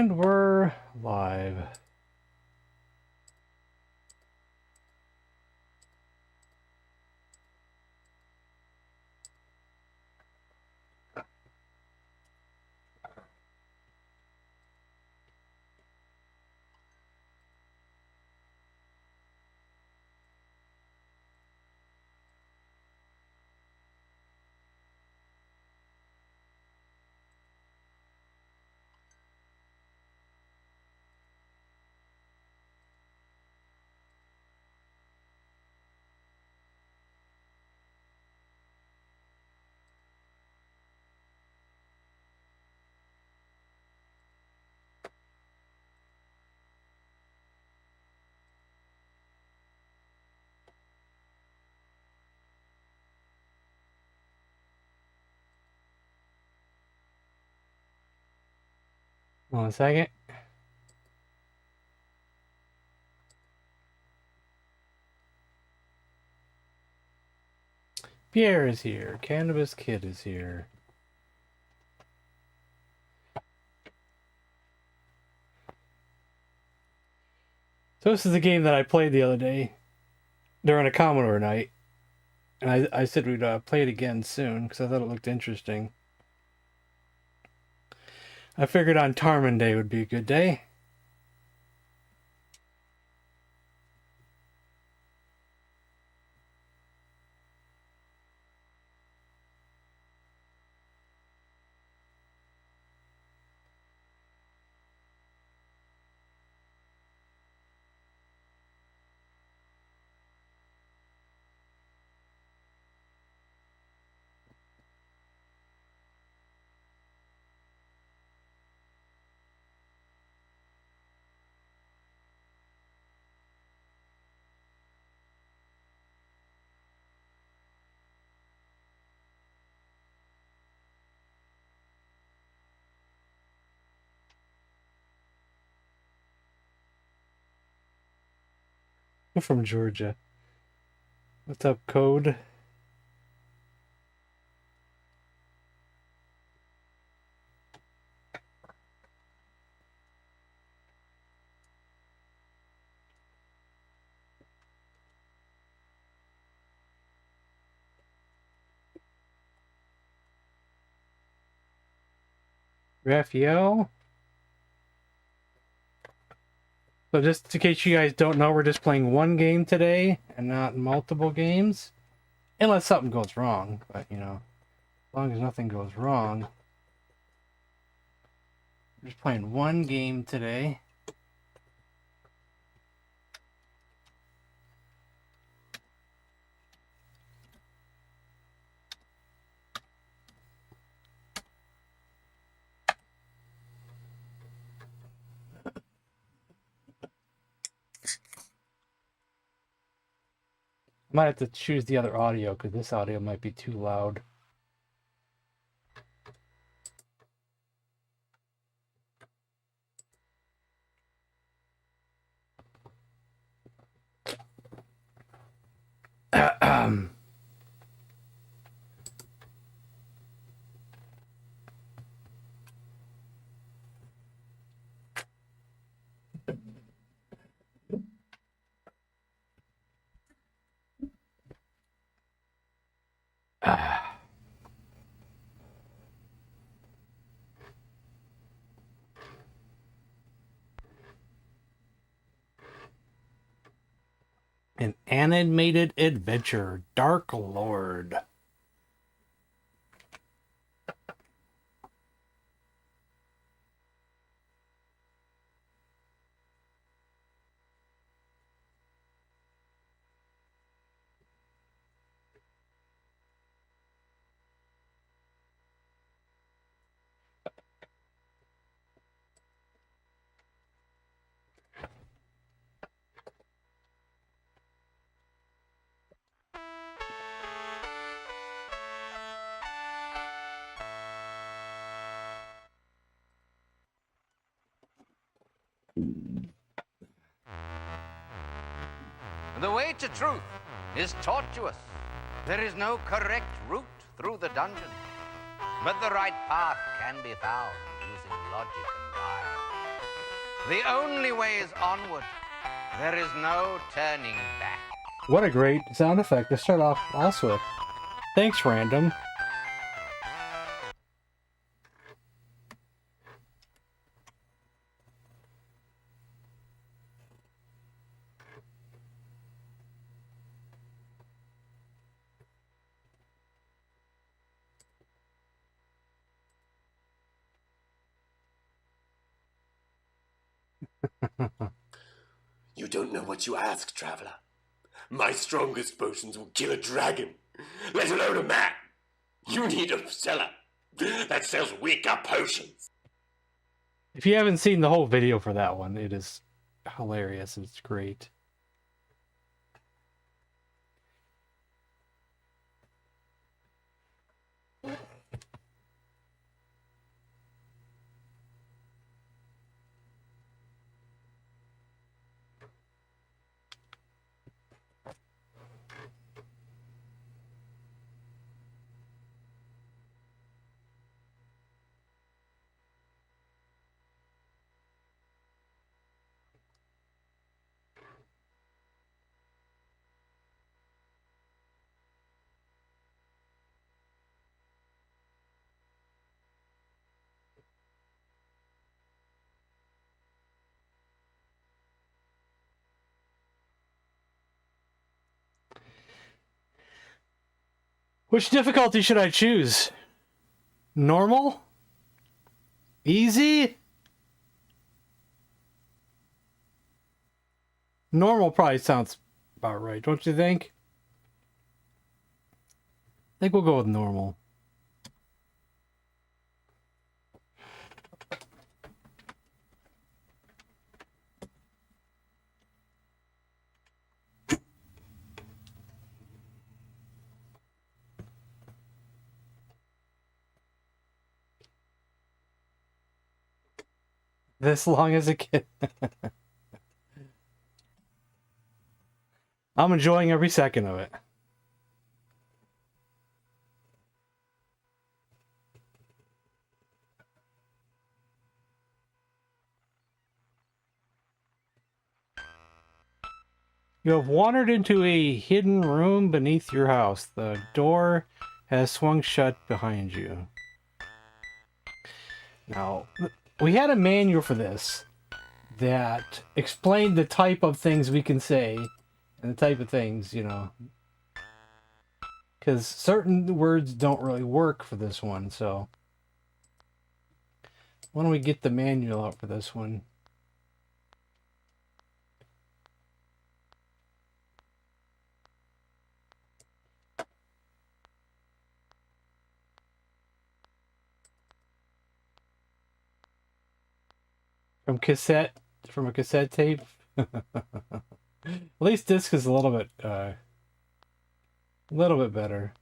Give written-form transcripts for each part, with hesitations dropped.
And we're live. One second. Pierre is here. Cannabis Kid is here. So this is a game that I played the other day during a Commodore night. And I said we'd play it again soon because I thought it looked interesting. I figured on Tarman Day would be a good day. I'm from Georgia. What's up, Code? Raphael? So just in case you guys don't know, we're just playing one game today and not multiple games. Unless something goes wrong. But, you know, as long as nothing goes wrong. We're just playing one game today. I might have to choose the other audio because this audio might be too loud. An animated adventure, Dark Lord. The way to truth is taught to us. There is no correct route through the dungeon, but the right path can be found using logic and guile. The only way is onward. There is no turning back. What a great sound effect to start off us with. Thanks, Random. You don't know what you ask, traveler. My strongest potions will kill a dragon, let alone a man. You need a seller that sells weaker potions. If you haven't seen the whole video for that one, it is hilarious. It's great. Which difficulty should I choose? Normal? Easy? Normal probably sounds about right, don't you think? I think we'll go with normal. This long as a kid. I'm enjoying every second of it. You have wandered into a hidden room beneath your house. The door has swung shut behind you. Now, we had a manual for this that explained the type of things we can say and the type of things, you know. Because certain words don't really work for this one, so. Why don't we get the manual out for this one? From a cassette tape. At least disc is a little bit better.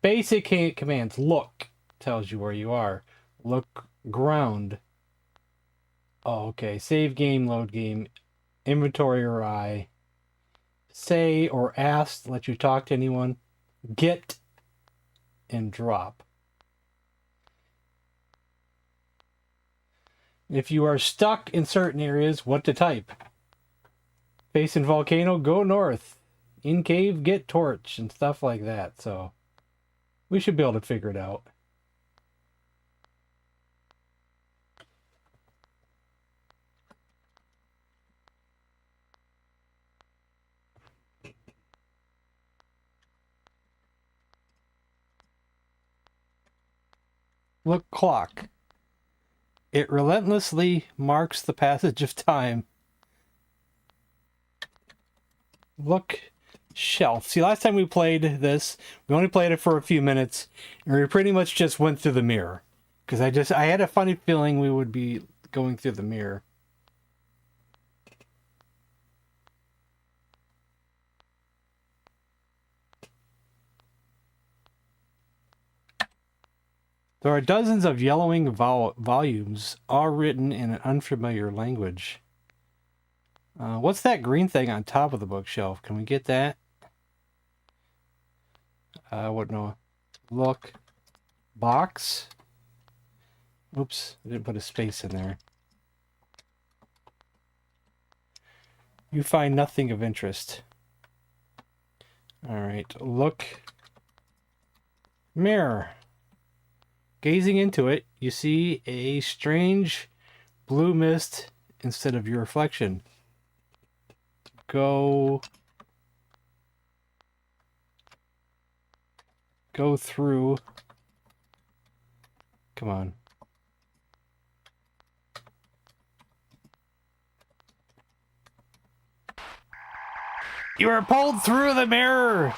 Basic commands. Look tells you where you are. Look, ground. Oh, okay. Save game, load game, inventory or I. Say or ask, let you talk to anyone. Get and drop. If you are stuck in certain areas, what to type. Facing volcano, go north. In cave, get torch, and stuff like that. So, we should be able to figure it out. Look, clock. It relentlessly marks the passage of time. Look, shelf. See, last time we played this, we only played it for a few minutes, and we pretty much just went through the mirror. Because I had a funny feeling we would be going through the mirror. There are dozens of yellowing volumes, all written in an unfamiliar language. What's that green thing on top of the bookshelf? Can we get that? What no? Look. Box. Oops, I didn't put a space in there. You find nothing of interest. Alright, look. Mirror. Gazing into it, you see a strange blue mist instead of your reflection. Go through. Come on. You are pulled through the mirror!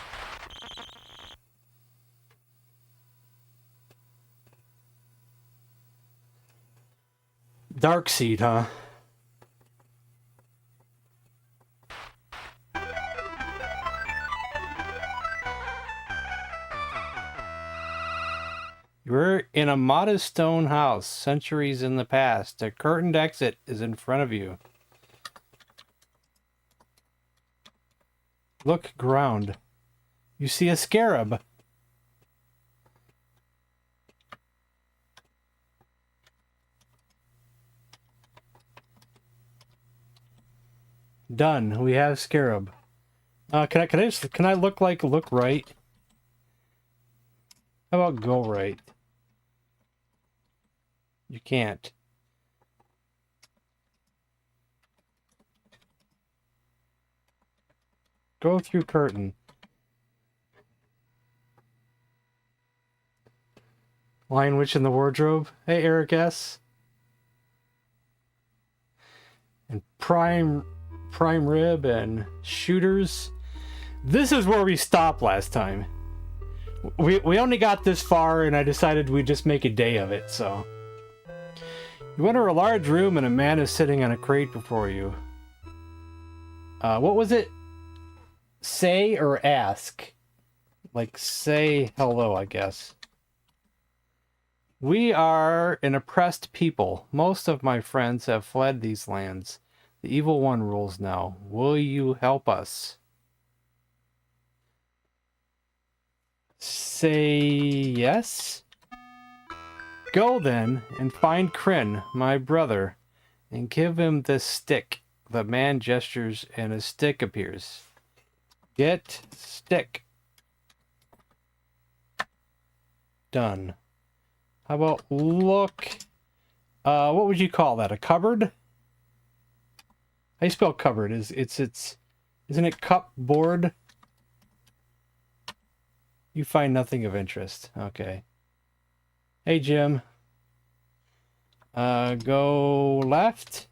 Dark seed, huh? You're in a modest stone house, centuries in the past. A curtained exit is in front of you. Look ground. You see a scarab. Done. We have scarab. Can I look right? How about go right? You can't. Go through curtain. Lion Witch in the wardrobe. Hey, Eric S. And prime rib and shooters. This is where we stopped last time. We only got this far, and I decided we'd just make a day of it. So you enter a large room, and a man is sitting on a crate before you. What was it? Say or ask? Like, say hello, I guess. We are an oppressed people. Most of my friends have fled these lands. The evil one rules now. Will you help us? Say yes? Go then and find Kryn, my brother, and give him this stick. The man gestures and a stick appears. Get stick. Done. How about look? What would you call that? A cupboard? How do you spell cupboard? Isn't it cupboard? You find nothing of interest. Okay. Hey, Jim. Go left.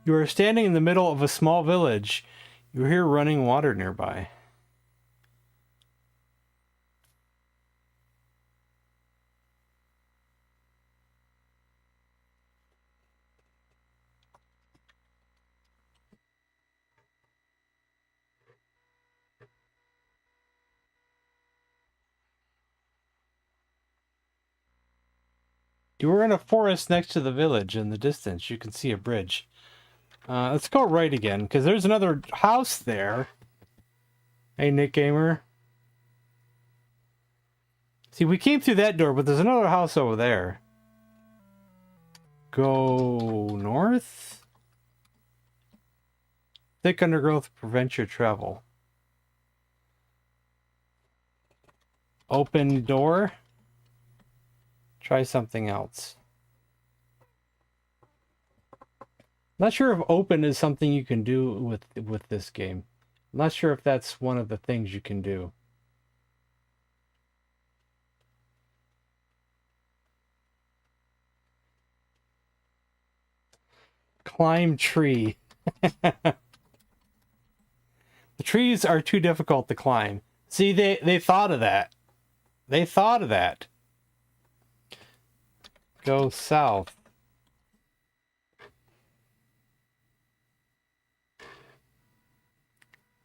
You are standing in the middle of a small village. You hear running water nearby. You are in a forest next to the village. In the distance, you can see a bridge. Let's go right again, because there's another house there. Hey, Nick Gamer. See, we came through that door, but there's another house over there. Go north. Thick undergrowth prevents your travel. Open door. Try something else. Not sure if open is something you can do with this game. I'm not sure if that's one of the things you can do. Climb tree. The trees are too difficult to climb. See, they thought of that. They thought of that. Go south.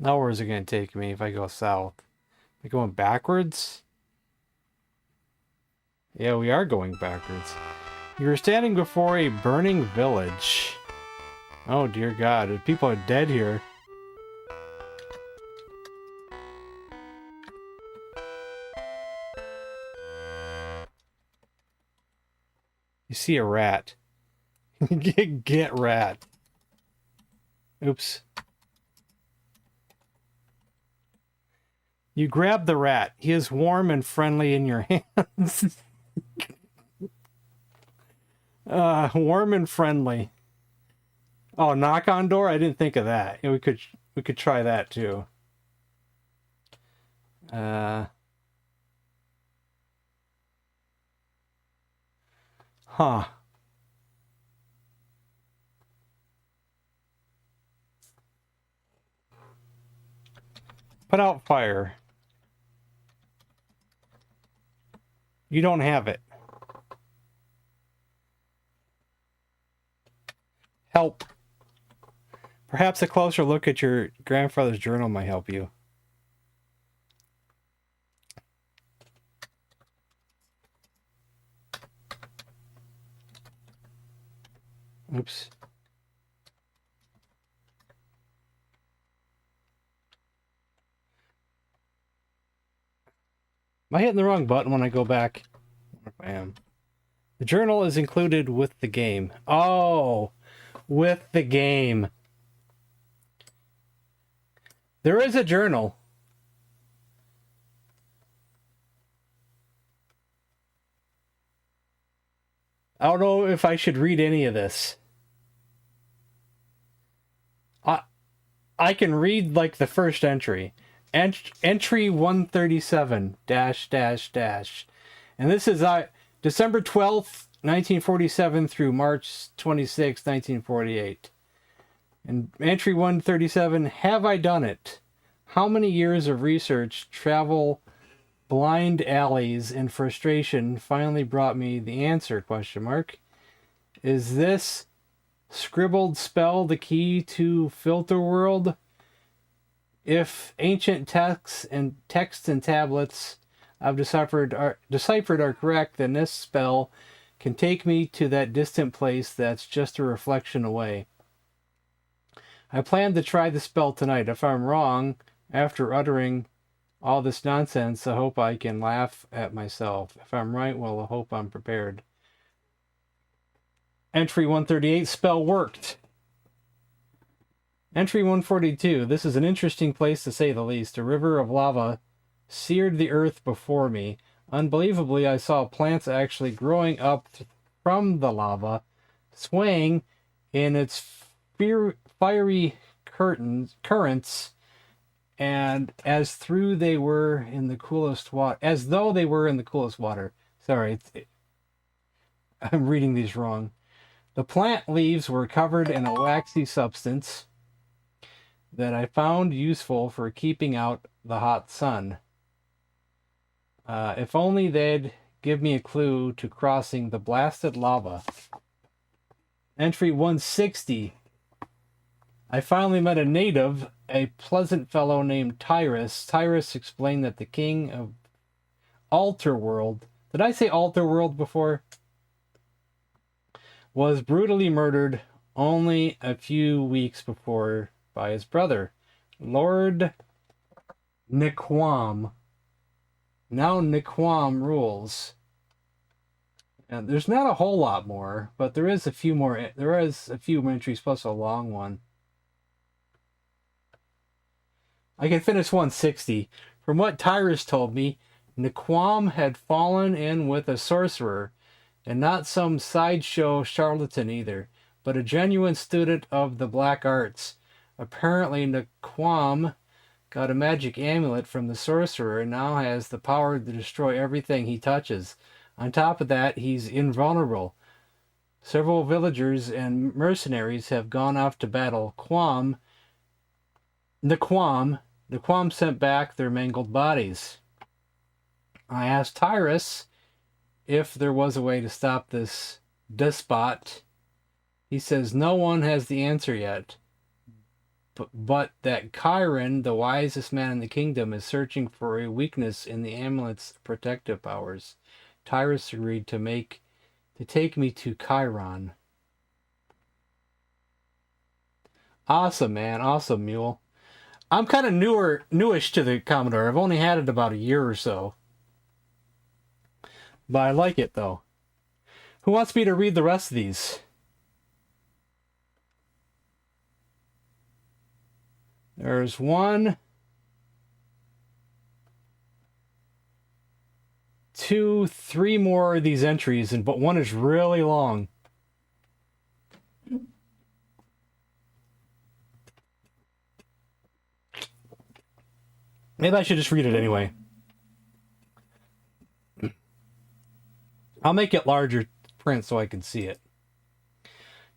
Now where is it going to take me if I go south? Am I going backwards? Yeah, we are going backwards. You're standing before a burning village. Oh dear God, people are dead here. You see a rat. Get rat. Oops. You grab the rat. He is warm and friendly in your hands. Warm and friendly. Oh, knock on door? I didn't think of that. We could try that too. Huh. Put out fire. You don't have it. Help. Perhaps a closer look at your grandfather's journal might help you. Oops. Am I hitting the wrong button when I go back? I wonder if I am. The journal is included with the game. Oh, with the game. There is a journal. I don't know if I should read any of this. I can read like the first entry. Entry 137 dash dash dash. And this is December 12th, 1947 through March 26th, 1948. And entry 137, have I done it? How many years of research, travel, blind alleys, and frustration finally brought me the answer, question mark. Is this scribbled spell the key to filter world? If ancient texts and tablets I've deciphered are correct, then this spell can take me to that distant place that's just a reflection away. I plan to try the spell tonight. If I'm wrong, after uttering all this nonsense, I hope I can laugh at myself. If I'm right, well, I hope I'm prepared. Entry 138, spell worked. Entry 142, this is an interesting place to say the least. A river of lava seared the earth before me. Unbelievably, I saw plants actually growing up from the lava, swaying in its fiery currents, and as though they were in the coolest water. Sorry, I'm reading these wrong. The plant leaves were covered in a waxy substance that I found useful for keeping out the hot sun. If only they'd give me a clue to crossing the blasted lava. Entry 160. I finally met a native, a pleasant fellow named Tyrus. Tyrus explained that the king of Alterworld, did I say Alterworld before? Was brutally murdered only a few weeks before by his brother, Lord Niquam. Now Niquam rules. And there's not a whole lot more, but there is a few more. There is a few entries plus a long one. I can finish 160. From what Tyrus told me, Niquam had fallen in with a sorcerer, and not some sideshow charlatan either, but a genuine student of the black arts. Apparently, Niquam got a magic amulet from the sorcerer and now has the power to destroy everything he touches. On top of that, he's invulnerable. Several villagers and mercenaries have gone off to battle. Niquam sent back their mangled bodies. I asked Tyrus if there was a way to stop this despot. He says no one has the answer yet, but that Chiron, the wisest man in the kingdom, is searching for a weakness in the amulet's protective powers. Tyrus agreed to take me to Chiron. Awesome, man. Awesome, Mule. I'm kind of newish to the Commodore. I've only had it about a year or so. But I like it, though. Who wants me to read the rest of these? There's 1, 2, 3 more of these entries, but one is really long. Maybe I should just read it anyway. I'll make it larger print so I can see it.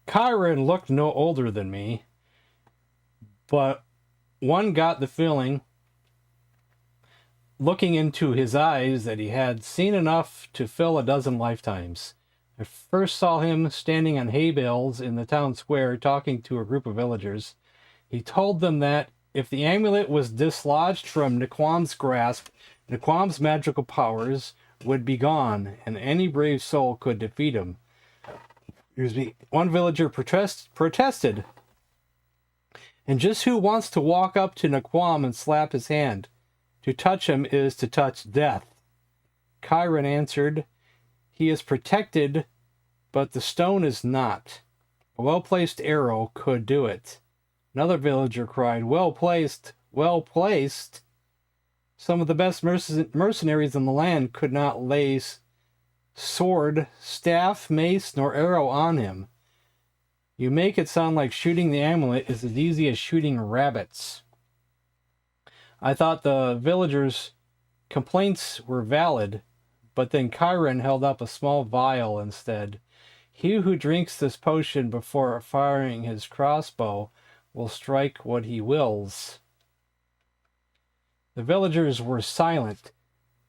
Kyron looked no older than me, but one got the feeling, looking into his eyes, that he had seen enough to fill a dozen lifetimes. I first saw him standing on hay bales in the town square talking to a group of villagers. He told them that if the amulet was dislodged from Nequam's grasp, Nequam's magical powers would be gone, and any brave soul could defeat him. One villager protested. And just who wants to walk up to Nequam and slap his hand? To touch him is to touch death. Kyron answered, he is protected, but the stone is not. A well-placed arrow could do it. Another villager cried, well placed, well placed. Some of the best mercenaries in the land could not lay sword, staff, mace, nor arrow on him. You make it sound like shooting the amulet is as easy as shooting rabbits. I thought the villagers' complaints were valid, but then Kyron held up a small vial instead. He who drinks this potion before firing his crossbow will strike what he wills. The villagers were silent.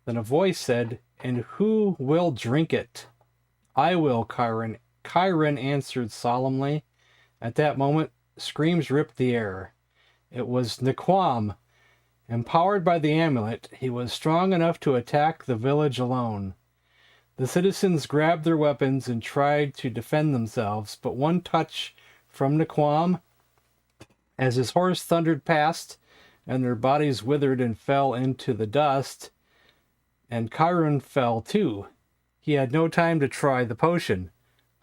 Then a voice said, and who will drink it? I will, Kyron. Kyron answered solemnly. At that moment, screams ripped the air. It was Nequam. Empowered by the amulet, he was strong enough to attack the village alone. The citizens grabbed their weapons and tried to defend themselves, but one touch from Nequam, as his horse thundered past, and their bodies withered and fell into the dust, and Kyron fell too. He had no time to try the potion.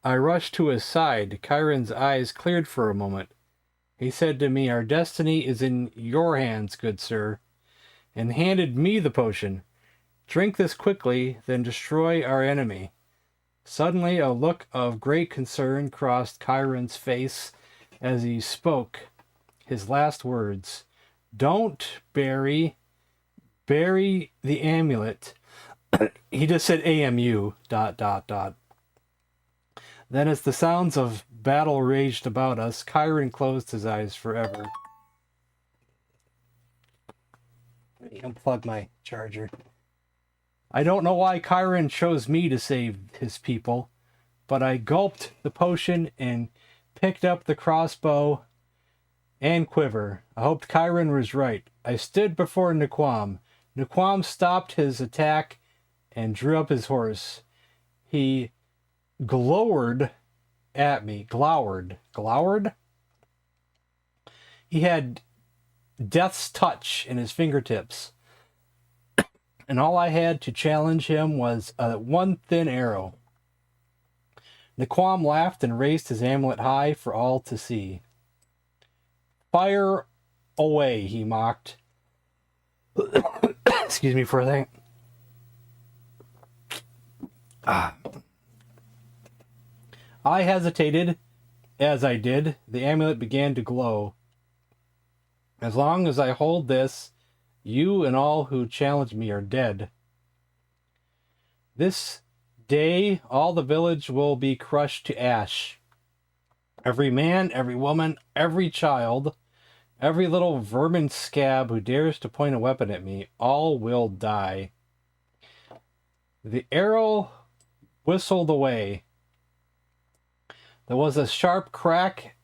I rushed to his side. Kyron's eyes cleared for a moment. He said to me, our destiny is in your hands, good sir, and handed me the potion. Drink this quickly, then destroy our enemy. Suddenly, a look of great concern crossed Kyron's face as he spoke his last words. Don't bury the amulet. He just said AMU, ... Then as the sounds of battle raged about us, Kyron closed his eyes forever. Let me unplug my charger. I don't know why Kyron chose me to save his people, but I gulped the potion and picked up the crossbow and quiver. I hoped Kyron was right. I stood before Nequam. Nequam stopped his attack and drew up his horse. He glowered at me. Glowered? He had death's touch in his fingertips. And all I had to challenge him was one thin arrow. Nequam laughed and raised his amulet high for all to see. Fire away, he mocked. Excuse me for a second. I hesitated. As I did, the amulet began to glow. As long as I hold this, you and all who challenge me are dead. This day, all the village will be crushed to ash. Every man, every woman, every child, every little vermin scab who dares to point a weapon at me, all will die. The arrow whistled away. There was a sharp crack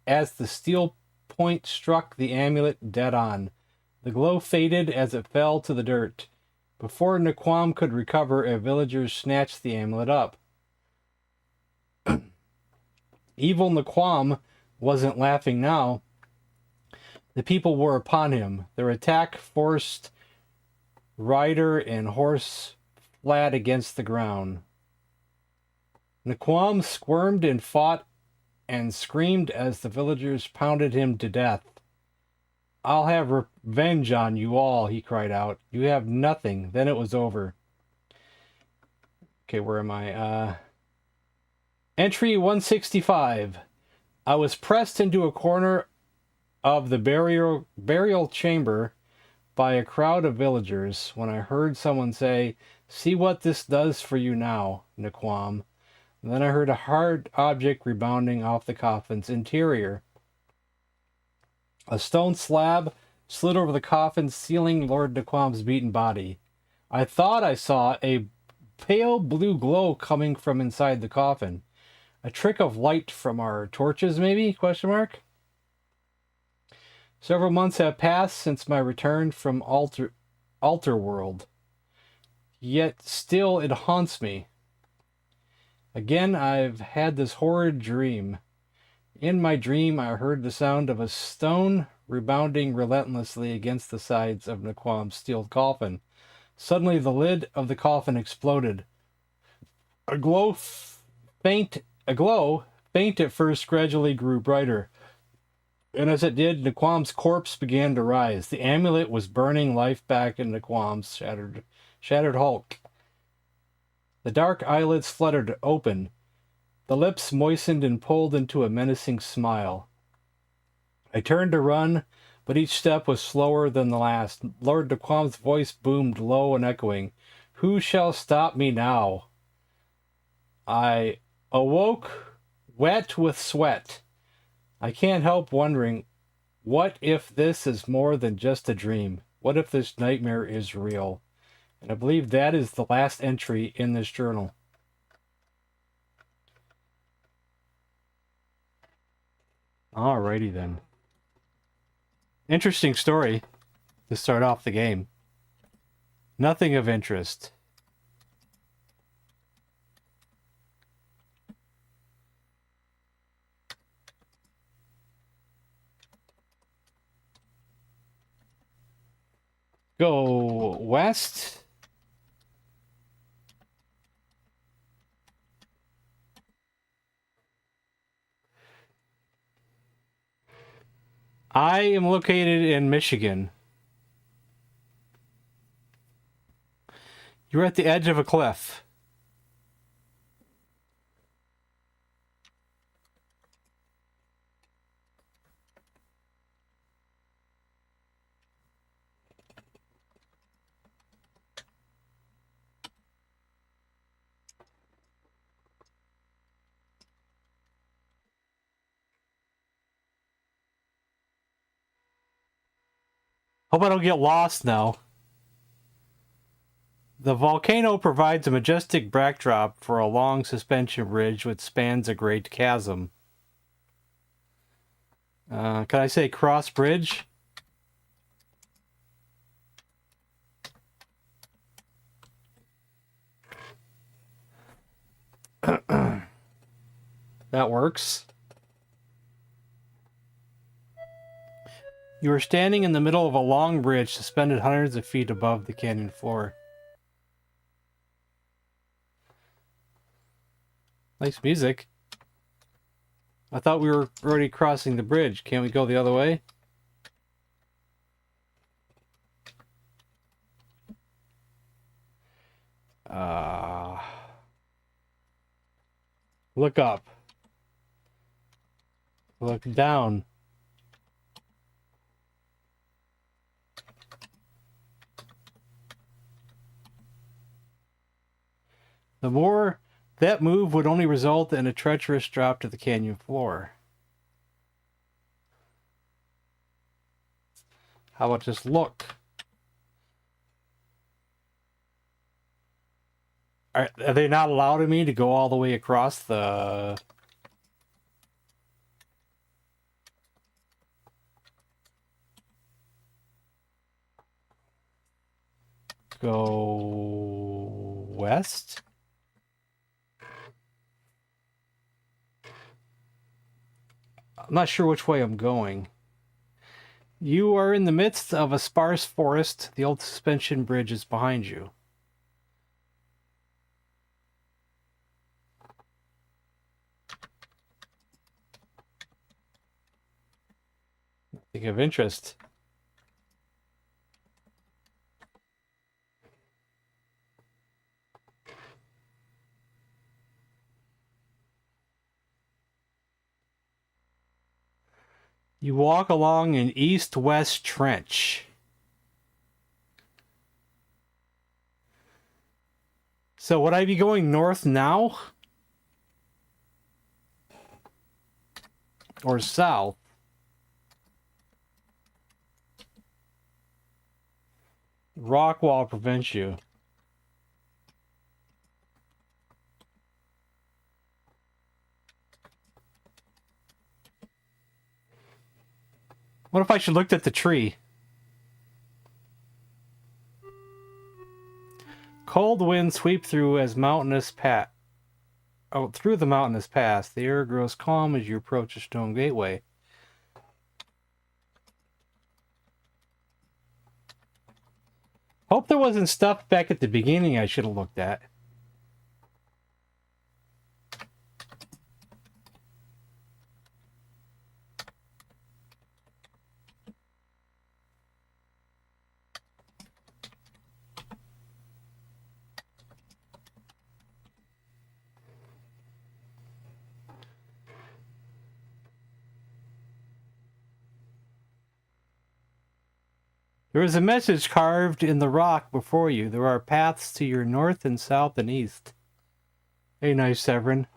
as the steel point struck the amulet dead on. The glow faded as it fell to the dirt. Before Nequam could recover, a villager snatched the amulet up. Evil Nequam wasn't laughing now. The people were upon him. Their attack forced rider and horse flat against the ground. Naquam squirmed and fought and screamed as the villagers pounded him to death. I'll have revenge on you all, he cried out. You have nothing. Then it was over. Okay, where am I? Entry 165. I was pressed into a corner of the burial chamber by a crowd of villagers when I heard someone say, "See what this does for you now, Naquam." And then I heard a hard object rebounding off the coffin's interior. A stone slab slid over the coffin, sealing Lord Naquam's beaten body. I thought I saw a pale blue glow coming from inside the coffin. A trick of light from our torches, maybe? Question mark. Several months have passed since my return from Altar World. Yet still it haunts me. Again, I've had this horrid dream. In my dream, I heard the sound of a stone rebounding relentlessly against the sides of Naquam's steel coffin. Suddenly, the lid of the coffin exploded. A glow, faint at first, gradually grew brighter. And as it did, Naquam's corpse began to rise. The amulet was burning life back in Naquam's shattered hulk. The dark eyelids fluttered open. The lips moistened and pulled into a menacing smile. I turned to run, but each step was slower than the last. Lord Naquam's voice boomed low and echoing. Who shall stop me now? I awoke, wet with sweat. I can't help wondering, what if this is more than just a dream? What if this nightmare is real? And I believe that is the last entry in this journal. Alrighty then. Interesting story to start off the game. Nothing of interest. Go west. I am located in Michigan. You're at the edge of a cliff. Hope I don't get lost now. The volcano provides a majestic backdrop for a long suspension bridge which spans a great chasm. Can I say cross bridge? That works. You are standing in the middle of a long bridge suspended hundreds of feet above the canyon floor. Nice music. I thought we were already crossing the bridge. Can't we go the other way? Look up. Look down. That move would only result in a treacherous drop to the canyon floor. How about just look? Are they not allowing me to go all the way across the... Go west? I'm not sure which way I'm going. You are in the midst of a sparse forest. The old suspension bridge is behind you. Think of interest. You walk along an east-west trench. So would I be going north now? Or south? Rock wall prevents you. What if I should looked at the tree? Cold winds sweep through as mountainous through the mountainous pass. The air grows calm as you approach the stone gateway. Hope there wasn't stuff back at the beginning I should have looked at. There is a message carved in the rock before you. There are paths to your north and south and east. Hey, nice, Severin.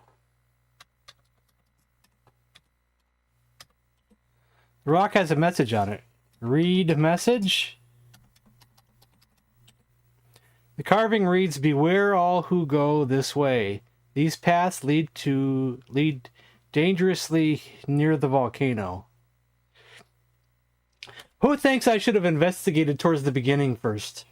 The rock has a message on it. Read message. The carving reads, "Beware all who go this way. These paths lead dangerously near the volcano." Who thinks I should have investigated towards the beginning first?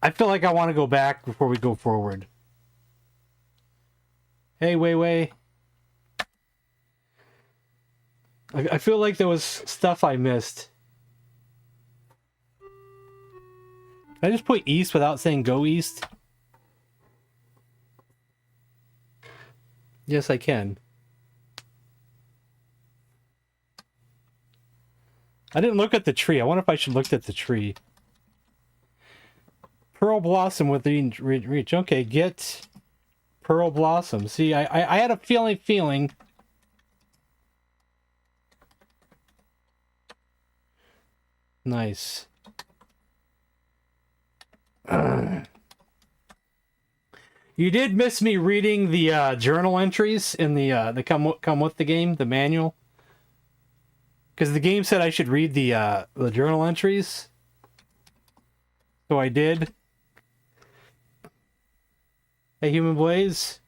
I feel like I want to go back before we go forward. Hey, Wei. I feel like there was stuff I missed. Can I just put east without saying go east? Yes, I can. I didn't look at the tree. I wonder if I should look at the tree. Pearl Blossom within reach. Okay, get Pearl Blossom. See, I had a feeling. Nice. You did miss me reading the journal entries in the come with the game, the manual. Because the game said I should read the journal entries. So I did. Hey, Human Blaze.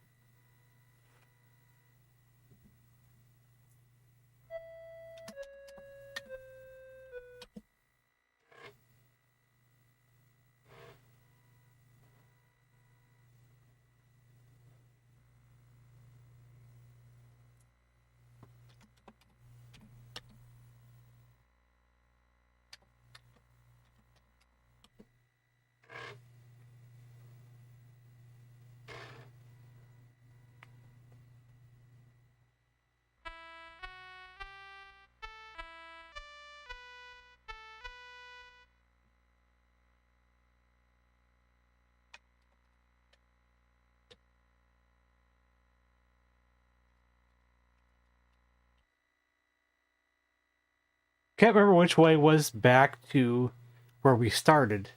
Can't remember which way was back to where we started.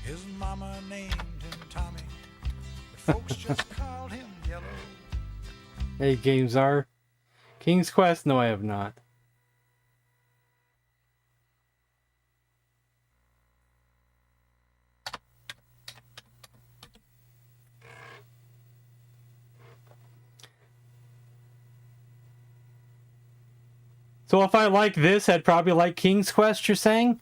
His mama named him Tommy, but folks just called him Yellow. Hey, games are King's Quest? No, I have not. So if I like this, I'd probably like King's Quest, you're saying?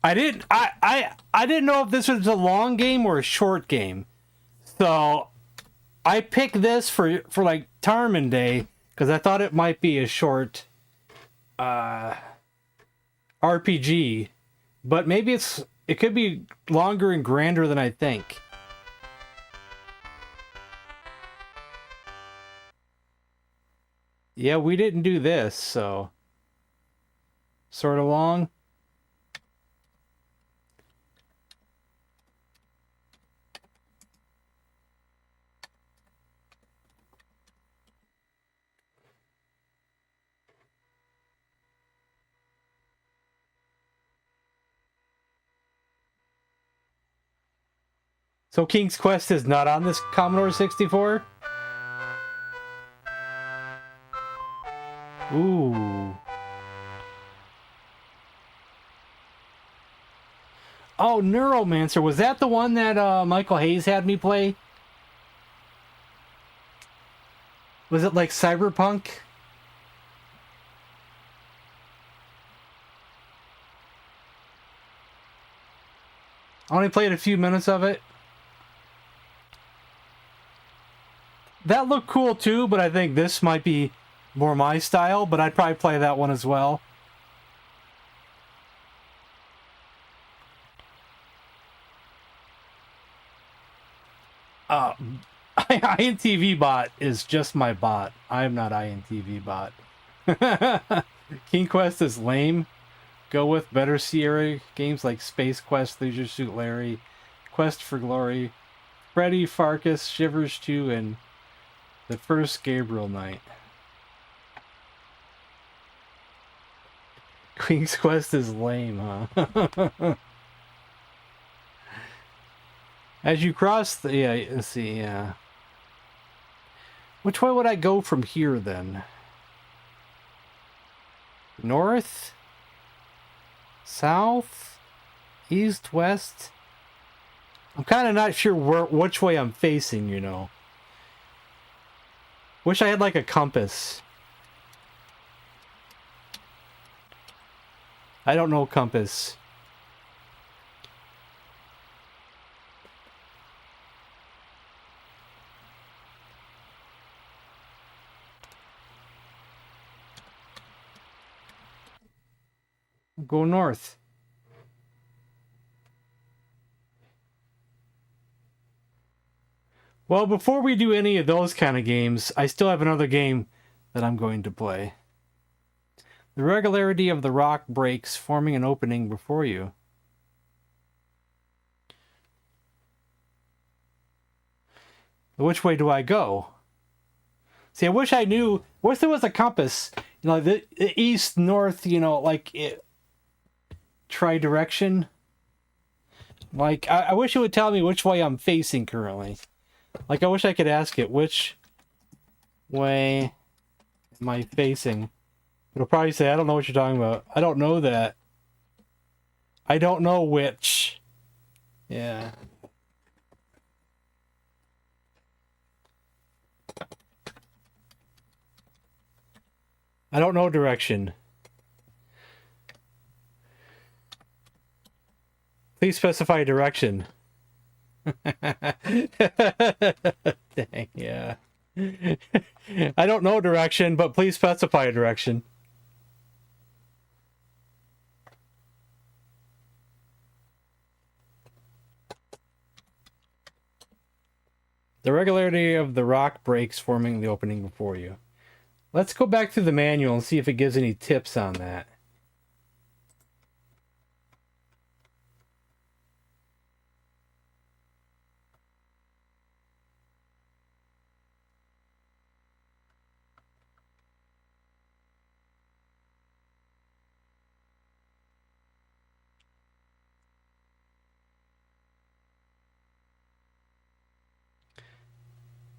I didn't know if this was a long game or a short game. So I picked this for like Tarman Day because I thought it might be a short RPG, but maybe it could be longer and grander than I think. Yeah, we didn't do this, so sort of long. So King's Quest is not on this Commodore 64? Ooh. Oh, Neuromancer. Was that the one that Michael Hayes had me play? Was it like Cyberpunk? I only played a few minutes of it. That looked cool too, but I think this might be more my style, but I'd probably play that one as well. INTV bot is just my bot. I'm not INTV bot. King Quest is lame. Go with better Sierra games like Space Quest, Leisure Suit Larry, Quest for Glory, Freddy, Farkas, Shivers 2, and the first Gabriel Knight. King's Quest is lame, huh? As you cross the... Yeah, let's see, yeah. Which way would I go from here, then? North? South? East? West? I'm kind of not sure which way I'm facing, you know. Wish I had, like, a compass. I don't know compass. Go north. Well, before we do any of those kind of games, I still have another game that I'm going to play. The regularity of the rock breaks, forming an opening before you. Which way do I go? See, I wish I knew. Wish there was a compass. You know, the east, north, you know, like tri-direction. Like, I wish it would tell me which way I'm facing currently. Like, I wish I could ask it, which way am I facing? It'll probably say, I don't know what you're talking about. I don't know that. I don't know which. Yeah. I don't know direction. Please specify direction. Dang, yeah. I don't know direction, but please specify a direction. The regularity of the rock breaks forming the opening before you. Let's go back through the manual and see if it gives any tips on that.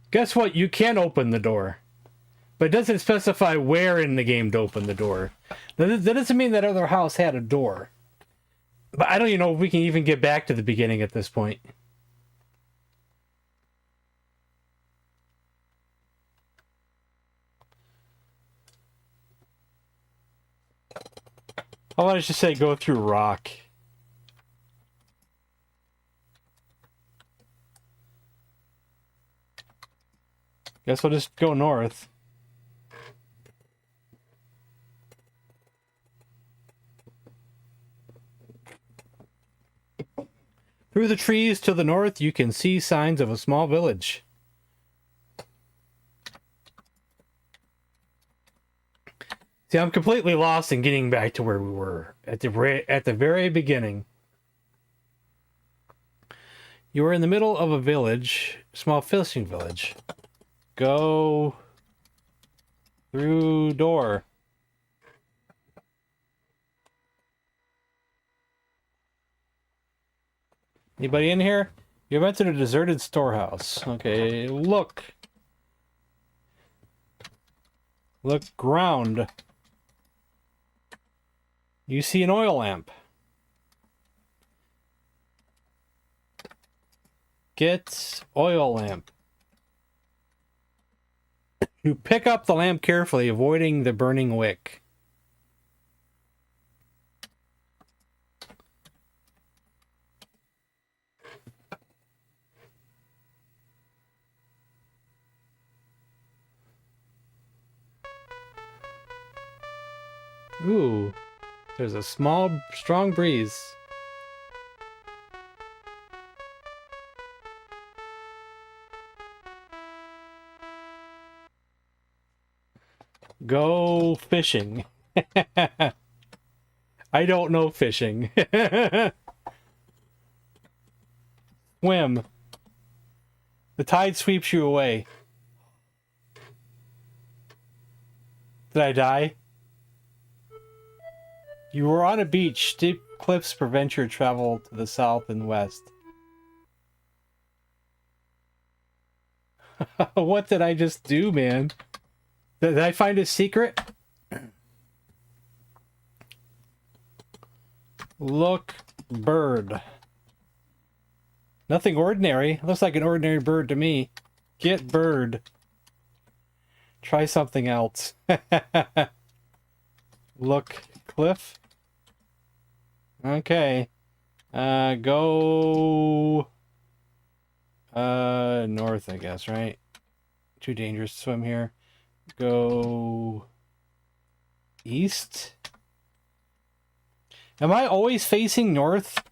Guess what? You can open the door. But it doesn't specify where in the game to open the door. That doesn't mean that other house had a door. But I don't even know if we can even get back to the beginning at this point. I want to just say go through rock. Guess we'll just go north. Through the trees to the north, you can see signs of a small village. See, I'm completely lost in getting back to where we were at the very beginning. You were in the middle of a village, small fishing village. Go through door. Anybody in here? You've entered a deserted storehouse. Okay, look. Look ground. You see an oil lamp. Get oil lamp. You pick up the lamp carefully, avoiding the burning wick. Ooh, there's a strong breeze. Go fishing. I don't know fishing. Swim. The tide sweeps you away. Did I die? You were on a beach. Steep cliffs prevent your travel to the south and west. What did I just do, man? Did I find a secret? Look, bird. Nothing ordinary. Looks like an ordinary bird to me. Get bird. Try something else. Look, cliff. Okay. Go north, I guess, right? Too dangerous to swim here. Go east. Am I always facing north?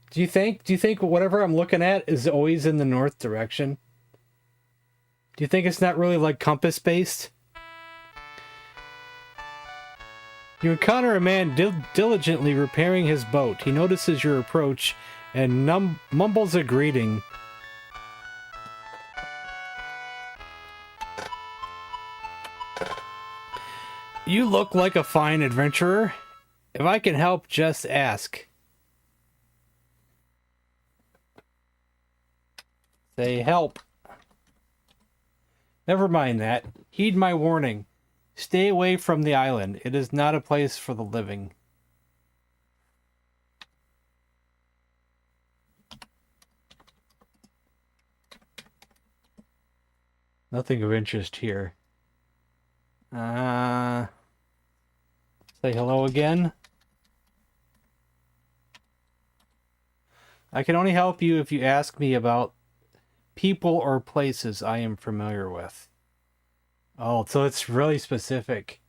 Do you think whatever I'm looking at is always in the north direction? Do you think it's not really like compass based? You encounter a man diligently repairing his boat. He notices your approach and mumbles a greeting. You look like a fine adventurer. If I can help, just ask. Say help. Never mind that. Heed my warning. Stay away from the island. It is not a place for the living. Nothing of interest here. Say hello again. I can only help you if you ask me about people or places I am familiar with. Oh, so it's really specific.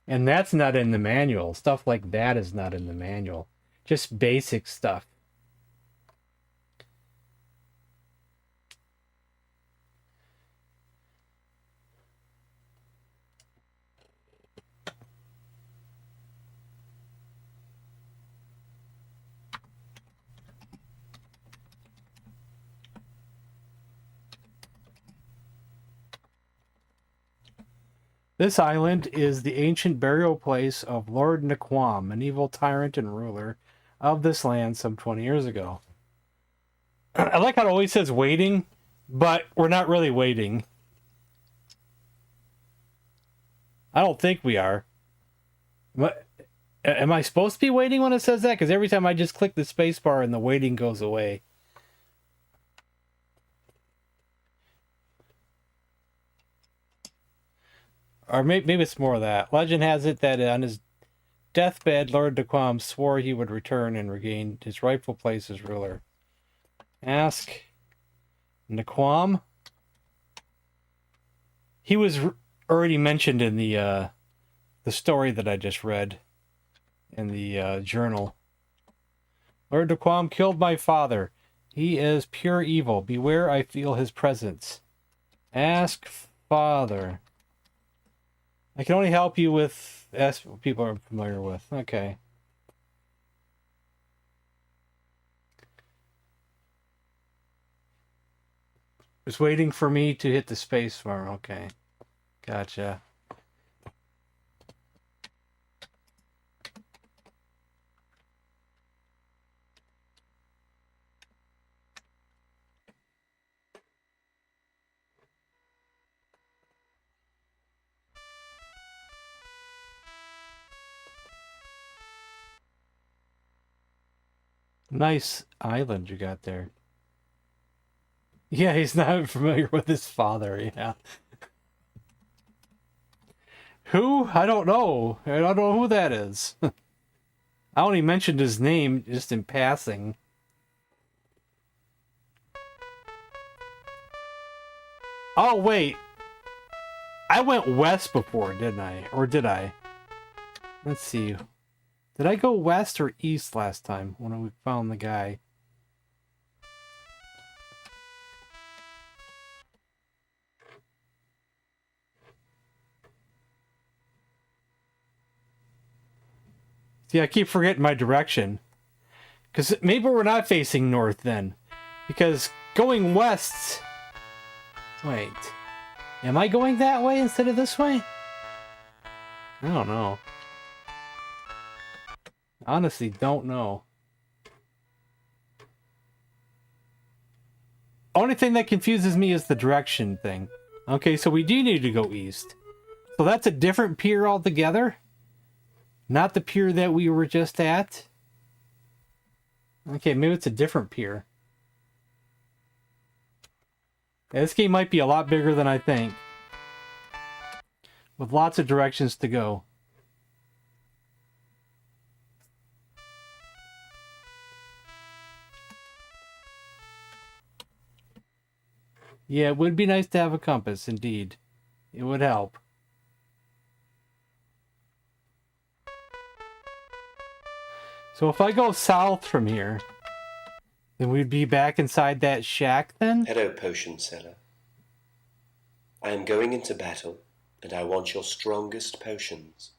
And that's not in the manual. Stuff like that is not in the manual. Just basic stuff. This island is the ancient burial place of Lord Naquam, an evil tyrant and ruler of this land some 20 years ago. I like how it always says waiting, but we're not really waiting. I don't think we are. Am I supposed to be waiting when it says that? Because every time I just click the space bar and the waiting goes away. or maybe it's more of that. Legend has it that on his deathbed, Lord Daquam swore he would return and regain his rightful place as ruler. Ask Daquam. He was already mentioned in the story that I just read in the journal. Lord Daquam killed my father. He is pure evil. Beware, I feel his presence. Ask father. I can only help you with ask what people are familiar with. Okay. Just waiting for me to hit the space bar. Okay. Gotcha. Nice island you got there. Yeah, he's not familiar with his father, yeah. Who? I don't know. I don't know who that is. I only mentioned his name just in passing. Oh, wait. I went west before, didn't I? Or did I? Let's see. Did I go west or east last time when we found the guy? See, I keep forgetting my direction. Because maybe we're not facing north then. Because going west... Wait. Am I going that way instead of this way? I don't know. Honestly, don't know. Only thing that confuses me is the direction thing. Okay, so we do need to go east. So that's a different pier altogether? Not the pier that we were just at? Okay, maybe it's a different pier. Yeah, this game might be a lot bigger than I think. With lots of directions to go. Yeah, it would be nice to have a compass, indeed. It would help. So if I go south from here, then we'd be back inside that shack then? Hello, potion seller. I am going into battle, and I want your strongest potions.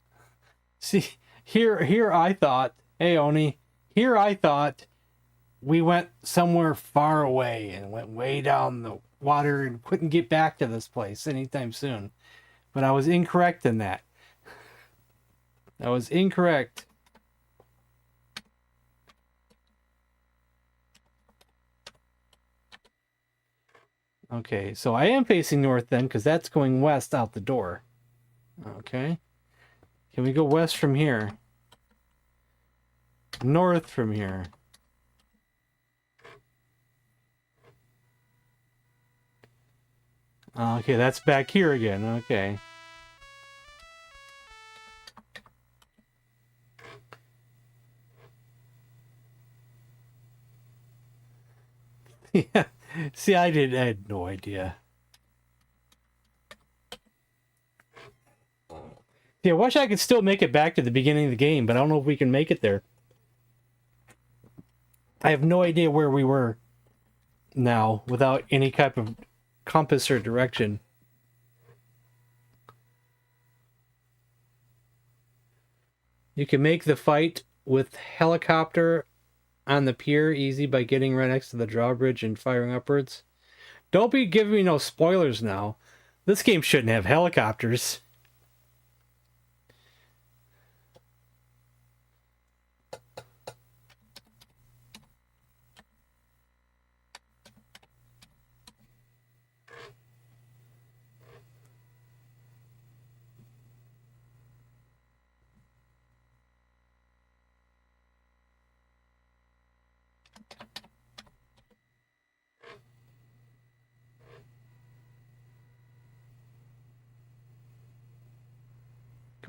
See, here I thought, hey Oni, here I thought we went somewhere far away and went way down the water and couldn't get back to this place anytime soon. But I was incorrect in that. I was incorrect. Okay, so I am facing north then, because that's going west out the door. Okay. Can we go west from here? North from here. Okay, that's back here again. Okay. Yeah. See, I had no idea. Yeah, I wish I could still make it back to the beginning of the game, but I don't know if we can make it there. I have no idea where we were now without any type of compass or direction. You can make the fight with helicopter on the pier easy by getting right next to the drawbridge and firing upwards. Don't be giving me no spoilers now. This game shouldn't have helicopters.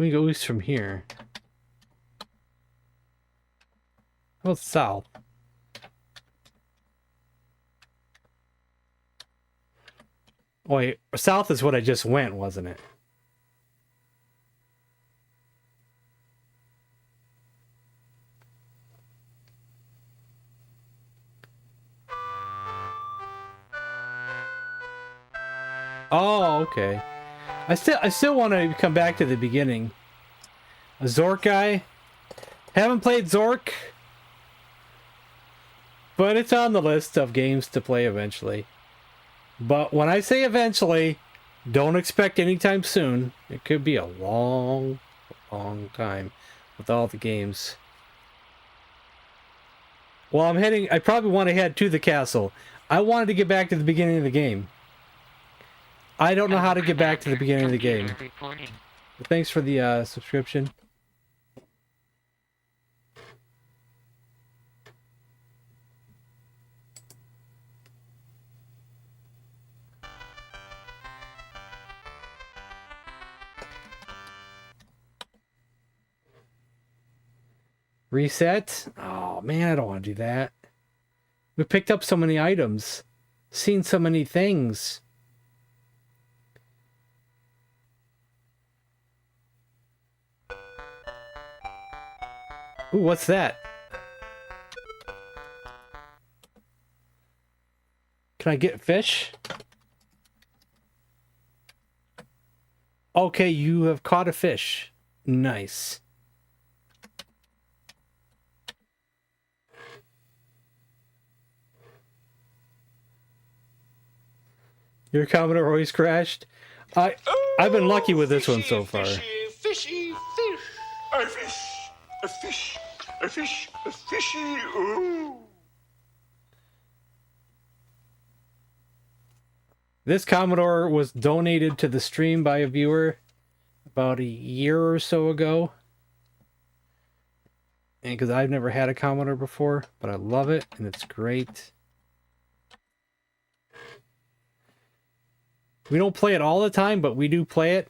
Can we go east from here? How about south? Wait, south is what I just went, wasn't it? Oh, okay. I still want to come back to the beginning. A Zork guy. Haven't played Zork, but it's on the list of games to play eventually. But when I say eventually, don't expect anytime soon. It could be a long, long time with all the games. Well, I probably want to head to the castle. I wanted to get back to the beginning of the game. I don't know how to get back to the beginning of the game. But thanks for the subscription. Reset? Oh man, I don't want to do that. We picked up so many items. Seen so many things. Ooh, what's that? Can I get fish? Okay, you have caught a fish. Nice. Your Commodore always crashed? I've been lucky with this one so far. Fishy, fish. A fish, a fish, a fish, a fishy. Ooh. This Commodore was donated to the stream by a viewer about a year or so ago. And because I've never had a Commodore before, but I love it and it's great. We don't play it all the time, but we do play it.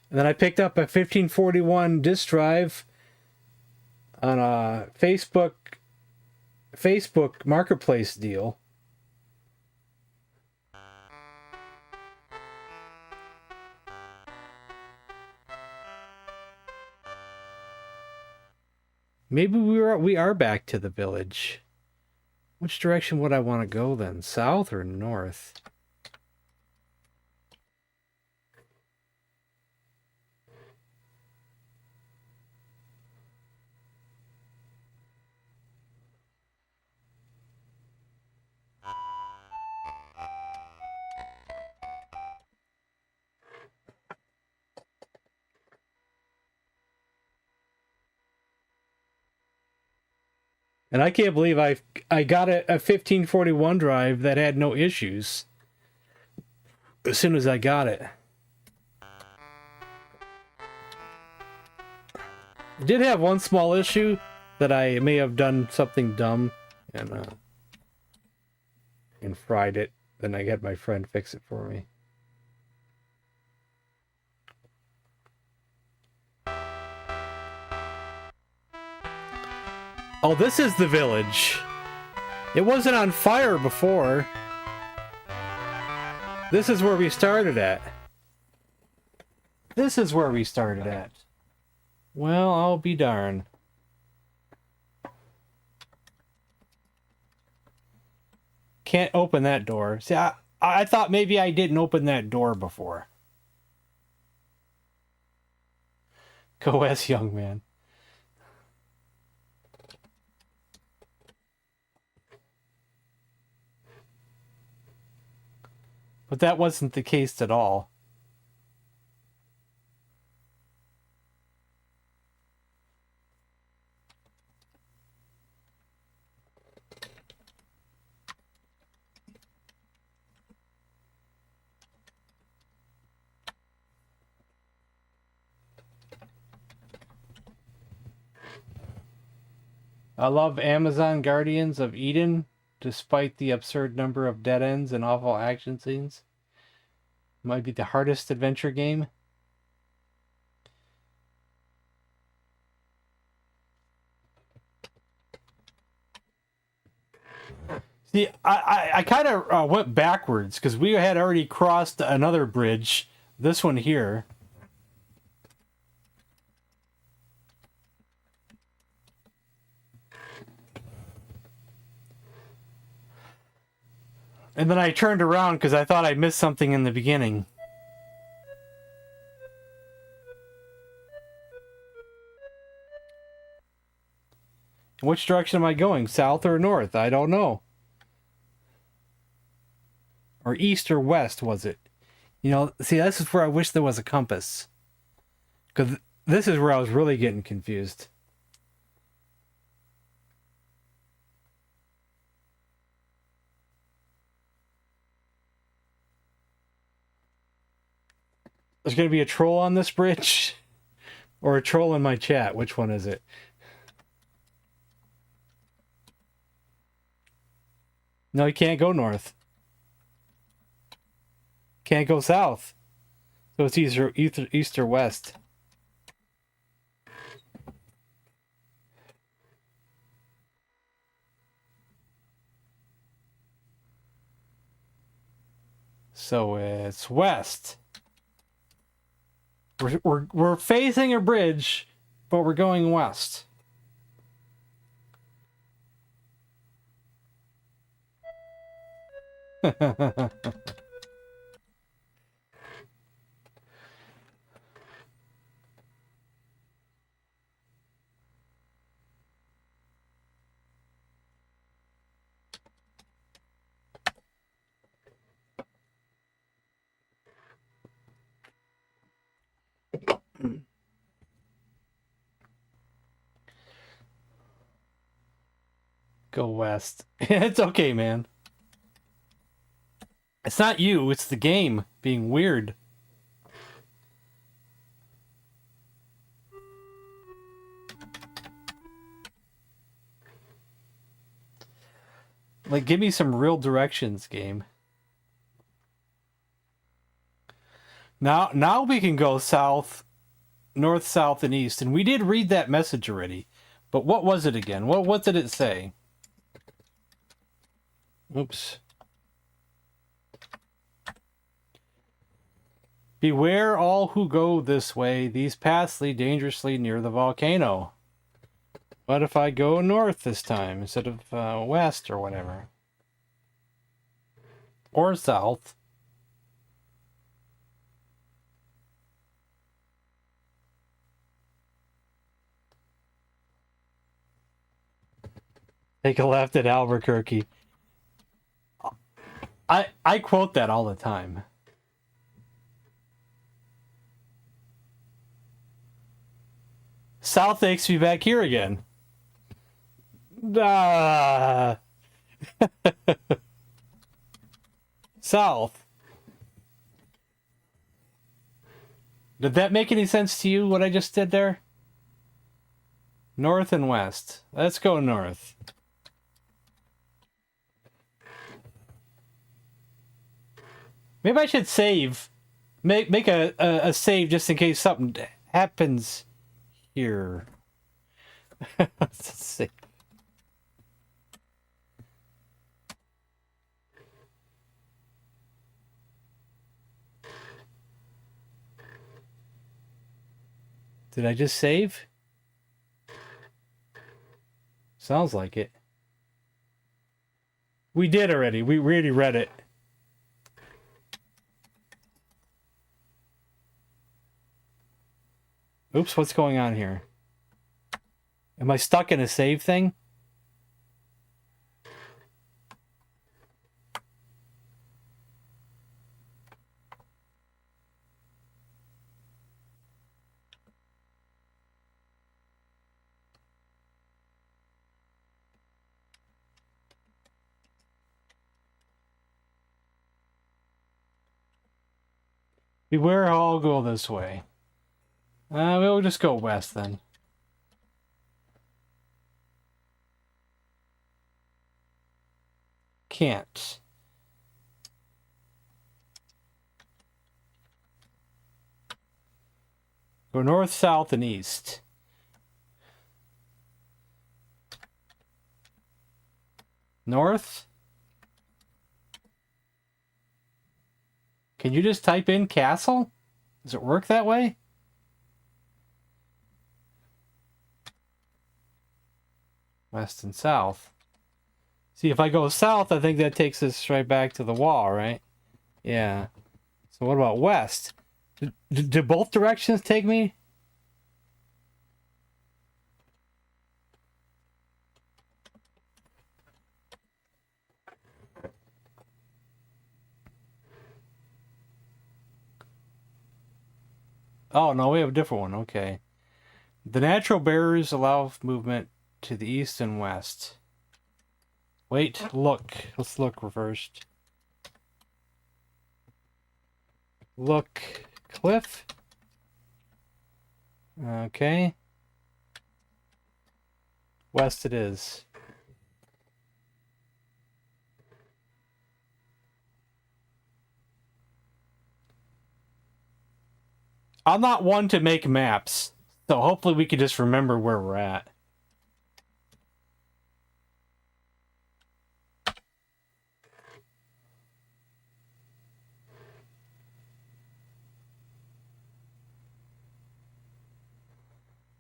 And then I picked up a 1541 disk drive on a Facebook Marketplace deal. Maybe we are back to the village. Which direction would I want to go then? South or north? And I can't believe I got a 1541 drive that had no issues as soon as I got it. It did have one small issue that I may have done something dumb and fried it. Then I had my friend fix it for me. Oh, this is the village. It wasn't on fire before. This is where we started at. This is where we started at. Well, I'll be darned. Can't open that door. See, I thought maybe I didn't open that door before. Go as young man. But that wasn't the case at all. I love Amazon Guardians of Eden, despite the absurd number of dead ends and awful action scenes. Might be the hardest adventure game. See, I kind of went backwards because we had already crossed another bridge. This one here. And then I turned around because I thought I missed something in the beginning. Which direction am I going? South or north? I don't know. Or east or west, was it? You know, see, this is where I wish there was a compass. Because this is where I was really getting confused. There's going to be a troll on this bridge? Or a troll in my chat? Which one is it? No, you can't go north. Can't go south. So it's east or west. So it's west. We're facing a bridge, but we're going west. Go west. It's okay, man. It's not you, it's the game being weird. Like, give me some real directions, game. Now we can go south, north, south, and east. And we did read that message already. But what was it again? What did it say? Oops. Beware all who go this way. These paths lead dangerously near the volcano. What if I go north this time instead of west or whatever? Or south? Take a left at Albuquerque. I quote that all the time. South takes me back here again. Ah. South. Did that make any sense to you, what I just did there? North and west. Let's go north. Maybe I should save. Make a save just in case something happens here. Let's see. Did I just save? Sounds like it. We did already. We already read it. Oops, what's going on here? Am I stuck in a save thing? Beware, I'll go this way. We'll just go west then. Can't. Go north, south, and east. North? Can you just type in castle? Does it work that way? West and south. See, if I go south, I think that takes us right back to the wall, right? Yeah. So what about west? Do both directions take me? Oh, no, we have a different one. Okay. The natural barriers allow movement to the east and west. Wait, look. Let's look reversed. Look, cliff. Okay. West it is. I'm not one to make maps, so hopefully we can just remember where we're at.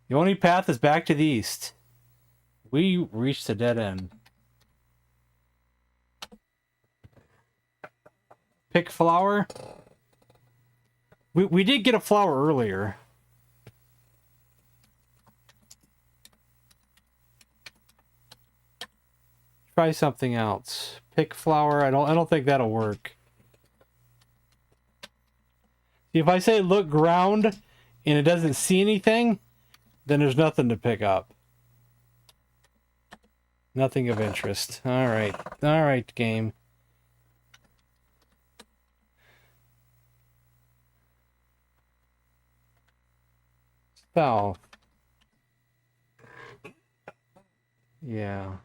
The only path is back to the east. We reached a dead end. Pick flower. We did get a flower earlier. Try something else. Pick flower. I don't think that'll work. If I say look ground and it doesn't see anything, then there's nothing to pick up. Nothing of interest. All right. All right, game. South. Yeah.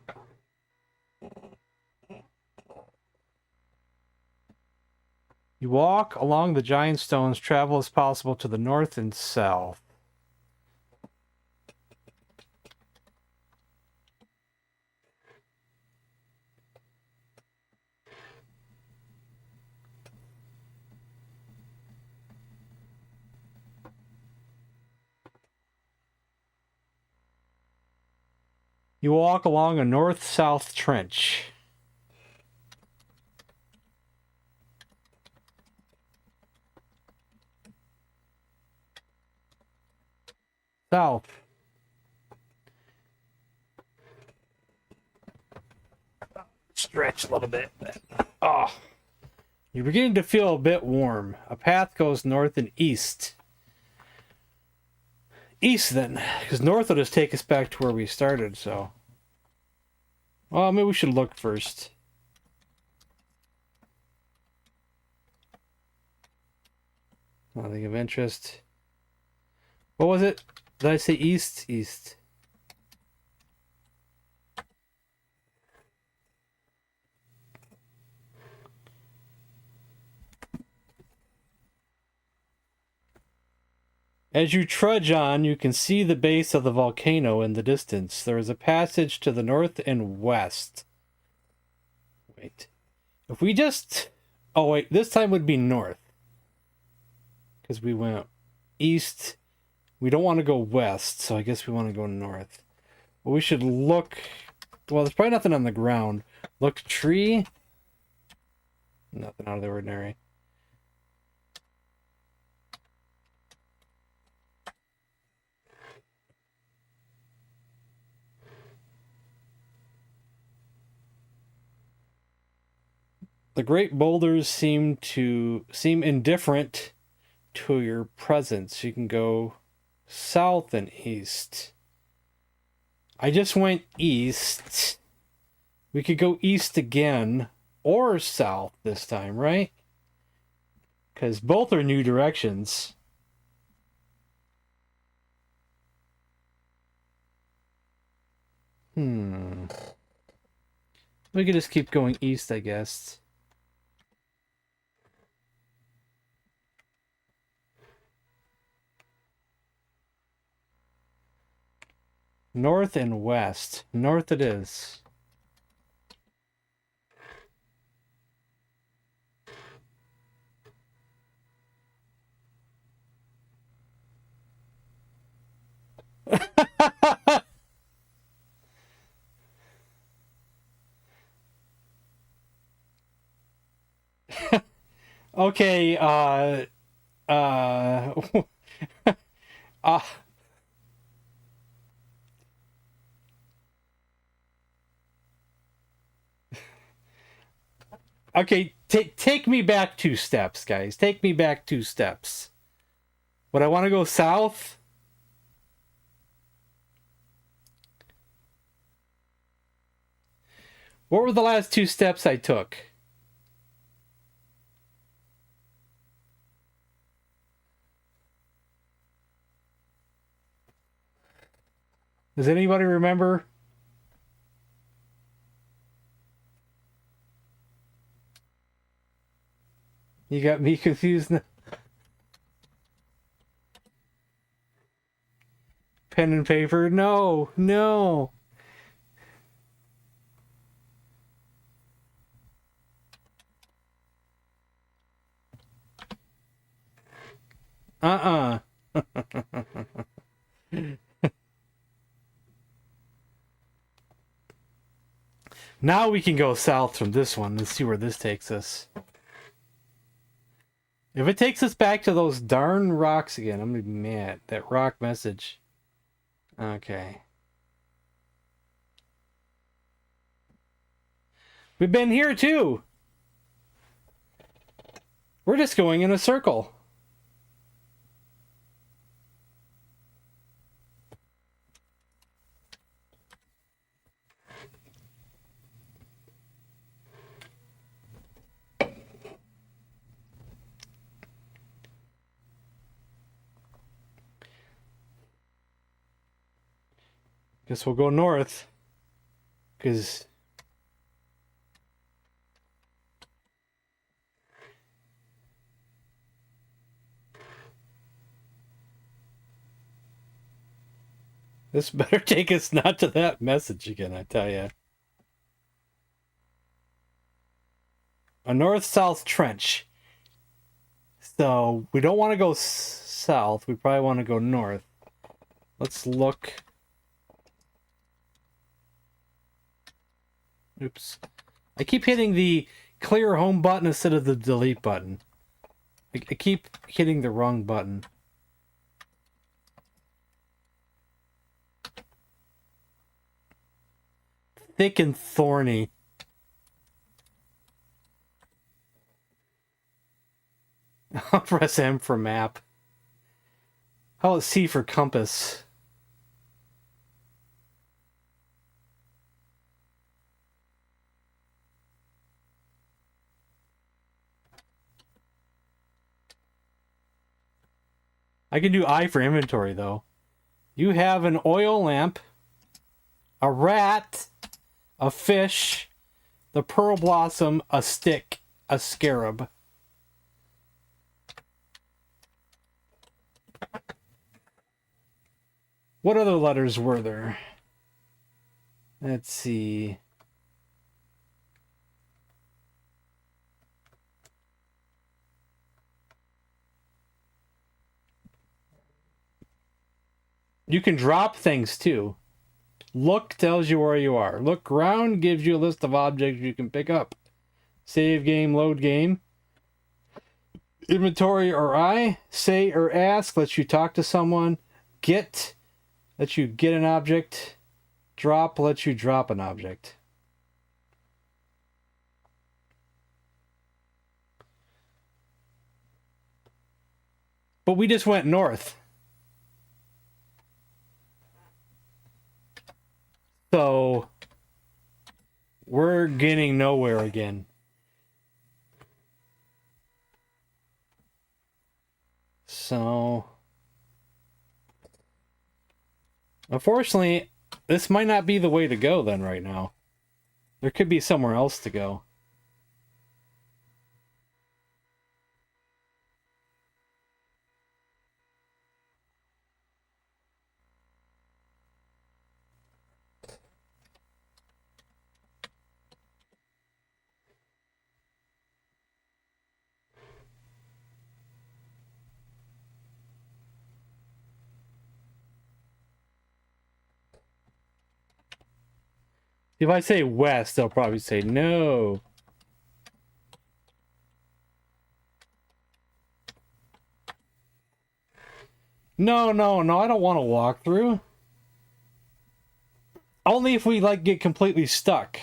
You walk along the giant stones, travel as possible to the north and south. You walk along a north-south trench. South. Stretch a little bit. Oh. You're beginning to feel a bit warm. A path goes north and east. East then, because north will just take us back to where we started, so. Well, maybe we should look first. Nothing of interest. What was it? Did I say east? East. As you trudge on, you can see the base of the volcano in the distance. There is a passage to the north and west. Wait. If we just... Oh, wait. This time would be north. Because we went east. We don't want to go west, so I guess we want to go north. Well, we should look... Well, there's probably nothing on the ground. Look, tree. Nothing out of the ordinary. The great boulders seem indifferent to your presence. You can go south and east. I just went east. We could go east again or south this time, right? Because both are new directions. We could just keep going east, I guess. North and west. North it is. Okay, uh, uh okay, take me back 2 steps, guys. Take me back 2 steps. Would I want to go south? What were the last 2 steps I took? Does anybody remember? You got me confused. Pen and paper? No, no. Uh-uh. Now we can go south from this one. Let's see where this takes us. If it takes us back to those darn rocks again, I'm gonna be mad. That rock message. Okay. We've been here too. We're just going in a circle. Guess we'll go north. Because this better take us not to that message again, I tell you. A north-south trench. So we don't want to go south. We probably want to go north. Let's look. Oops. I keep hitting the clear home button instead of the delete button. I keep hitting the wrong button. Thick and thorny. I'll press M for map. How about C for compass? I can do I for inventory, though. You have an oil lamp, a rat, a fish, the pearl blossom, a stick, a scarab. What other letters were there? Let's see. You can drop things too. Look tells you where you are. Look around gives you a list of objects you can pick up. Save game, load game. Inventory or I. Say or ask lets you talk to someone. Get lets you get an object. Drop lets you drop an object. But we just went north. So we're getting nowhere again. So unfortunately, this might not be the way to go then right now. There could be somewhere else to go. If I say west, they'll probably say no. No, no, no, I don't want to walk through. Only if we, like, get completely stuck.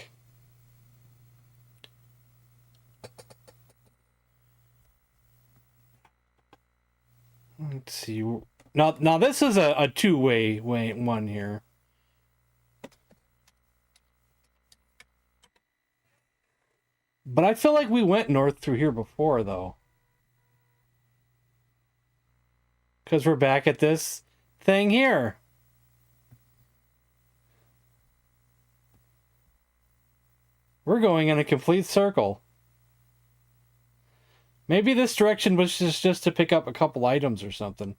Let's see. Now this is a two-way one here. But I feel like we went north through here before, though. Because we're back at this thing here. We're going in a complete circle. Maybe this direction was just to pick up a couple items or something.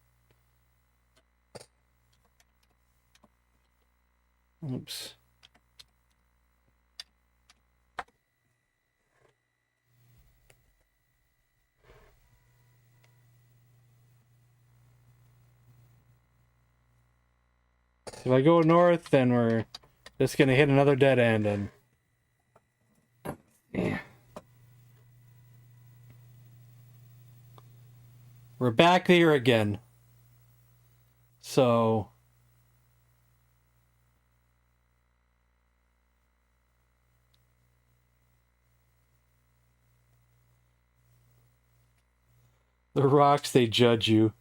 Oops. If I go north, then we're just gonna hit another dead end, and yeah. We're back here again. So the rocks, they judge you.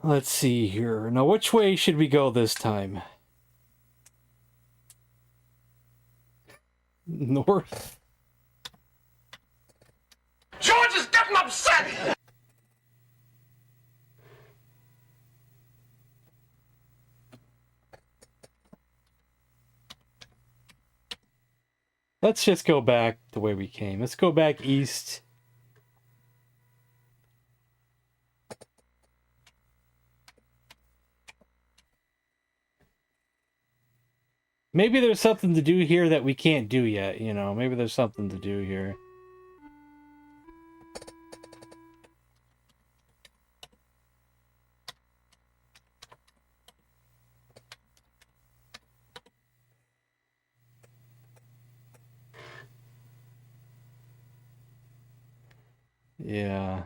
Let's see here. Now, which way should we go this time? North. George is getting upset! Let's just go back the way we came. Let's go back east. Maybe there's something to do here that we can't do yet, you know. Maybe there's something to do here. Yeah.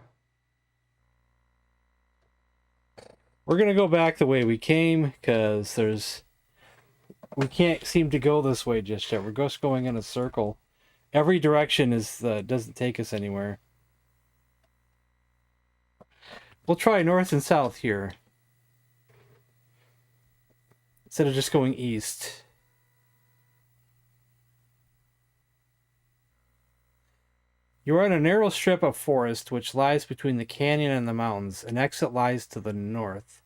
We're gonna go back the way we came, because we can't seem to go this way just yet. We're just going in a circle. Every direction doesn't take us anywhere. We'll try north and south here, instead of just going east. You are in a narrow strip of forest which lies between the canyon and the mountains. An exit lies to the north.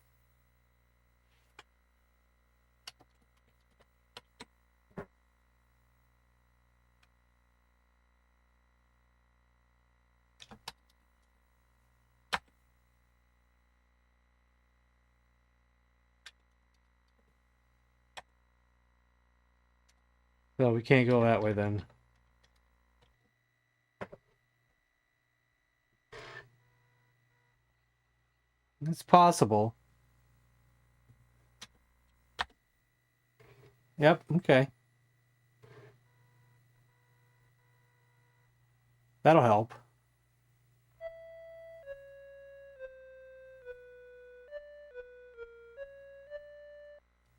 So we can't go that way then. It's possible. Yep, okay. That'll help.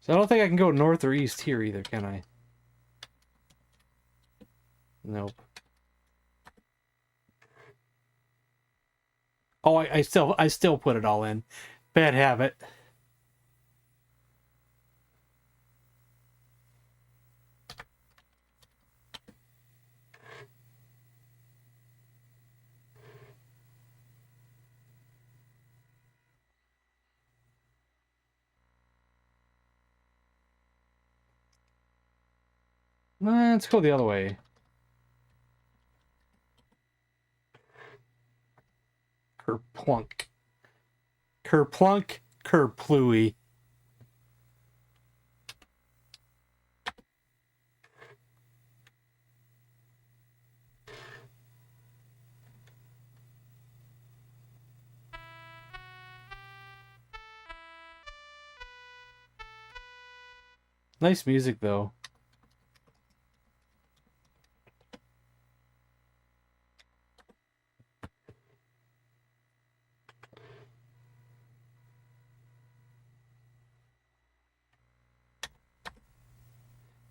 So I don't think I can go north or east here either, can I? Nope. Oh, I still put it all in. Bad habit. Let's go the other way. Kerplunk. Kerplunk, kerplooey. Nice music, though.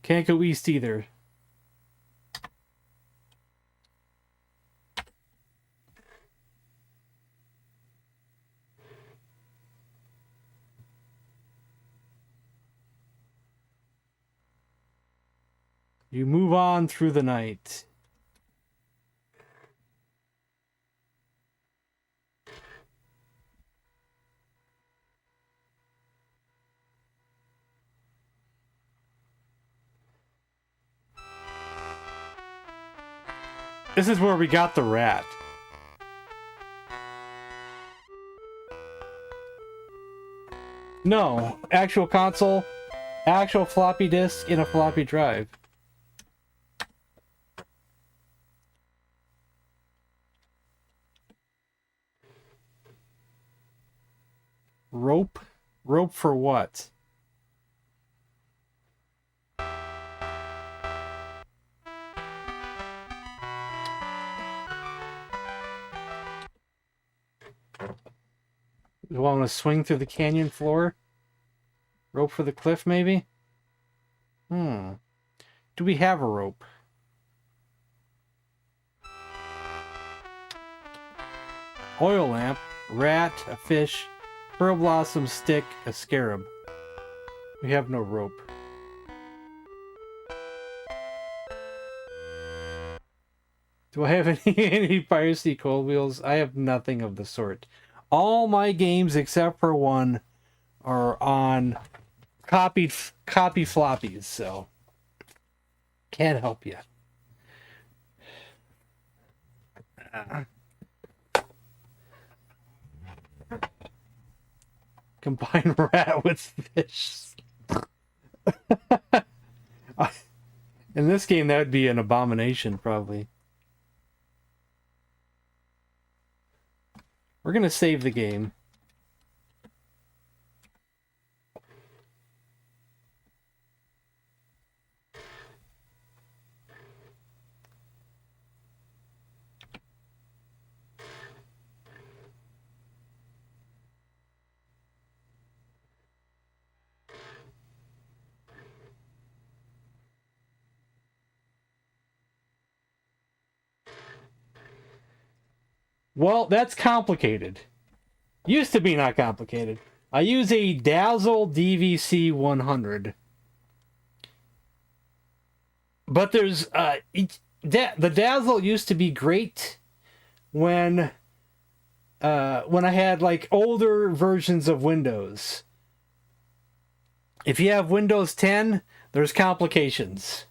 Can't go east either. You move on through the night. This is where we got the rat. No, actual console, actual floppy disk in a floppy drive. Rope? Rope for what? You want to swing through the canyon floor? Rope for the cliff, maybe? Do we have a rope? Oil lamp, rat, a fish, pearl blossom, stick, a scarab. We have no rope. Do I have any piracy cold wheels? I have nothing of the sort. All my games except for one are on copy floppies, so can't help you. Combine rat with fish. In this game, that would be an abomination, probably. We're gonna save the game. Well, that's complicated. Used to be not complicated. I use a Dazzle DVC 100. But there's the Dazzle used to be great when I had like older versions of Windows. If you have Windows 10, there's complications.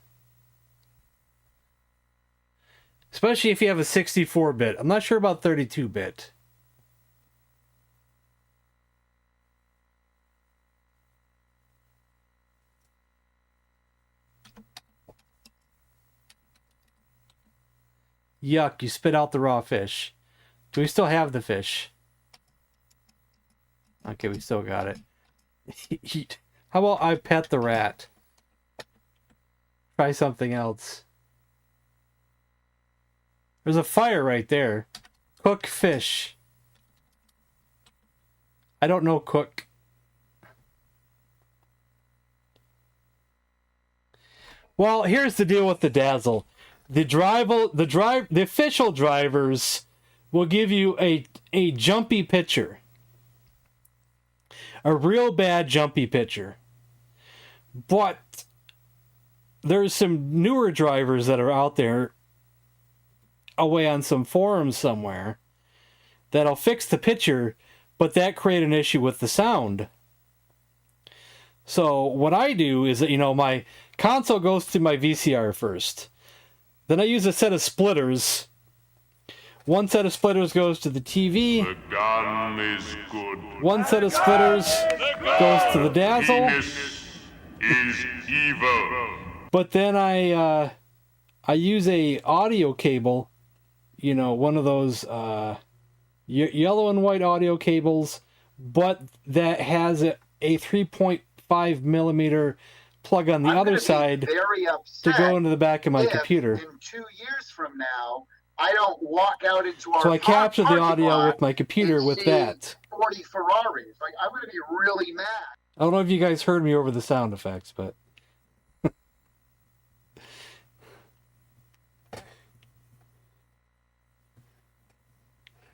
Especially if you have a 64-bit. I'm not sure about 32-bit. Yuck, you spit out the raw fish. Do we still have the fish? Okay, we still got it. How about I pet the rat? Try something else. There's a fire right there. Cook fish. I don't know cook. Well, here's the deal with the Dazzle. The official drivers will give you a jumpy picture. A real bad jumpy picture. But there's some newer drivers that are out there away on some forums somewhere that'll fix the picture, but that create an issue with the sound. So what I do is that, my console goes to my VCR first. Then I use a set of splitters. One set of splitters goes to the TV. The gun is good. One set of splitters goes to the Dazzle. Penis is evil. But then I use a audio cable, one of those yellow and white audio cables, but that has a 3.5 millimeter plug on the I'm other gonna be side very to upset go into the back of my if computer. in 2 years from now, I don't walk out into our So I capture the parking audio lot with my computer and with see that. 40 Ferraris. Like, I'm going to be really mad. I don't know if you guys heard me over the sound effects, but...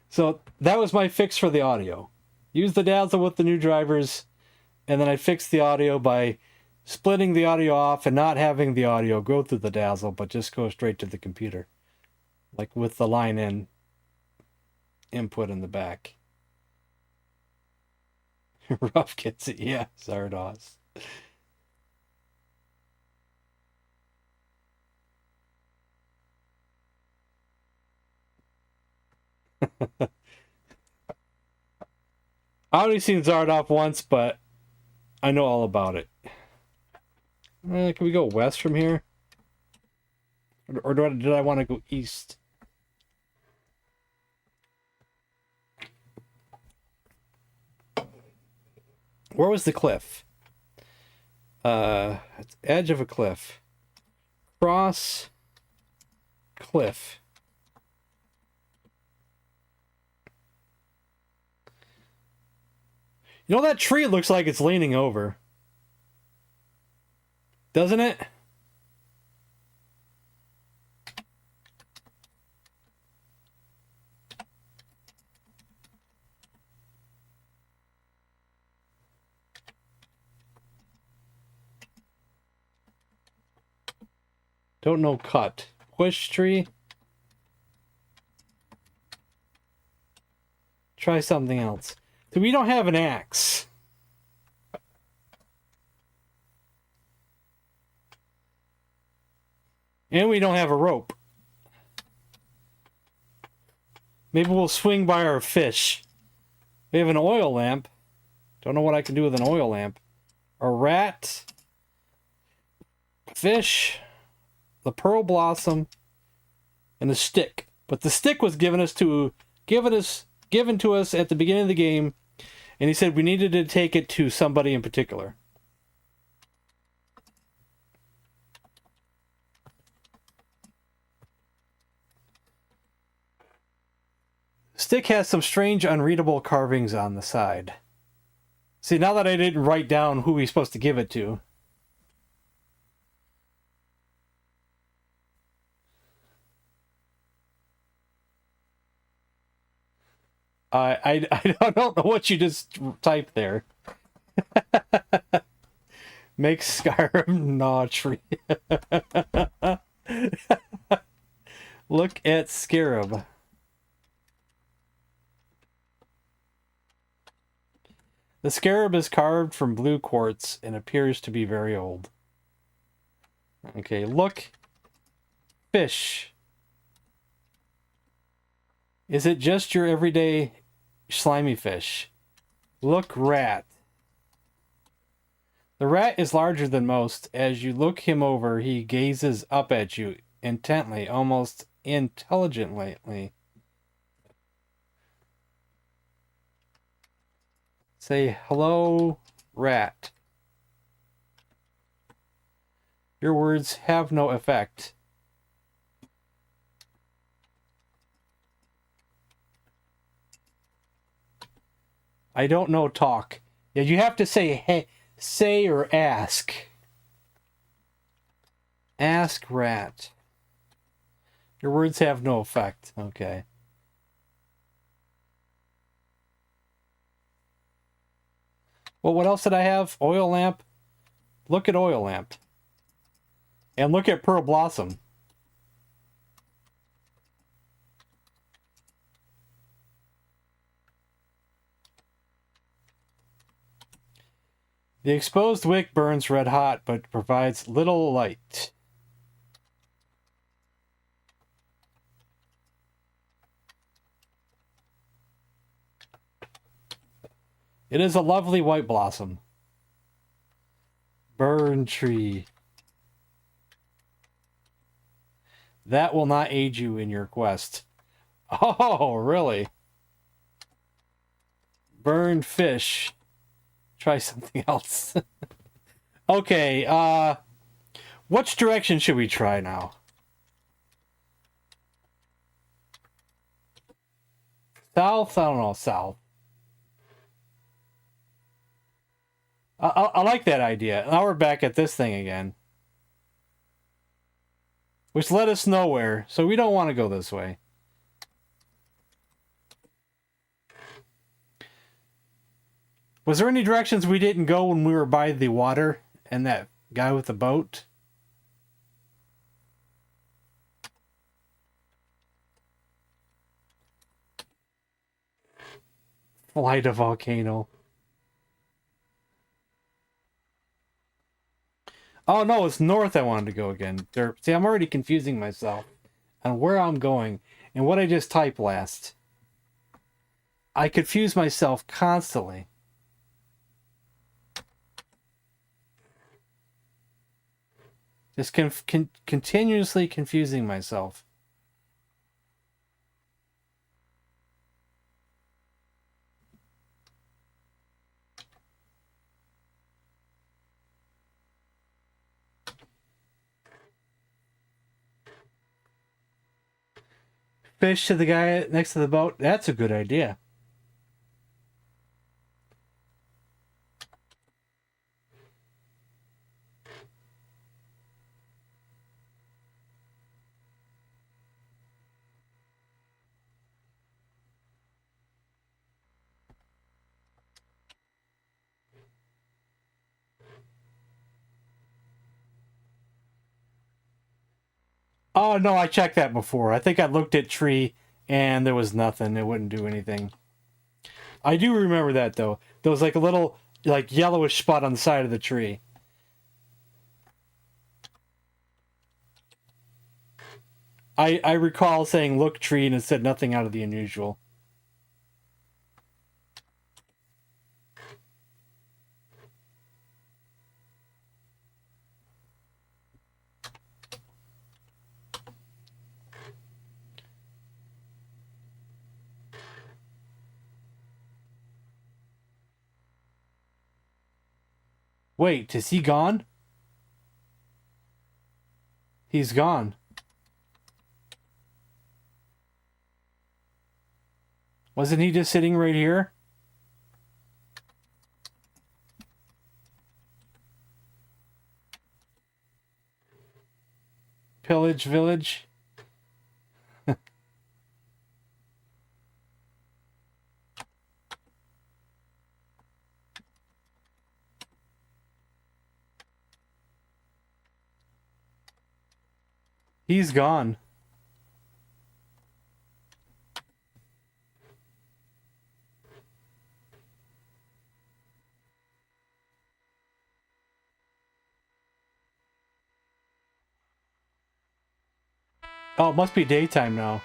So that was my fix for the audio. Use the Dazzle with the new drivers, and then I fixed the audio by splitting the audio off and not having the audio go through the Dazzle, but just go straight to the computer. Like with the line in input in the back. Rough gets it, yeah, Zardos. I only seen Zardoff once, but I know all about it. Can we go west from here? Or did I want to go east? Where was the cliff? It's edge of a cliff. Cross cliff. You know, that tree looks like it's leaning over. Doesn't it? Don't know cut. Push tree. Try something else. So we don't have an axe. And we don't have a rope. Maybe we'll swing by our fish. We have an oil lamp. Don't know what I can do with an oil lamp. A rat. Fish. The pearl blossom. And a stick. But the stick was given to us at the beginning of the game. And he said we needed to take it to somebody in particular. Stick has some strange unreadable carvings on the side. See, now that I didn't write down who he's supposed to give it to. I don't know what you just typed there. Make Skyrim gnaw tree. Look at Scarab. The scarab is carved from blue quartz and appears to be very old. Okay, look. Fish. Is it just your everyday slimy fish? Look, rat. The rat is larger than most. As you look him over, he gazes up at you intently, almost intelligently. Say, hello, rat. Your words have no effect. I don't know talk. Yeah, you have to say, hey, say or ask. Ask rat. Your words have no effect. Okay. Well, what else did I have? Oil lamp. Look at oil lamp. And look at pearl blossom. The exposed wick burns red hot, but provides little light. It is a lovely white blossom. Burn tree. That will not aid you in your quest. Oh, really? Burn fish. Try something else. Okay, which direction should we try now? South? I don't know, south. I like that idea. Now we're back at this thing again. Which led us nowhere, so we don't want to go this way. Was there any directions we didn't go when we were by the water and that guy with the boat? Light a volcano. Oh no, it's north I wanted to go again. See, I'm already confusing myself on where I'm going and what I just typed last. I confuse myself constantly. Just continuously confusing myself. Fish to the guy next to the boat. That's a good idea. Oh, no, I checked that before. I think I looked at tree and there was nothing. It wouldn't do anything. I do remember that, though. There was like a little like yellowish spot on the side of the tree. I recall saying look tree and it said nothing out of the unusual. Wait, is he gone? He's gone. Wasn't he just sitting right here? Pillage village? He's gone. Oh, it must be daytime now.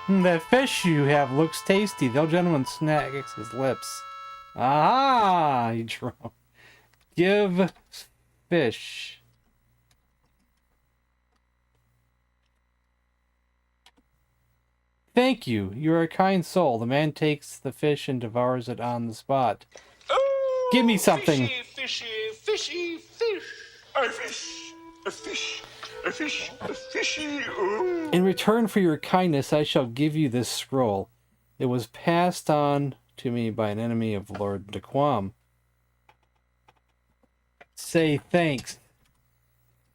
That fish you have looks tasty. The old gentleman smacks his lips. Ah, he drove. Give fish. Thank you. You are a kind soul. The man takes the fish and devours it on the spot. Oh, Give me something. Fishy, fishy, fishy, fish. A fish, a fish, a fish, a fishy. Oh. In return for your kindness, I shall give you this scroll. It was passed on to me by an enemy of Lord DeQuam. Say thanks.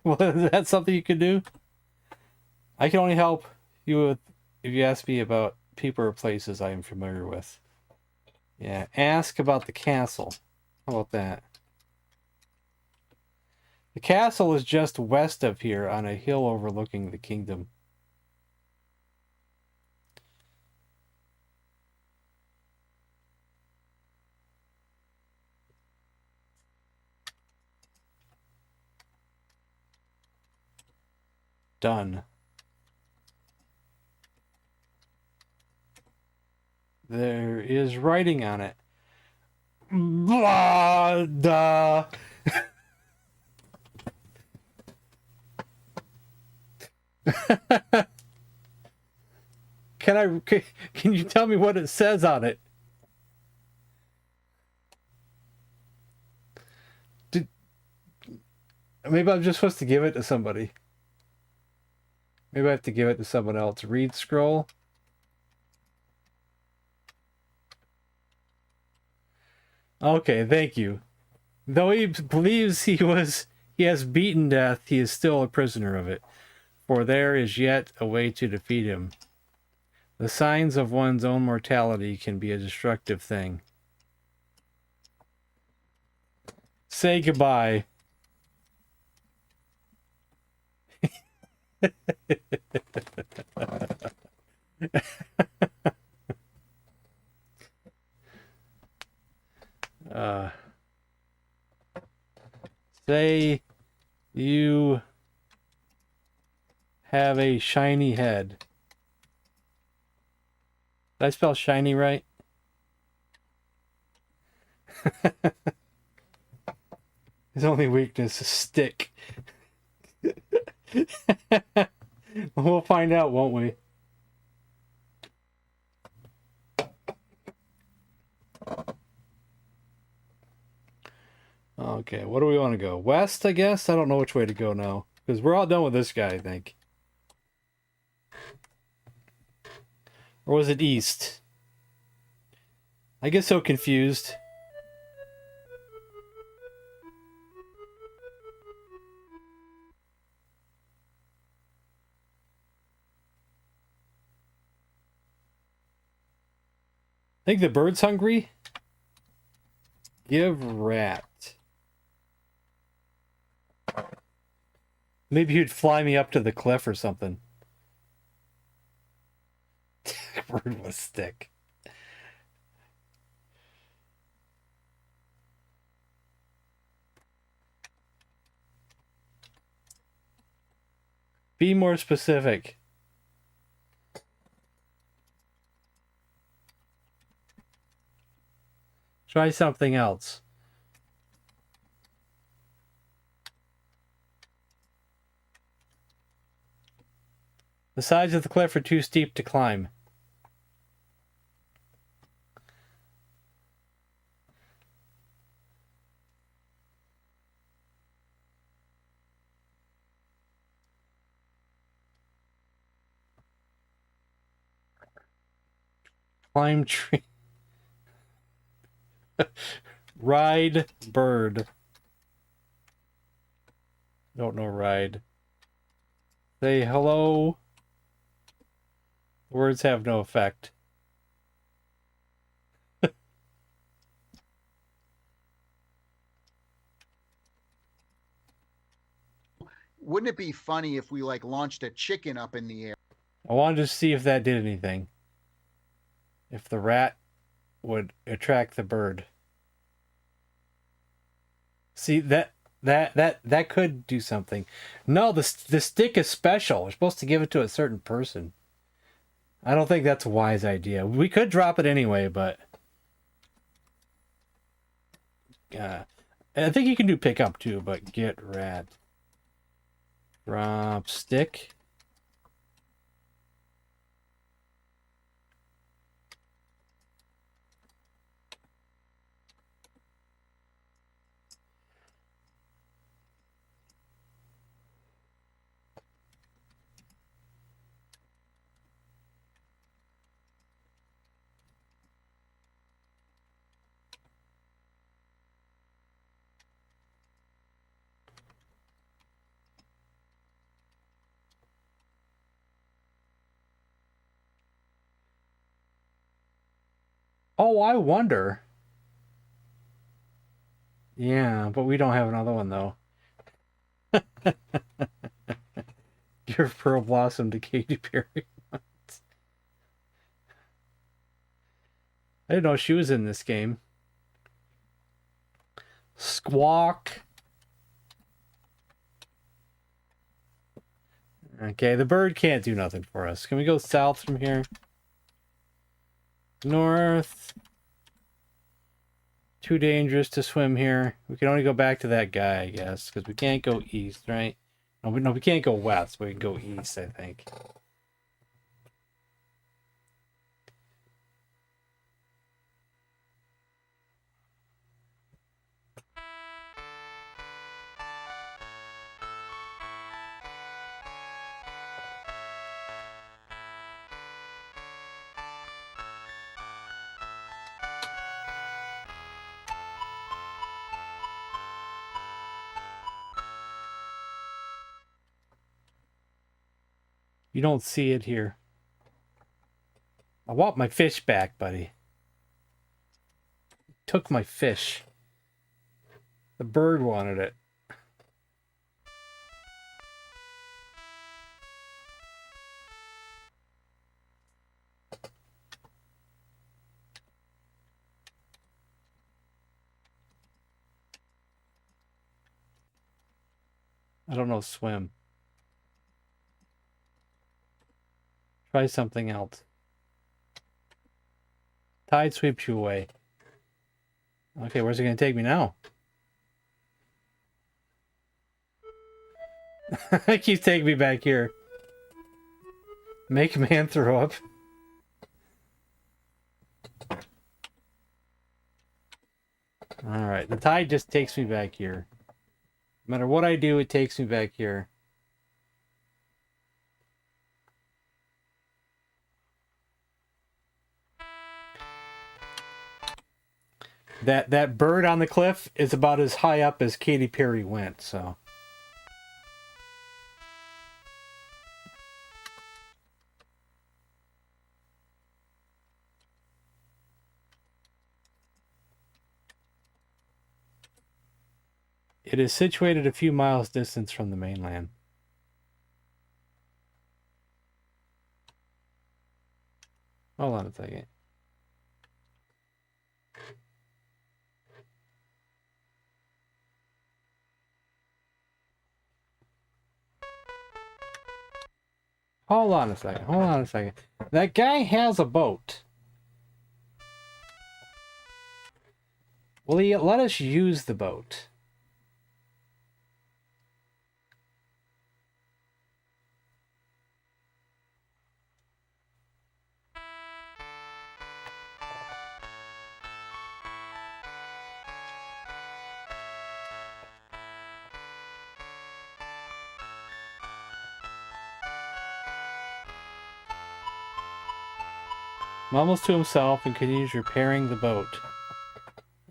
Well, is that something you could do? I can only help you with if you ask me about people or places I am familiar with. Yeah, ask about the castle. How about that? The castle is just west of here on a hill overlooking the kingdom. Done. There is writing on it. Blah, duh. Can you tell me what it says on it? Maybe I'm just supposed to give it to somebody. Maybe I have to give it to someone else. Read scroll. Okay, thank you. Though he believes he has beaten death, he is still a prisoner of it. For there is yet a way to defeat him. The signs of one's own mortality can be a destructive thing. Say goodbye. Say you have a shiny head. Did I spell shiny right? His only weakness is stick. We'll find out, won't we? Okay, what do we want to go? West, I guess? I don't know which way to go now. Because we're all done with this guy, I think. Or was it east? I get so confused. I think the bird's hungry. Give rat. Maybe he'd fly me up to the cliff or something. Bird with a stick. Be more specific. Try something else. The sides of the cliff are too steep to climb. Climb tree. Ride bird. Don't know ride. Say hello. Words have no effect. Wouldn't it be funny if we like launched a chicken up in the air? I wanted to see if that did anything. If the rat would attract the bird. See, that could do something. No, the stick is special. We're supposed to give it to a certain person. I don't think that's a wise idea. We could drop it anyway, but I think you can do pick up too, but get rat. Drop stick. Oh, I wonder. Yeah, but we don't have another one, though. Your Pearl Blossom to Katy Perry. I didn't know she was in this game. Squawk. Okay, the bird can't do nothing for us. Can we go south from here? North. Too dangerous to swim here. We can only go back to that guy, I guess, because we can't go east, right? Oh, no, we can't go west, but we can go east, I think. You don't see it here. I want my fish back, buddy. Took my fish. The bird wanted it. I don't know swim. Try something else. Tide sweeps you away. Okay, where's it going to take me now? It keeps taking me back here. Make a man throw up. Alright, the tide just takes me back here. No matter what I do, it takes me back here. That bird on the cliff is about as high up as Katy Perry went, so. It is situated a few miles distance from the mainland. Hold on a second. Hold on a second. Hold on a second. That guy has a boat. Will he let us use the boat? Mumbles to himself and continues repairing the boat.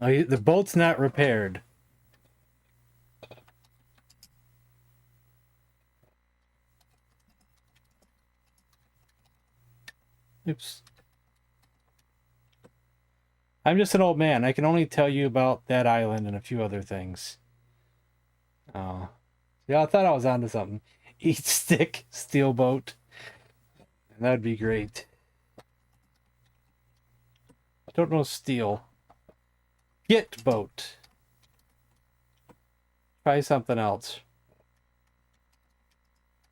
Oh, the boat's not repaired. Oops. I'm just an old man. I can only tell you about that island and a few other things. Oh. Yeah, I thought I was onto something. Eat stick, steel boat. That'd be great. Don't know steel. Get boat. Try something else.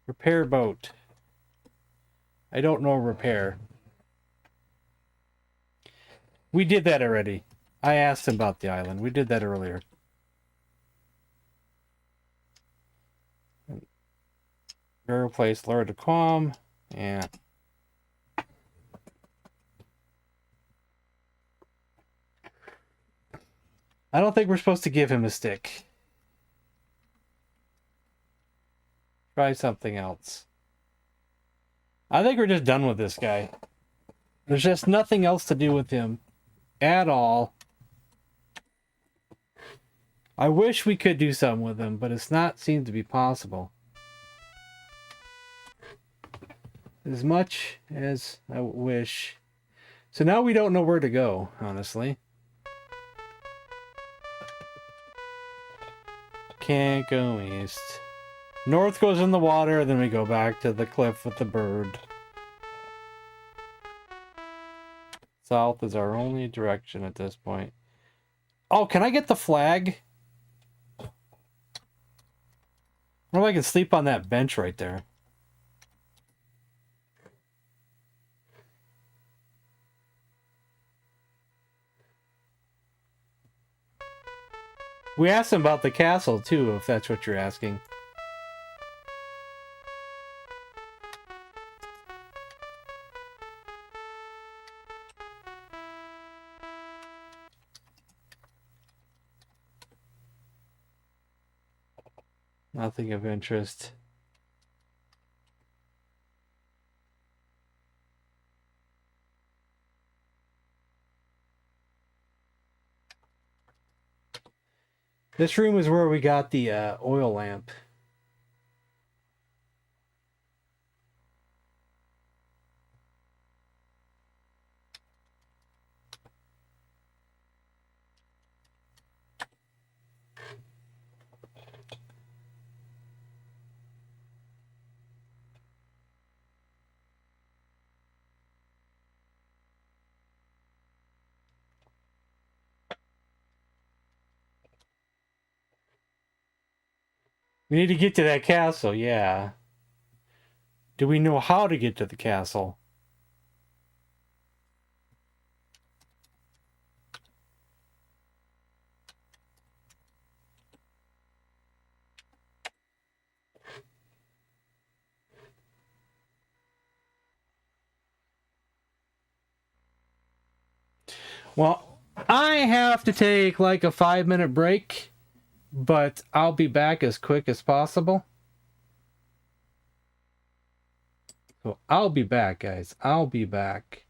Repair boat. I don't know repair. We did that already. I asked him about the island. We did that earlier. Burial place, Laura de Quam. Yeah. I don't think we're supposed to give him a stick. Try something else. I think we're just done with this guy. There's just nothing else to do with him at all. I wish we could do something with him, but it's not seemed to be possible. As much as I wish. So now we don't know where to go, honestly. Can't go east. North goes in the water, then we go back to the cliff with the bird. South is our only direction at this point. Oh, can I get the flag? Or I can sleep on that bench right there. We asked him about the castle, too, if that's what you're asking. Nothing of interest. This room is where we got the oil lamp. We need to get to that castle, yeah. Do we know how to get to the castle? Well, I have to take like a 5-minute break, but I'll be back as quick as possible. So I'll be back, guys. I'll be back.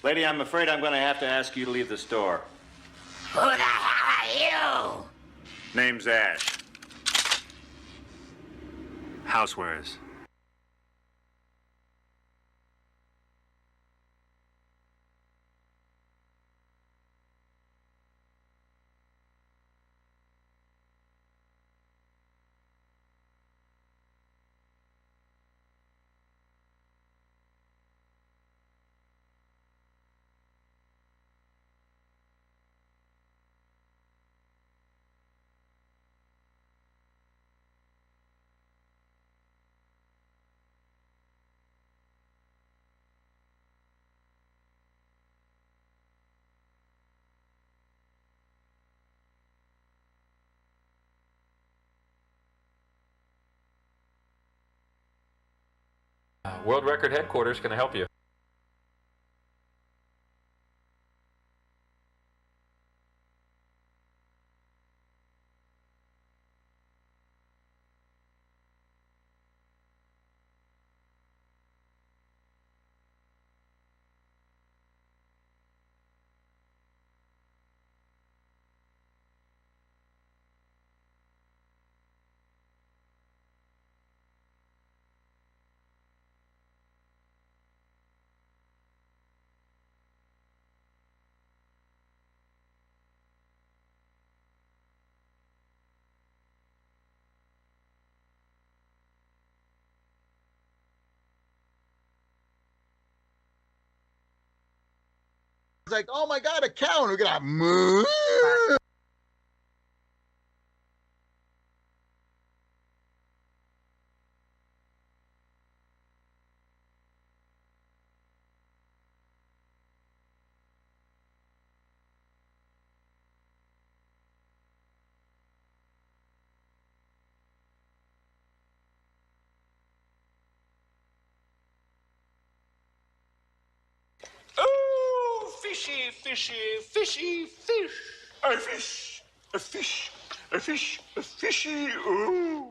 Lady, I'm afraid I'm going to have to ask you to leave the store. Who the hell are you? Name's Ash. Housewares. World Record Headquarters, can I help you? It's like, oh my God, a cow. And we're going to move. fishy, fishy, fishy, fish. A fish, a fish, a fish, a fishy, ooh.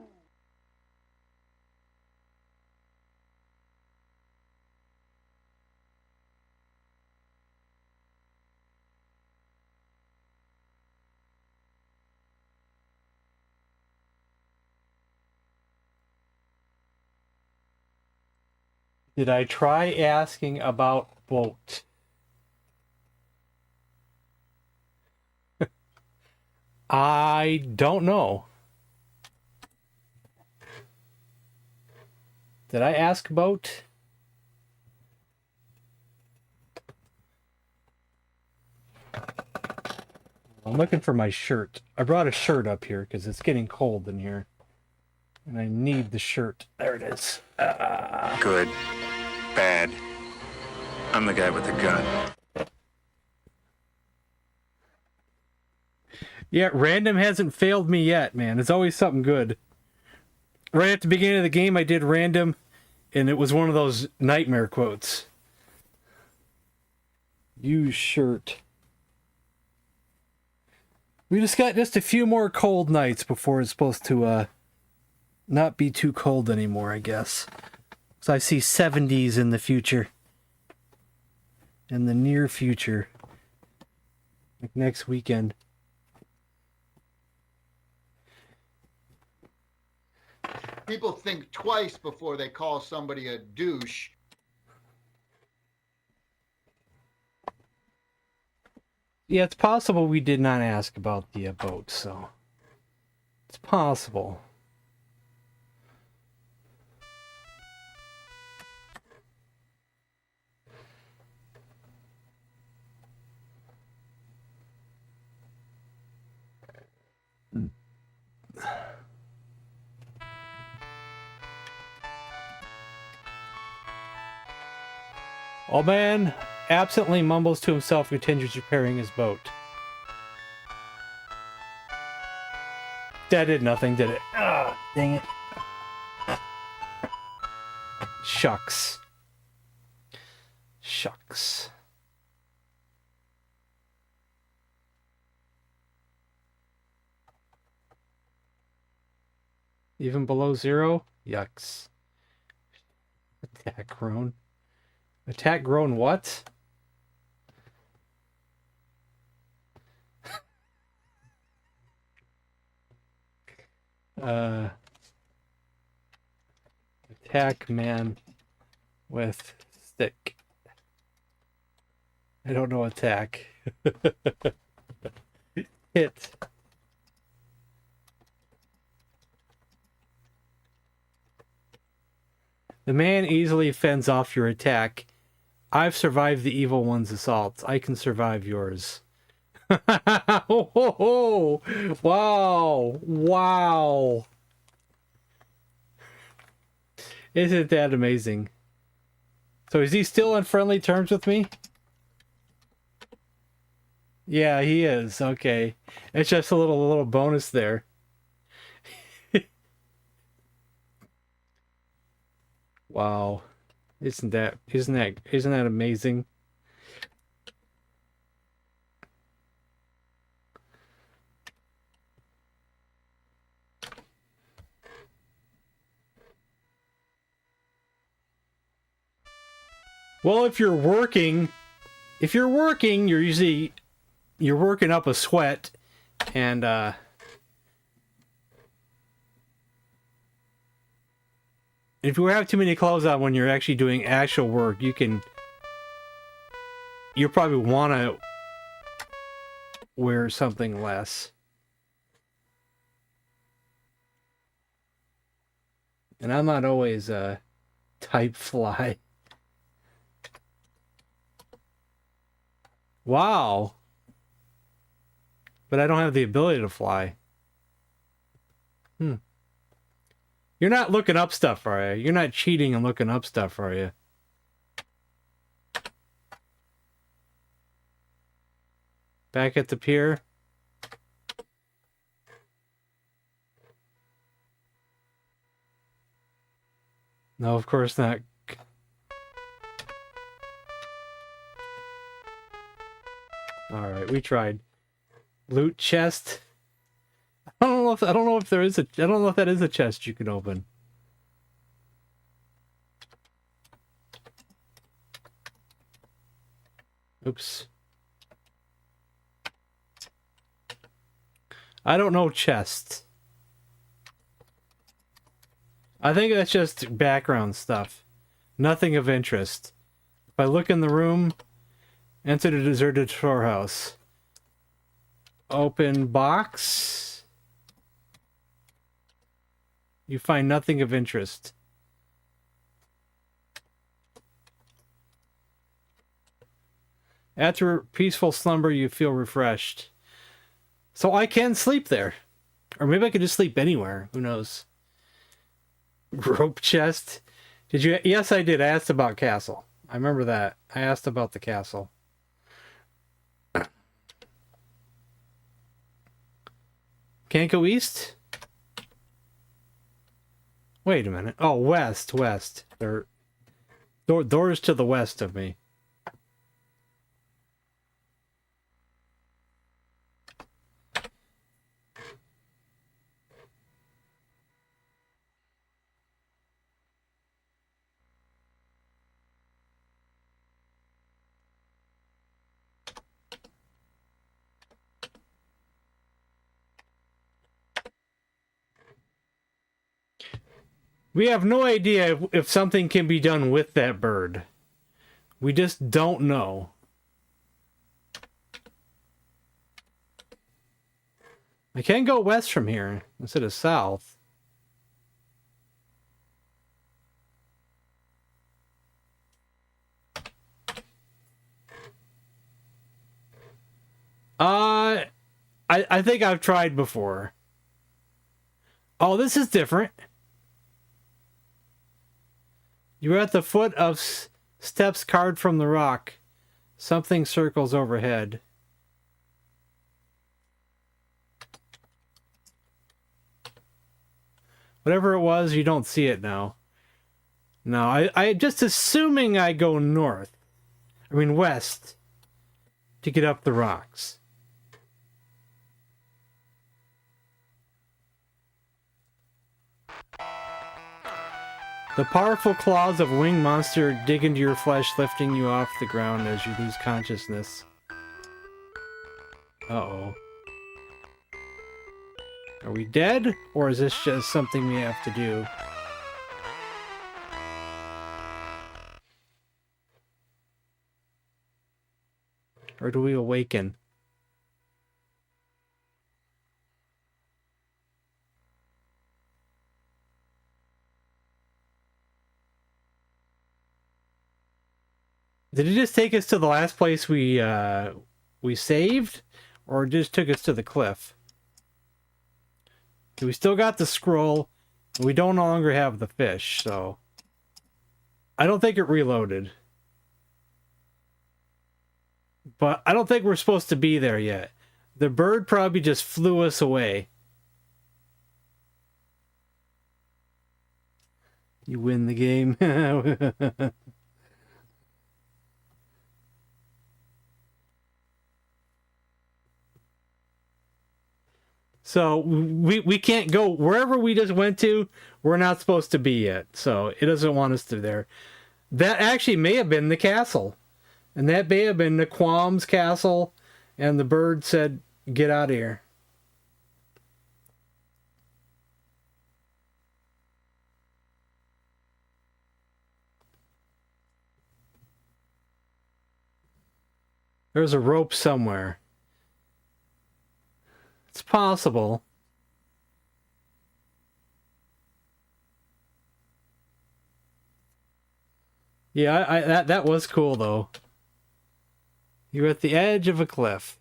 Did I try asking about boat? I don't know. Did I ask boat? I'm looking for my shirt. I brought a shirt up here because it's getting cold in here. And I need the shirt. There it is. Good. Bad. I'm the guy with the gun. Yeah, random hasn't failed me yet, man. It's always something good. Right at the beginning of the game, I did random, and it was one of those nightmare quotes. Use shirt. We just got just a few more cold nights before it's supposed to not be too cold anymore, I guess. So I see 70s in the future. In the near future. Like next weekend. People think twice before they call somebody a douche. Yeah, it's possible we did not ask about the boat, so it's possible. Old man absently mumbles to himself, continues repairing his boat. That did nothing, did it? Ah, dang it. Shucks. Shucks. Even below 0? Yucks. Attack grown. Attack grown what? Attack man with stick. I don't know attack. Hit. The man easily fends off your attack. I've survived the evil one's assaults. I can survive yours. Oh, wow. Wow. Isn't that amazing? So is he still on friendly terms with me? Yeah, he is. Okay. It's just a little bonus there. Wow. Isn't that amazing? Well, if you're working, you're working up a sweat, and if you have too many clothes on when you're actually doing actual work, you probably want to wear something less. And I'm not always type fly. Wow. But I don't have the ability to fly. You're not looking up stuff, are you? You're not cheating and looking up stuff, are you? Back at the pier. No, of course not. All right, we tried. Loot chest. I don't know if there is a. I don't know if that is a chest you can open. Oops. I don't know chest. I think that's just background stuff. Nothing of interest. If I look in the room, enter the deserted storehouse. Open box. You find nothing of interest. After peaceful slumber, you feel refreshed. So I can sleep there. Or maybe I could just sleep anywhere. Who knows? Rope chest. Did you? Yes, I did. I asked about castle. I remember that. I asked about the castle. Can't go east? Wait a minute. Oh, west. There are doors to the west of me. We have no idea if something can be done with that bird. We just don't know. I can go west from here instead of south. I think I've tried before. Oh, this is different. You're at the foot of steps carved from the rock. Something circles overhead. Whatever it was, you don't see it now. No, I just assuming I go north. I mean west. To get up the rocks. The powerful claws of a winged monster dig into your flesh, lifting you off the ground as you lose consciousness. Uh-oh. Are we dead? Or is this just something we have to do? Or do we awaken? Did it just take us to the last place we saved? Or it just took us to the cliff? We still got the scroll. We don't no longer have the fish, so... I don't think it reloaded. But I don't think we're supposed to be there yet. The bird probably just flew us away. You win the game. So we can't go wherever we just went to. We're not supposed to be yet. So it doesn't want us to there. That actually may have been the castle. And that may have been the Quam's castle. And the bird said, get out of here. There's a rope somewhere. It's possible. Yeah, that was cool though. You're at the edge of a cliff.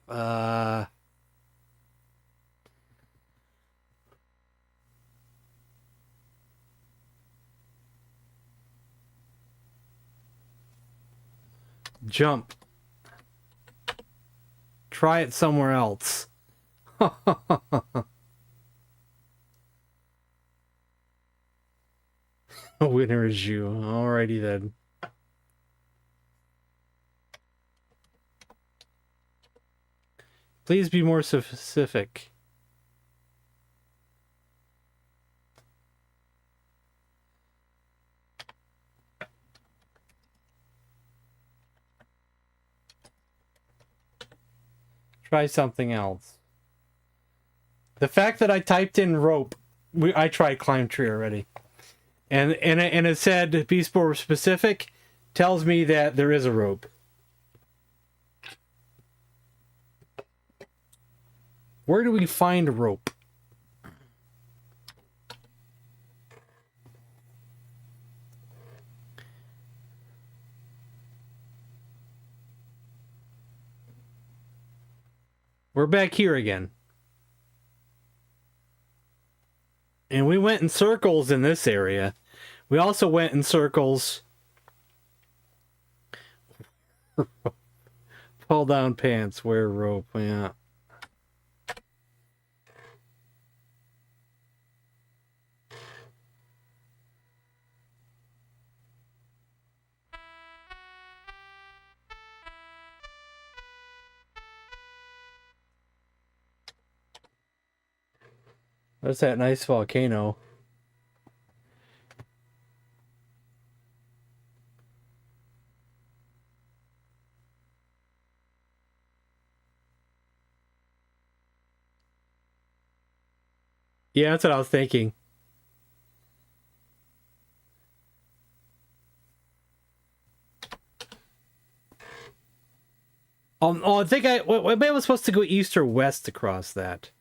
Jump. Try it somewhere else. A winner is you. Alrighty then. Please be more specific. Try something else. The fact that I typed in rope, I tried climb tree already, and it said be more specific, tells me that there is a rope. Where do we find a rope? We're back here again. And we went in circles in this area. We also went in circles. Pull down pants, wear rope. Yeah. That's that nice volcano. Yeah, that's what I was thinking. I think maybe I was supposed to go east or west across that.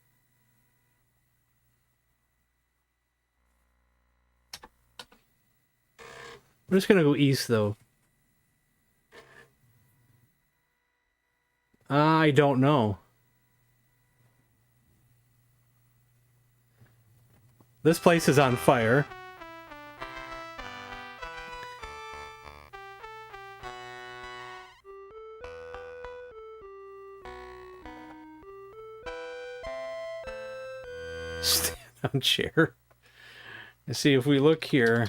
I'm just gonna go east, though. I don't know. This place is on fire. Stand on chair. Let's see if we look here.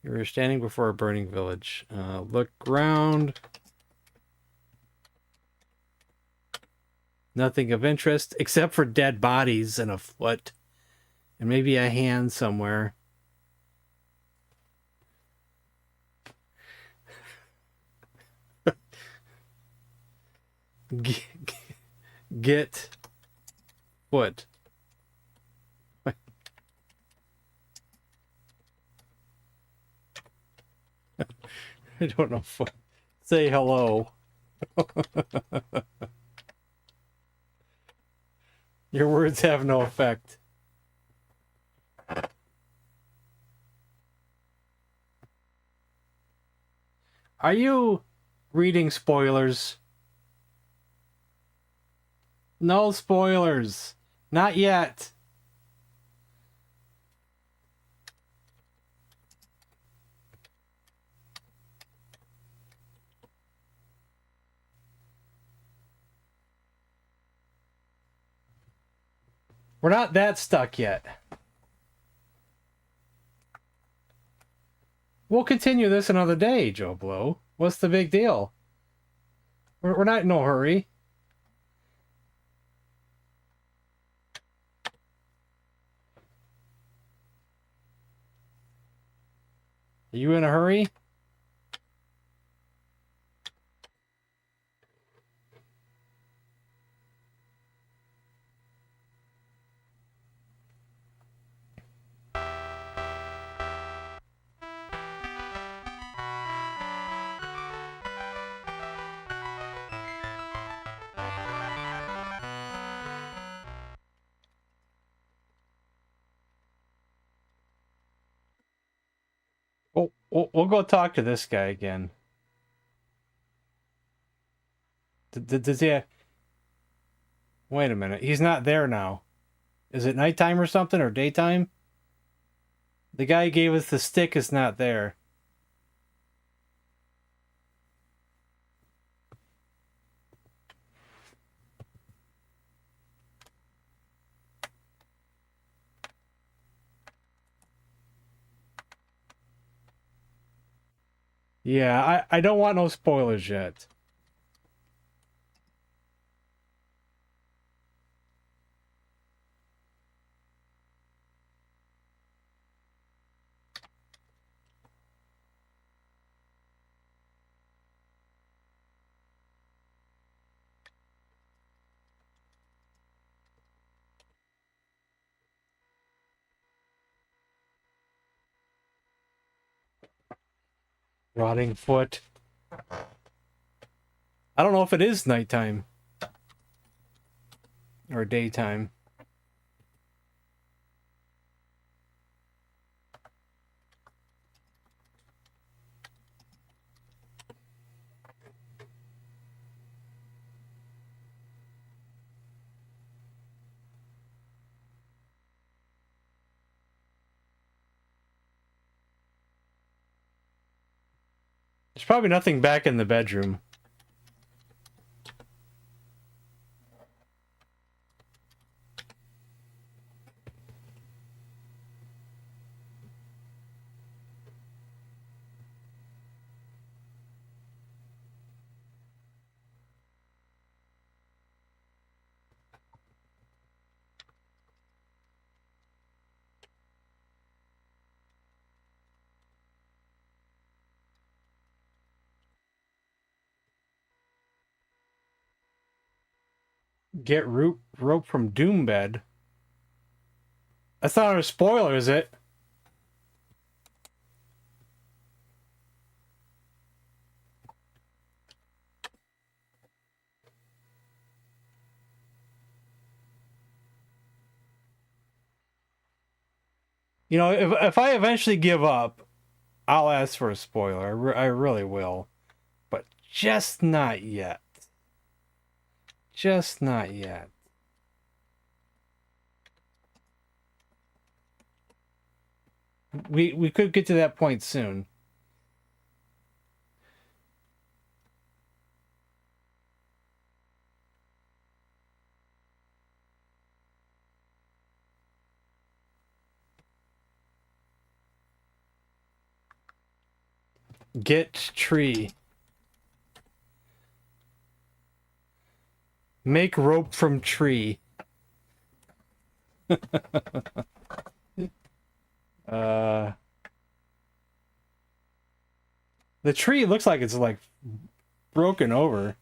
You're standing before a burning village. Look round. Nothing of interest except for dead bodies and a foot. And maybe a hand somewhere. Get foot. I don't know. Say hello. Your words have no effect. Are you reading spoilers? No spoilers. Not yet. We're not that stuck yet. We'll continue this another day, Joe Blow. What's the big deal? We're not in no hurry. Are you in a hurry? Oh, we'll go talk to this guy again. Does he? Wait a minute. He's not there now. Is it nighttime or something, or daytime? The guy who gave us the stick is not there. Yeah, I don't want no spoilers yet. Rotting foot. I don't know if it is nighttime. Or daytime. There's probably nothing back in the bedroom. Get rope from Doombed. That's not a spoiler, is it? You know, if I eventually give up, I'll ask for a spoiler. I really will. But just not yet. Just not yet. We could get to that point soon. Get tree. Make rope from tree. The tree looks like it's like broken over.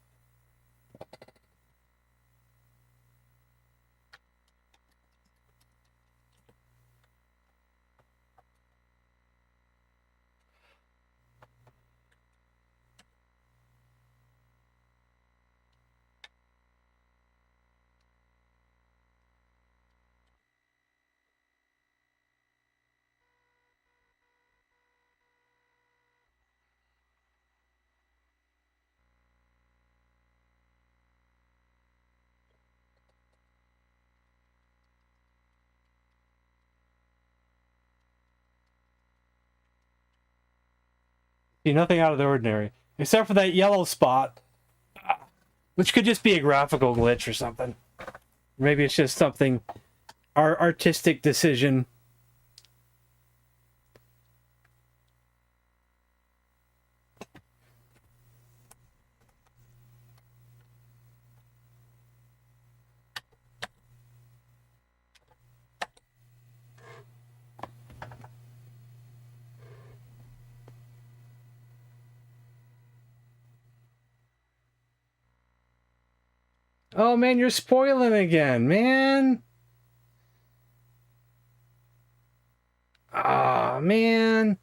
See, nothing out of the ordinary. Except for that yellow spot. Which could just be a graphical glitch or something. Maybe it's just something... Our artistic decision. Oh man, you're spoiling again, man. Ah, man.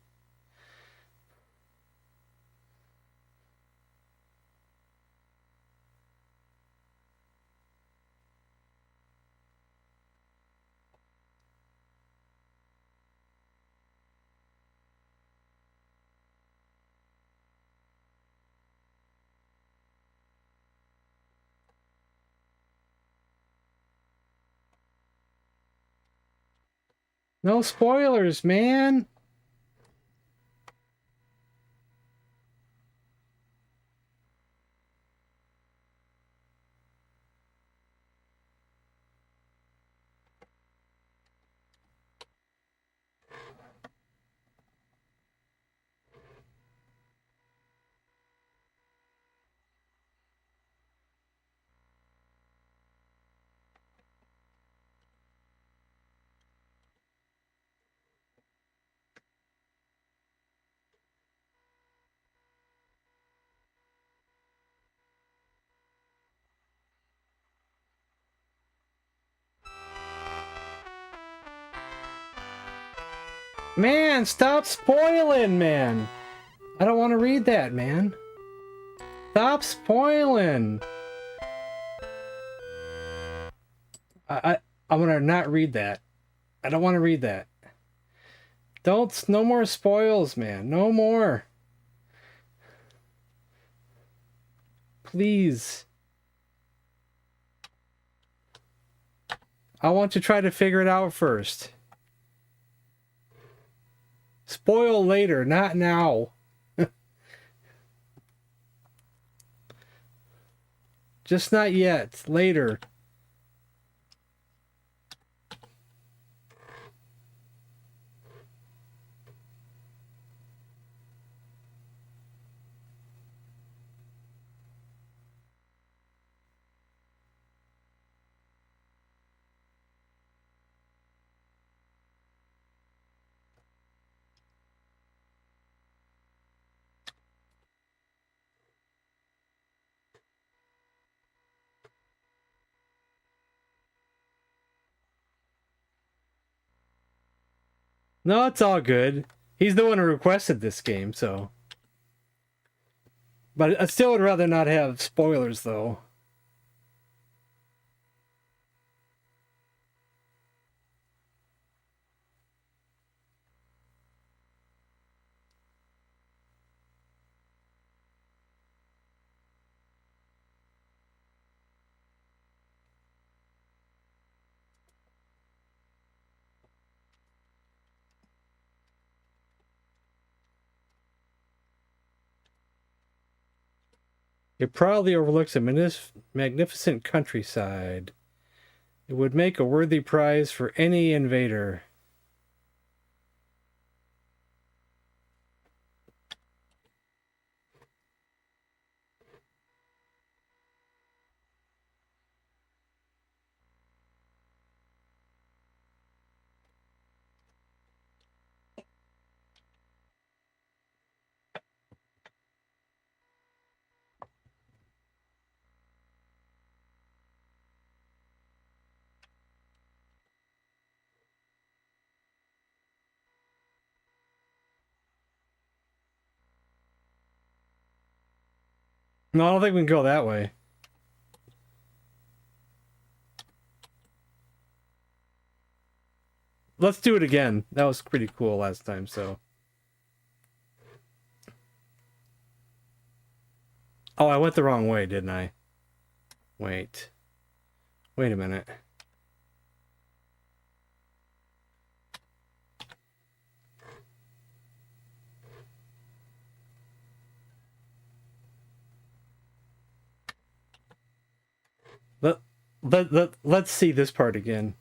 No spoilers, man. Man, stop spoiling, man. I don't want to read that, man. Stop spoiling. I'm gonna not read that. I don't want to read that. Don't. No more spoils, man. No more. Please. I want to try to figure it out first. Spoil later, not now. Just not yet. Later. No, it's all good. He's the one who requested this game, so. But I still would rather not have spoilers, though. It proudly overlooks a magnificent countryside. It would make a worthy prize for any invader. No, I don't think we can go that way. Let's do it again. That was pretty cool last time, so. Oh, I went the wrong way, didn't I? Wait. Wait a minute. Let's see this part again.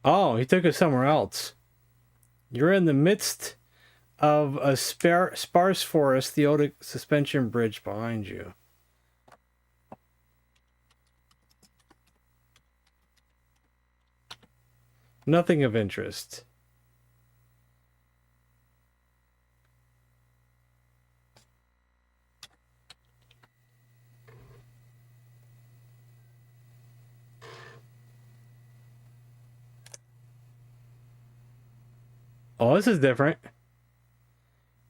Oh, he took us somewhere else. You're in the midst of a sparse forest, the old suspension bridge behind you. Nothing of interest. Oh, this is different.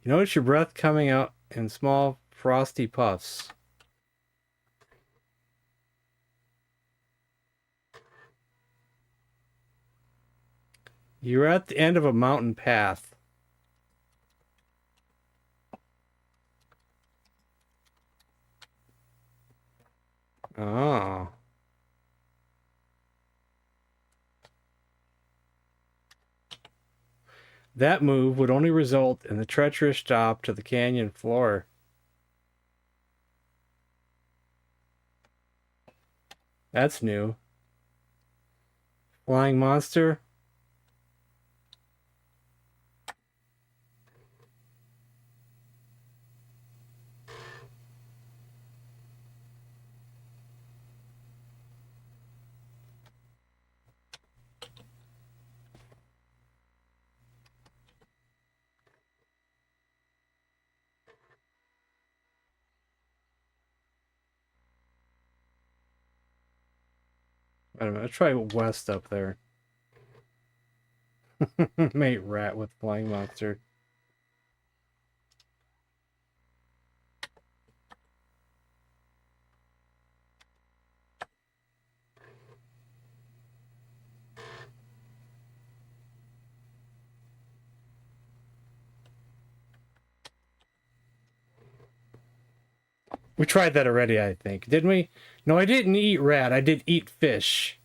You notice your breath coming out in small frosty puffs. You're at the end of a mountain path. Oh. That move would only result in the treacherous drop to the canyon floor. That's new. Flying monster? Wait a minute, let's try west up there. Mate rat with flying monster. We tried that already, I think. Didn't we? No, I didn't eat rat. I did eat fish.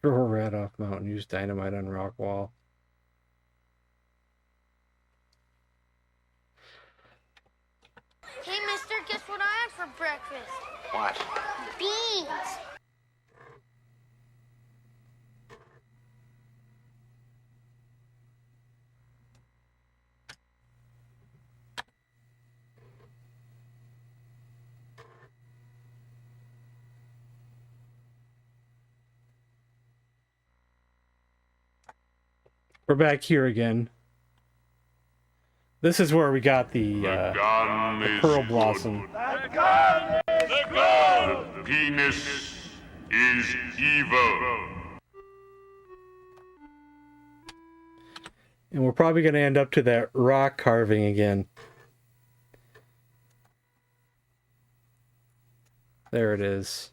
Throw a rat off mountain. Use dynamite on rock wall. Hey, mister, guess what I had for breakfast? What? Beans. We're back here again. This is where we got the pearl blossom. The penis is evil. And we're probably going to end up to that rock carving again. There it is.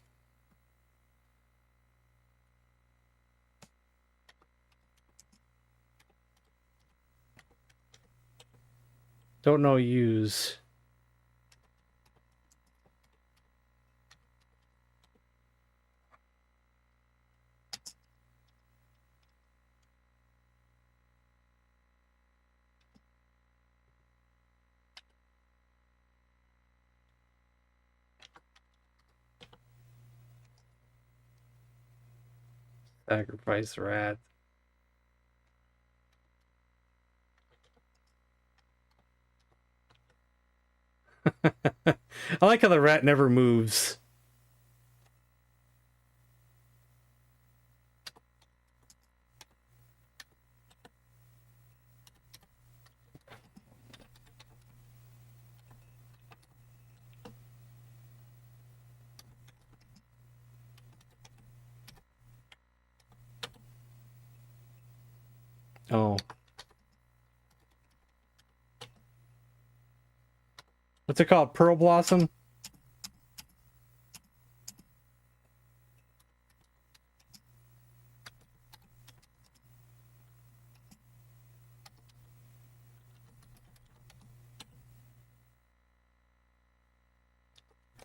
Don't know use. Sacrifice rat. I like how the rat never moves. Oh. What's it called? Pearl blossom?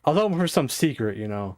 I was hoping for some secret, you know.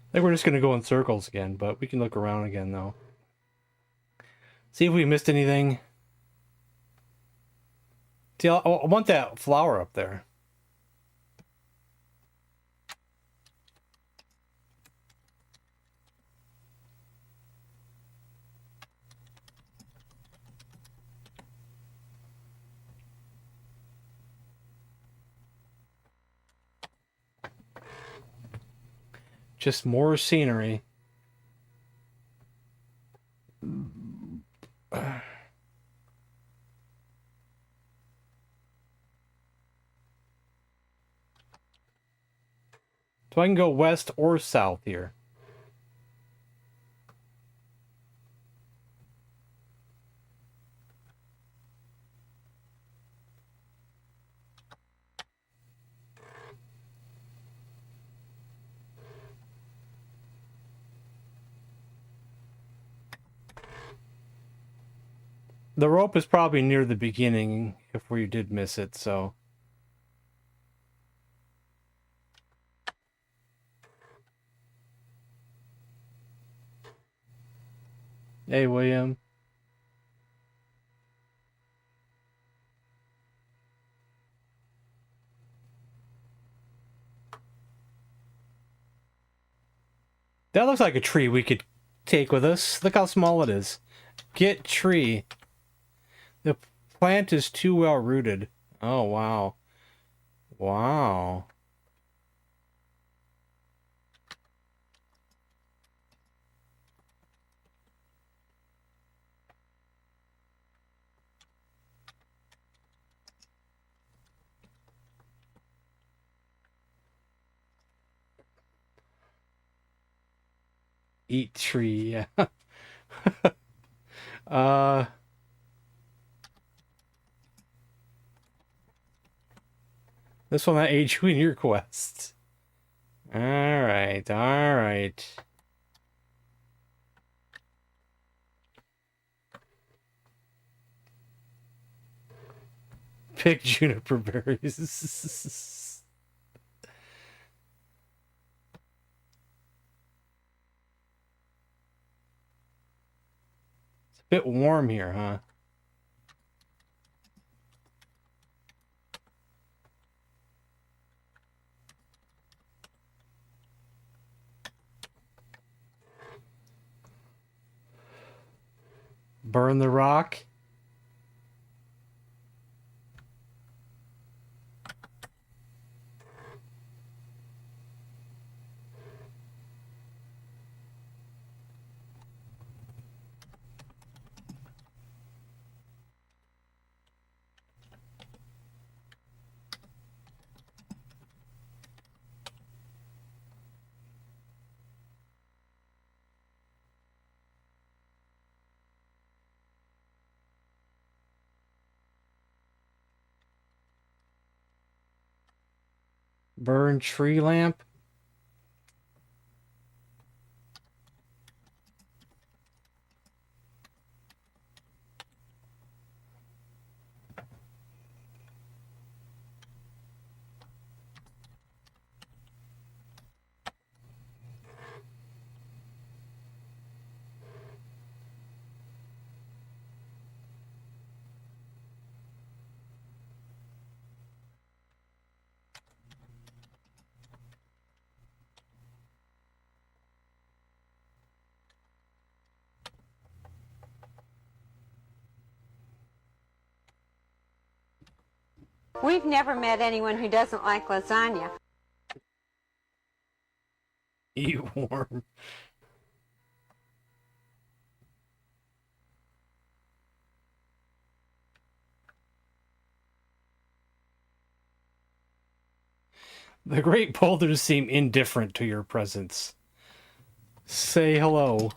I think we're just going to go in circles again, but we can look around again, though. See if we missed anything. See, I want that flower up there. Just more scenery. So I can go west or south here. The rope is probably near the beginning if we did miss it, so. Hey, William. That looks like a tree we could take with us. Look how small it is. Get tree. The plant is too well rooted. Oh, wow. Wow. Eat tree, yeah. This will not aid you in your quest. Alright, alright. Pick juniper berries. It's a bit warm here, huh? Burn the rock. Burn tree lamp. We've never met anyone who doesn't like lasagna. Eat warm. The great boulders seem indifferent to your presence. Say hello.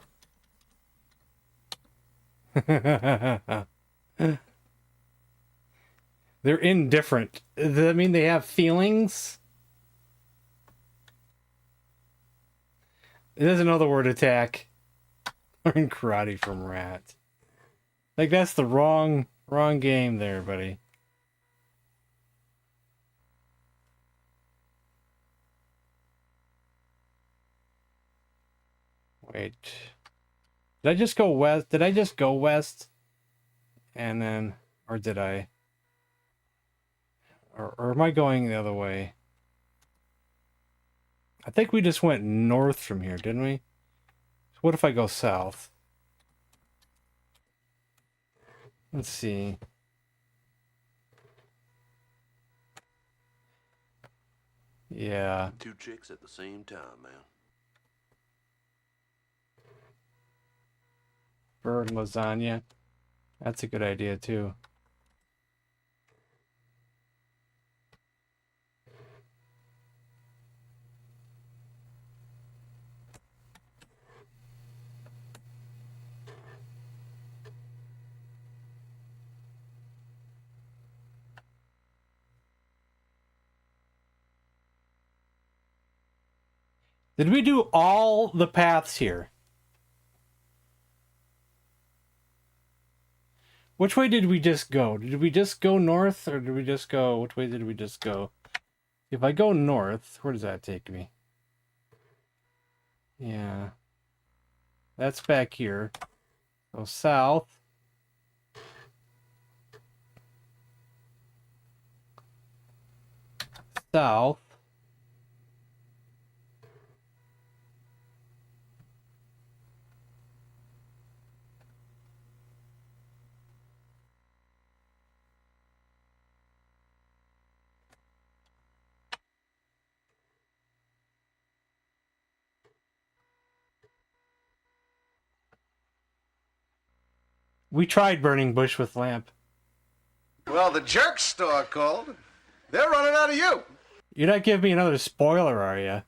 They're indifferent. Does that mean they have feelings? There's another word, attack. Learn karate from rat. Like, that's the wrong game there, buddy. Wait. Did I just go west? Did I just go west? And then, or did I? Or am I going the other way? I think we just went north from here, didn't we? So what if I go south? Let's see. Yeah. Two chicks at the same time, man. Burn lasagna. That's a good idea, too. Did we do all the paths here? Which way did we just go? Did we just go north, or did we just go... Which way did we just go? If I go north, where does that take me? Yeah. That's back here. So south. South. We tried burning bush with lamp. Well, the jerk store called. They're running out of you. You're not giving me another spoiler, are you?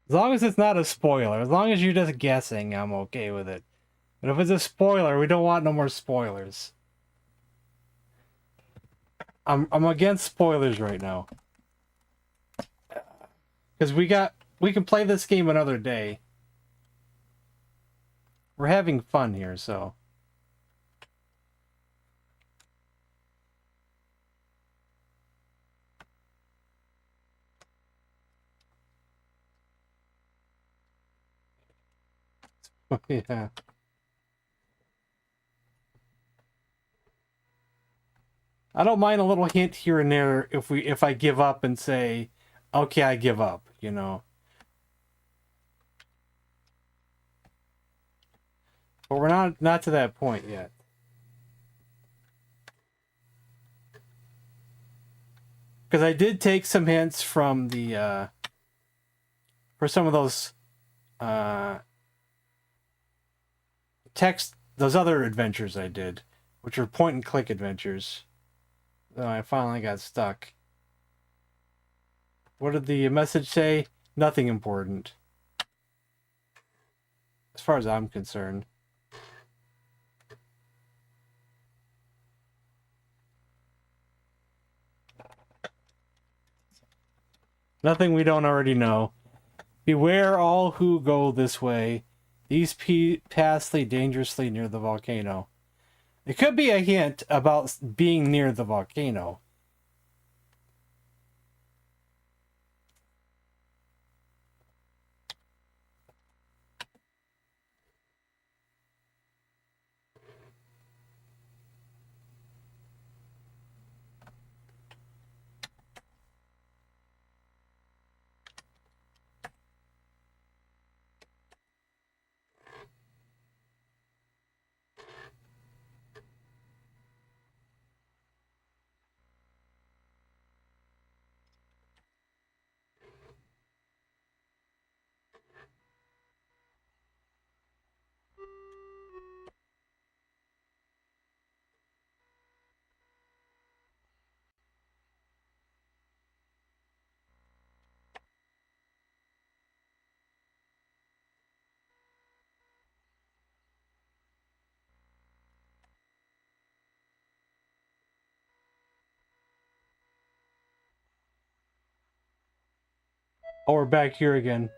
As long as it's not a spoiler, as long as you're just guessing, I'm okay with it. But if it's a spoiler, we don't want no more spoilers. I'm against spoilers right now. Because we can play this game another day. We're having fun here, so. Yeah. I don't mind a little hint here and there if I give up and say, okay, I give up, you know. But we're not to that point yet. Because I did take some hints from the for some of those those other adventures I did, which were point and click adventures. So I finally got stuck. What did the message say? Nothing important. As far as I'm concerned. Nothing we don't already know. Beware all who go this way. These paths lead dangerously near the volcano. It could be a hint about being near the volcano. Oh, we're back here again.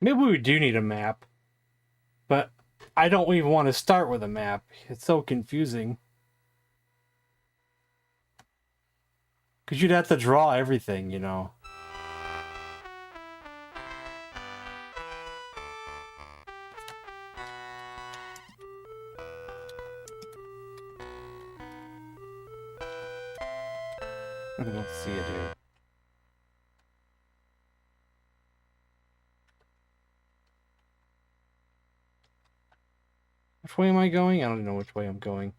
Maybe we do need a map. But I don't even want to start with a map. It's so confusing. Because you'd have to draw everything, you know. I don't see it here. Which way am I going? I don't know which way I'm going.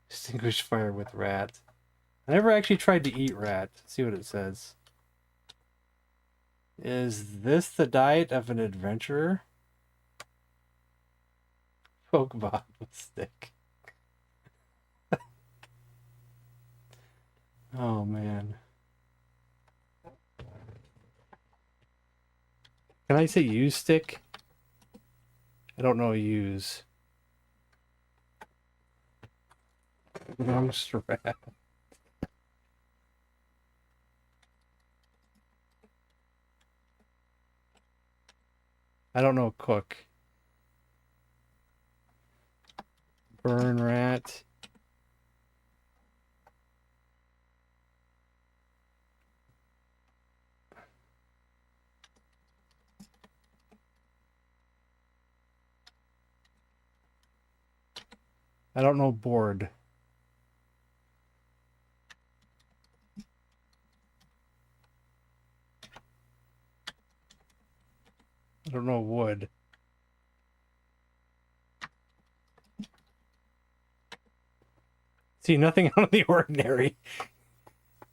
Extinguish fire with rat. I never actually tried to eat rat. Let's see what it says. Is this the diet of an adventurer? Poke Bob with stick. Oh man. Can I say use stick? I don't know use. Wrong strap. I don't know cook. Burn rat. I don't know board. I don't know wood. See, nothing out of the ordinary.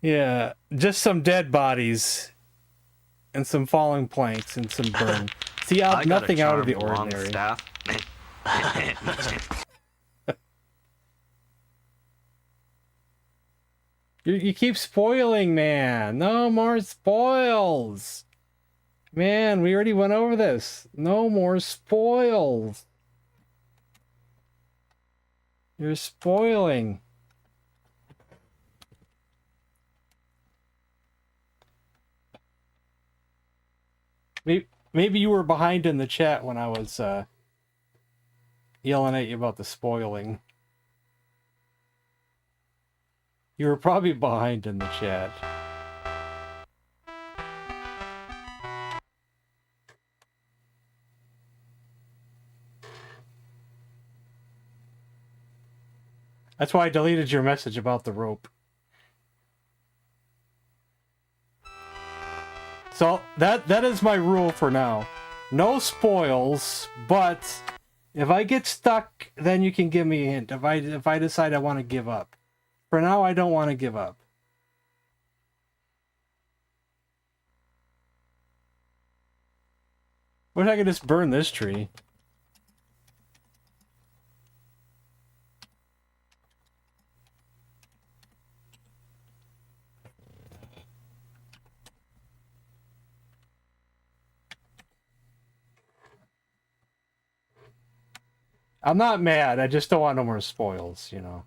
Yeah, just some dead bodies. And some falling planks and some burn. See, nothing out of the ordinary. Staff. You keep spoiling, man. No more spoils. Man, we already went over this. No more spoils. You're spoiling. Maybe you were behind in the chat when I was yelling at you about the spoiling. You were probably behind in the chat. That's why I deleted your message about the rope. So that is my rule for now. No spoils, but if I get stuck, then you can give me a hint. If I decide I want to give up. For now, I don't want to give up. Wish I could just burn this tree. I'm not mad, I just don't want no more spoils, you know.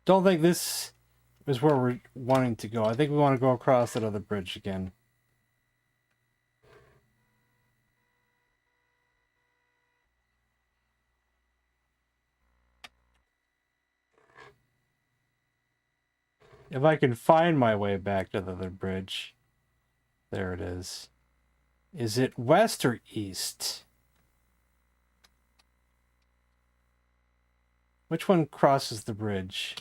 Don't think this is where we're wanting to go. I think we want to go across that other bridge again. If I can find my way back to the other bridge. There it is. Is it west or east? Which one crosses the bridge?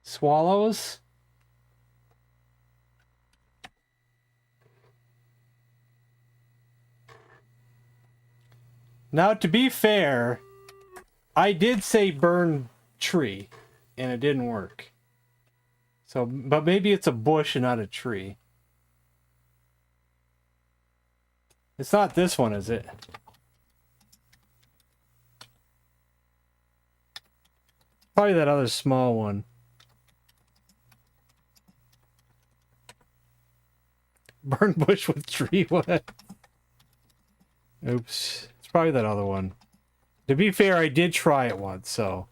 Swallows? Now, to be fair, I did say burn tree, and it didn't work. So, but maybe it's a bush and not a tree. It's not this one, is it? Probably that other small one. Burn bush with tree wood. Oops. It's probably that other one. To be fair, I did try it once, so.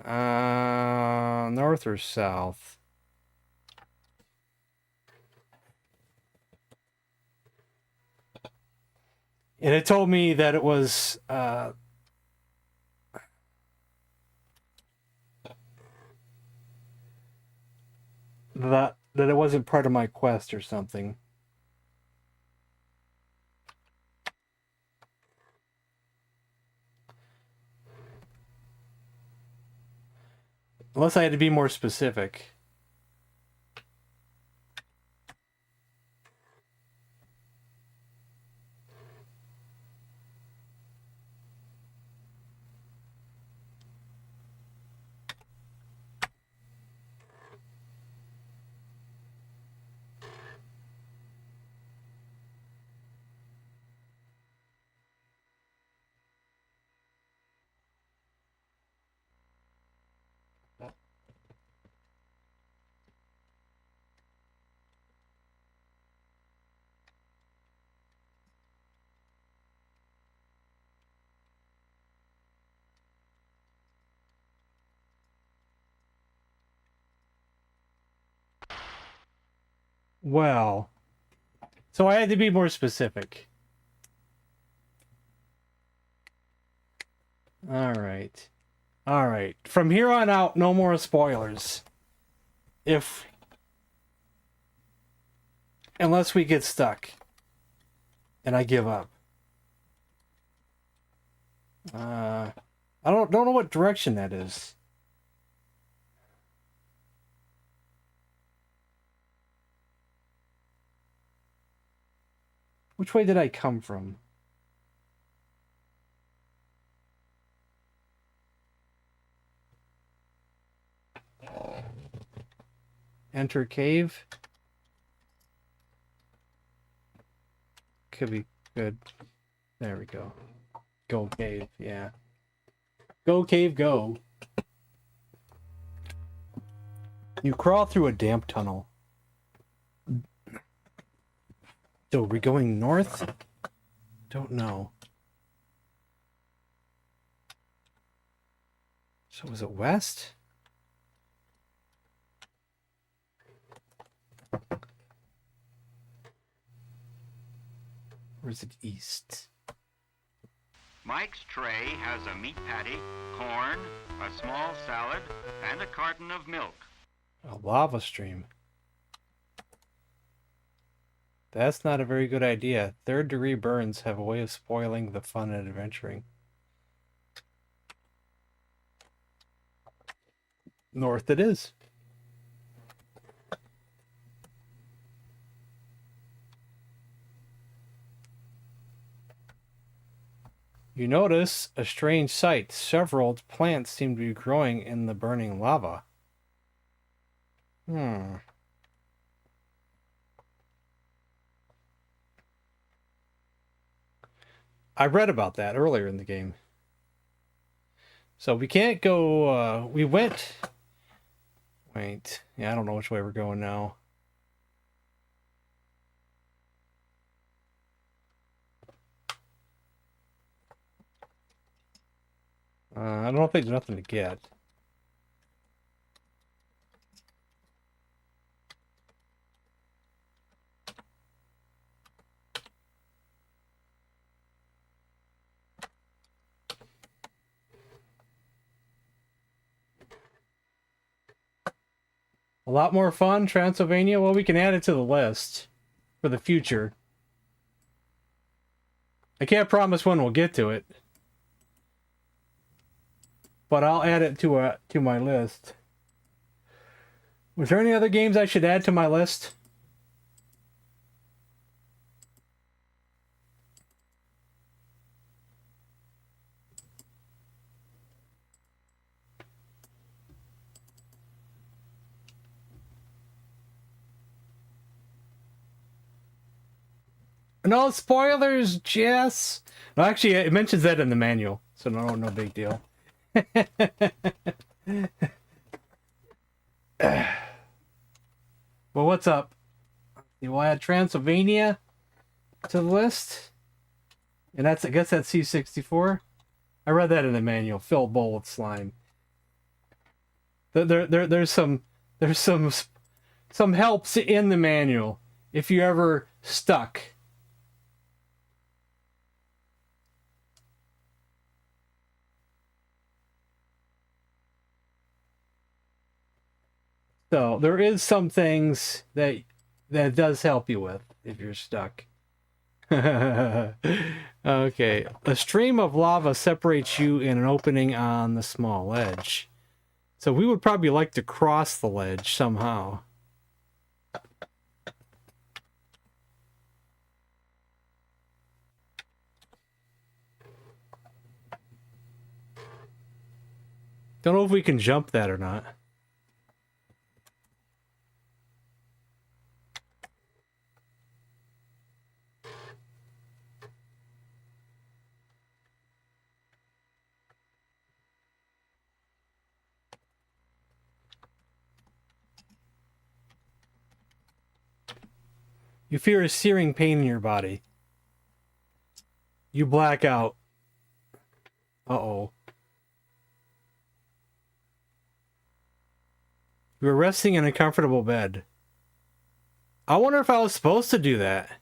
North or south? And it told me that it was, that it wasn't part of my quest or something. Unless I had to be more specific. Well, so I had to be more specific. All right. All right. From here on out, no more spoilers. Unless we get stuck. And I give up. I don't know what direction that is. Which way did I come from? Enter cave. Could be good. There we go. Go cave, yeah. Go cave, go. You crawl through a damp tunnel. So, are we going north? Don't know. So, is it west? Or is it east? Mike's tray has a meat patty, corn, a small salad, and a carton of milk. A lava stream. That's not a very good idea. Third-degree burns have a way of spoiling the fun and adventuring. North it is. You notice a strange sight. Several plants seem to be growing in the burning lava. I read about that earlier in the game. So we can't go, we went... Wait, yeah, I don't know which way we're going now. I don't think there's nothing to get. A lot more fun, Transylvania? Well, we can add it to the list for the future. I can't promise when we'll get to it. But I'll add it to my list. Was there any other games I should add to my list? No spoilers, Jess. No, actually, it mentions that in the manual, so no big deal. add Transylvania to the list. And I guess that's C64. I read that in the manual. Fill bowl with slime. There's some helps in the manual if you ever stuck. So there is some things that does help you with if you're stuck. Okay. A stream of lava separates you in an opening on the small ledge. So we would probably like to cross the ledge somehow. Don't know if we can jump that or not. You fear a searing pain in your body. You black out. Uh-oh. You were resting in a comfortable bed. I wonder if I was supposed to do that.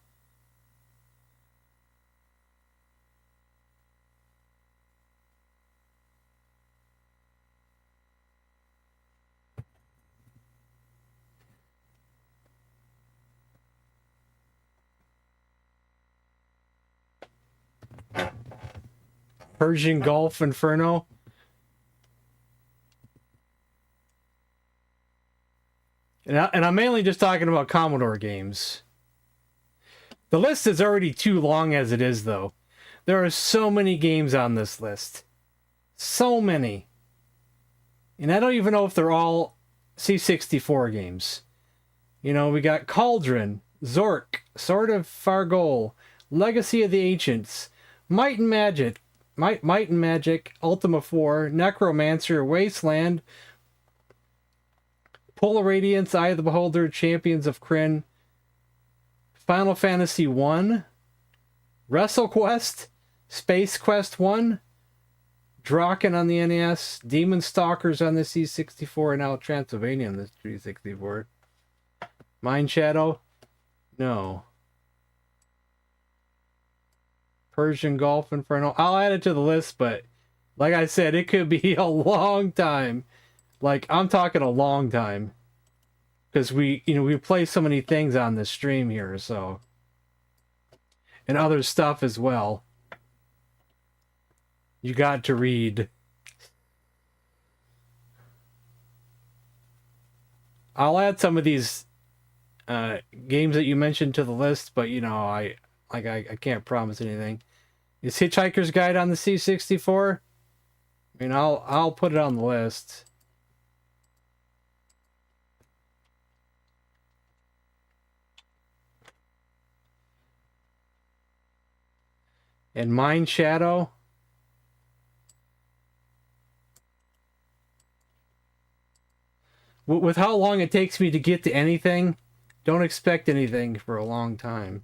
Persian Gulf Inferno. And I'm mainly just talking about Commodore games. The list is already too long as it is, though. There are so many games on this list. So many. And I don't even know if they're all C64 games. You know, we got Cauldron, Zork, Sword of Fargol, Legacy of the Ancients, Might and Magic, Ultima 4, Necromancer, Wasteland, Polar Radiance, Eye of the Beholder, Champions of Krynn, Final Fantasy 1, WrestleQuest, Space Quest 1, Draken on the NES, Demon Stalkers on the C64, and now Transylvania on the 364. Mind Shadow? No. Persian Gulf Inferno. I'll add it to the list, but like I said, it could be a long time. Like, I'm talking a long time. Because we play so many things on this stream here, so. And other stuff as well. You got to read. I'll add some of these games that you mentioned to the list, but I can't promise anything. Is Hitchhiker's Guide on the C64? I mean, I'll put it on the list. And Mind Shadow. With how long it takes me to get to anything, don't expect anything for a long time.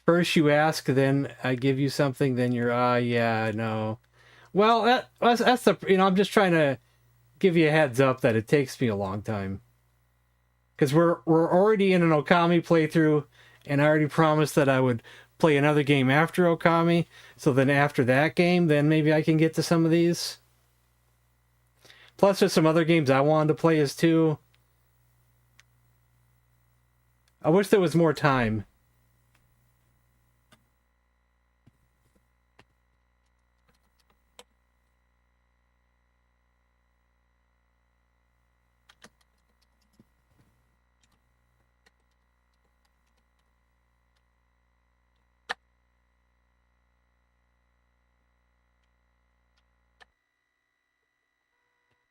First you ask, then I give you something, then you're, yeah, no. Well, that's the, I'm just trying to give you a heads up that it takes me a long time. Because we're already in an Okami playthrough, and I already promised that I would play another game after Okami. So then after that game, then maybe I can get to some of these. Plus there's some other games I wanted to play as too. I wish there was more time.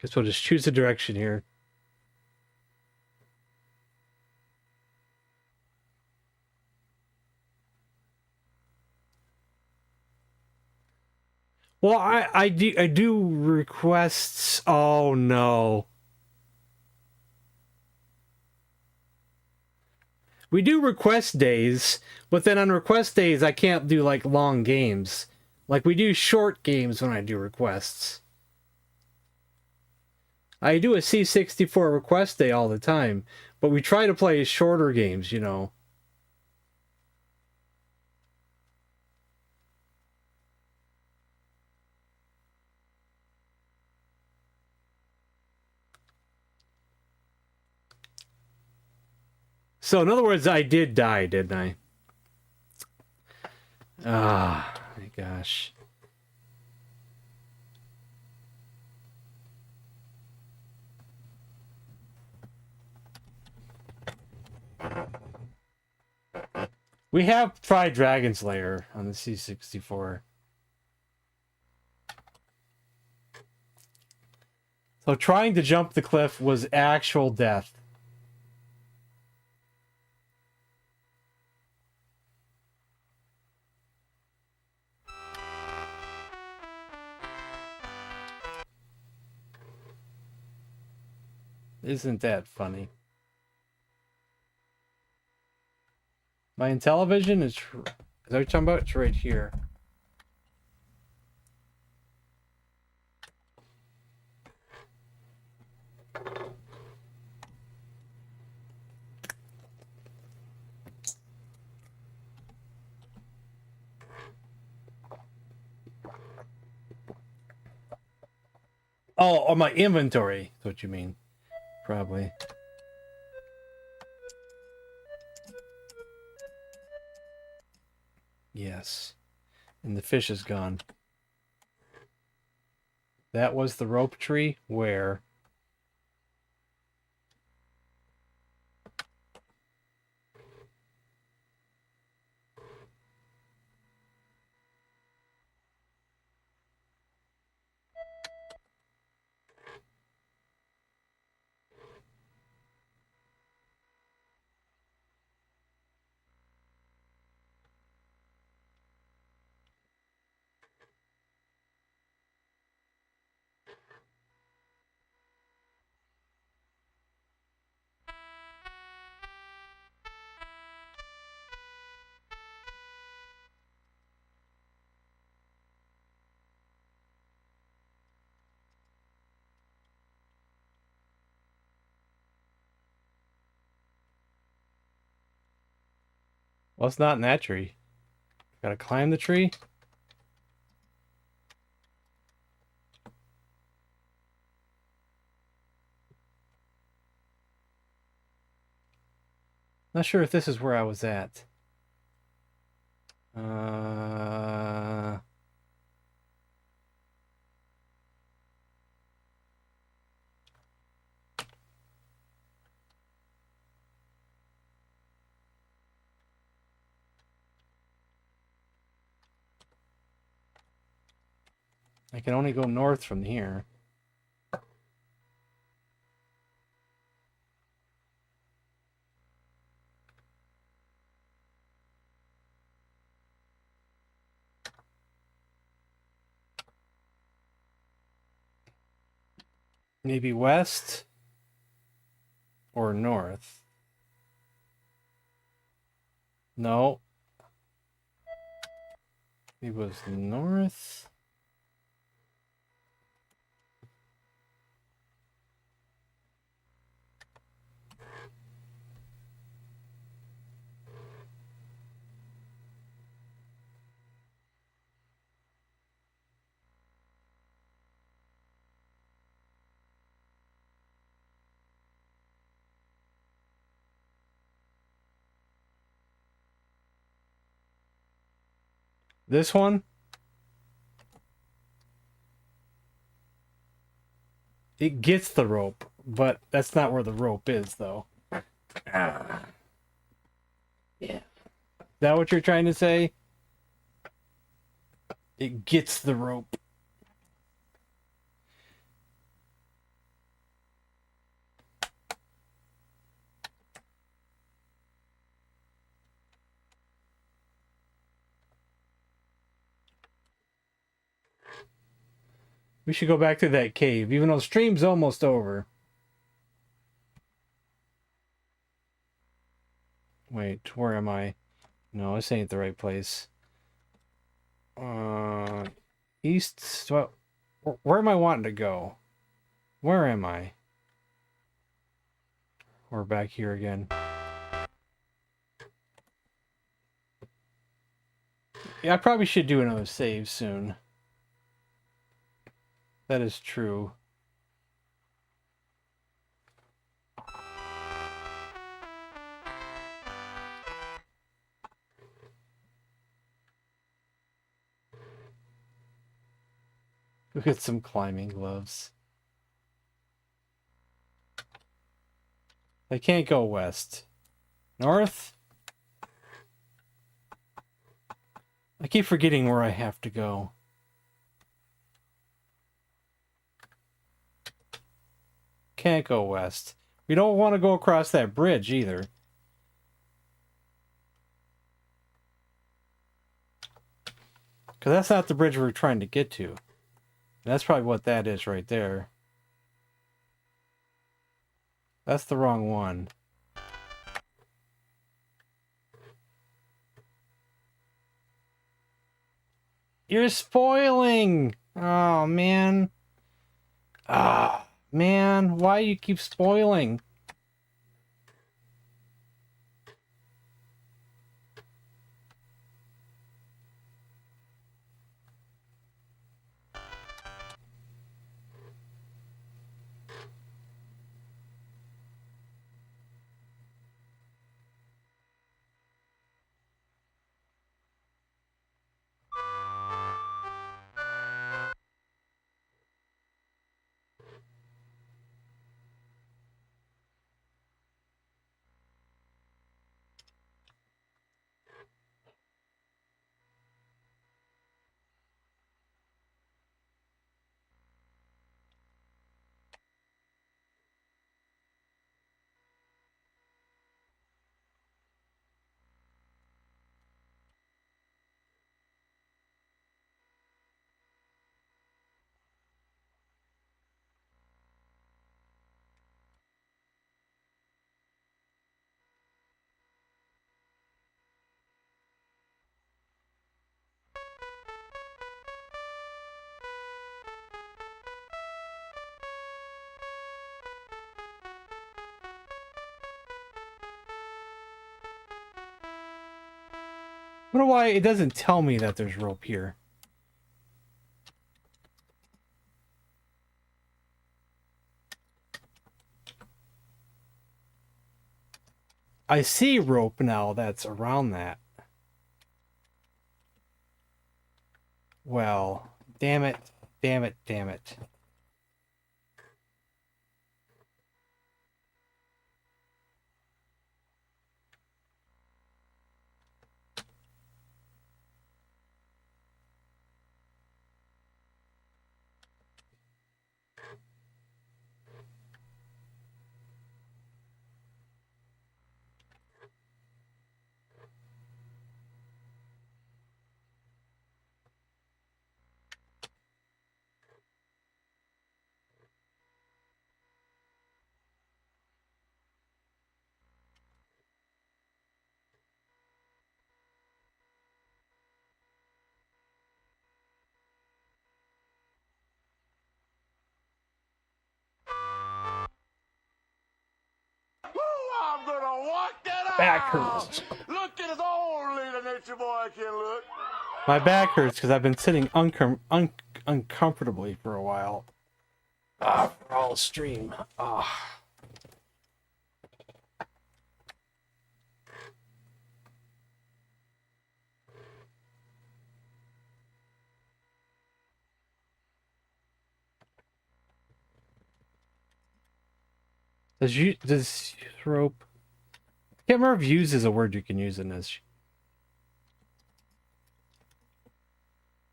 Guess we'll just choose a direction here. Well, I do requests. Oh no. We do request days, but then on request days, I can't do, like, long games. Like, we do short games when I do requests. I do a C64 request day all the time, but we try to play shorter games, you know. So, in other words, I did die, didn't I? Ah, my gosh. We have tried Dragon's Lair on the C64. So trying to jump the cliff was actual death. Isn't that funny? My Intellivision is that what you're talking about? It's right here. Oh, my inventory. That's what you mean. Probably. Yes. And the fish is gone. That was the rope tree where... Well, it's not in that tree. Gotta climb the tree. Not sure if this is where I was at. I can only go north from here. Maybe west or north. No. It was north. This one? It gets the rope, but that's not where the rope is, though. Yeah. Is that what you're trying to say? It gets the rope. We should go back to that cave, even though stream's almost over. Wait, where am I? No, this ain't the right place. East. Where am I wanting to go? Where am I? We're back here again. Yeah, I probably should do another save soon. That is true. Look at some climbing gloves. I can't go west. North? I keep forgetting where I have to go. Can't go west. We don't want to go across that bridge either. Because that's not the bridge we're trying to get to. That's probably what that is right there. That's the wrong one. You're spoiling! Oh, man. Ah, man. Why do you keep spoiling? I wonder why it doesn't tell me that there's rope here. I see rope now that's around that. Well, damn it, damn it, damn it. I'm gonna walk that out. Back hurts. Look at his old little nature boy can look. My back hurts because I've been sitting uncomfortably for a while. For all stream. Does rope? I can't remember if use is a word you can use in this.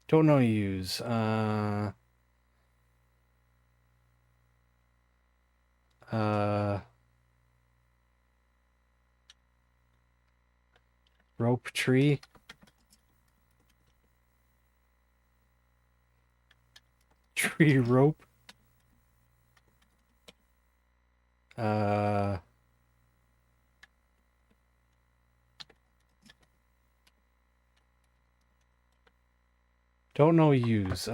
Don't know use. Rope tree. Tree rope. Don't know use.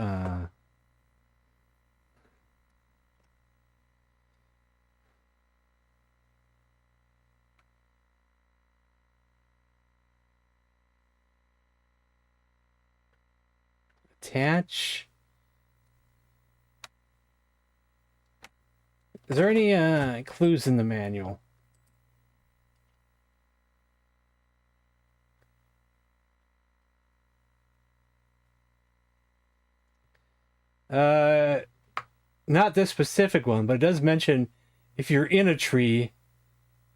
Attach. Is there any clues in the manual? Not this specific one, but it does mention if you're in a tree,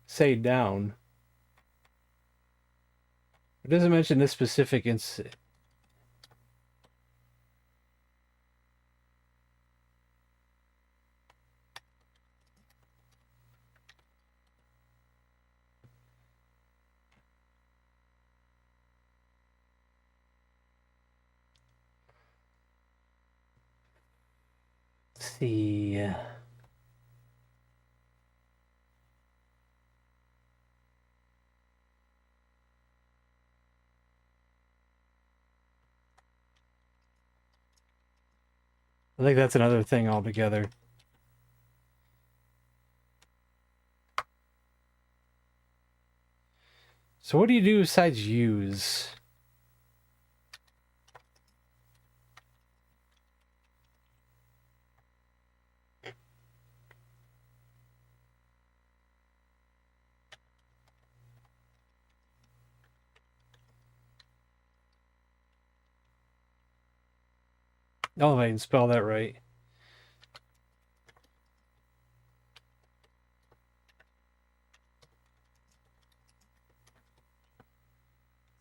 say down. It doesn't mention this specific incident. See. I think that's another thing altogether. So what do you do besides use? Oh, I didn't spell that right.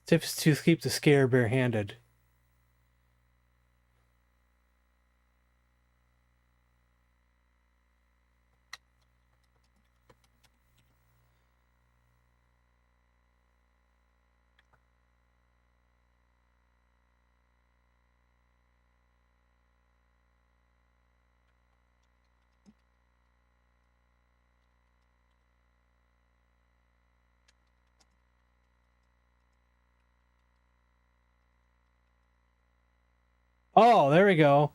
Tips to keep the scare barehanded. Oh, there we go.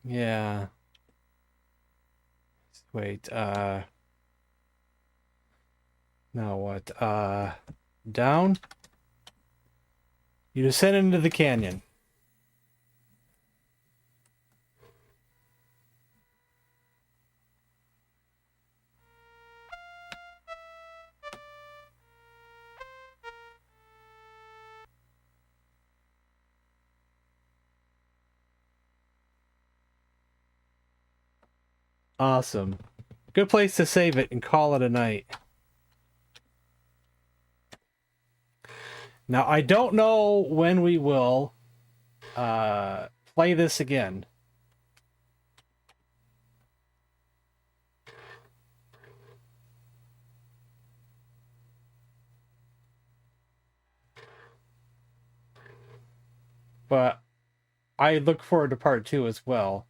Yeah. Wait, now what? Down? You descend into the canyon. Awesome. Good place to save it and call it a night. Now, I don't know when we will play this again. But I look forward to part 2 as well.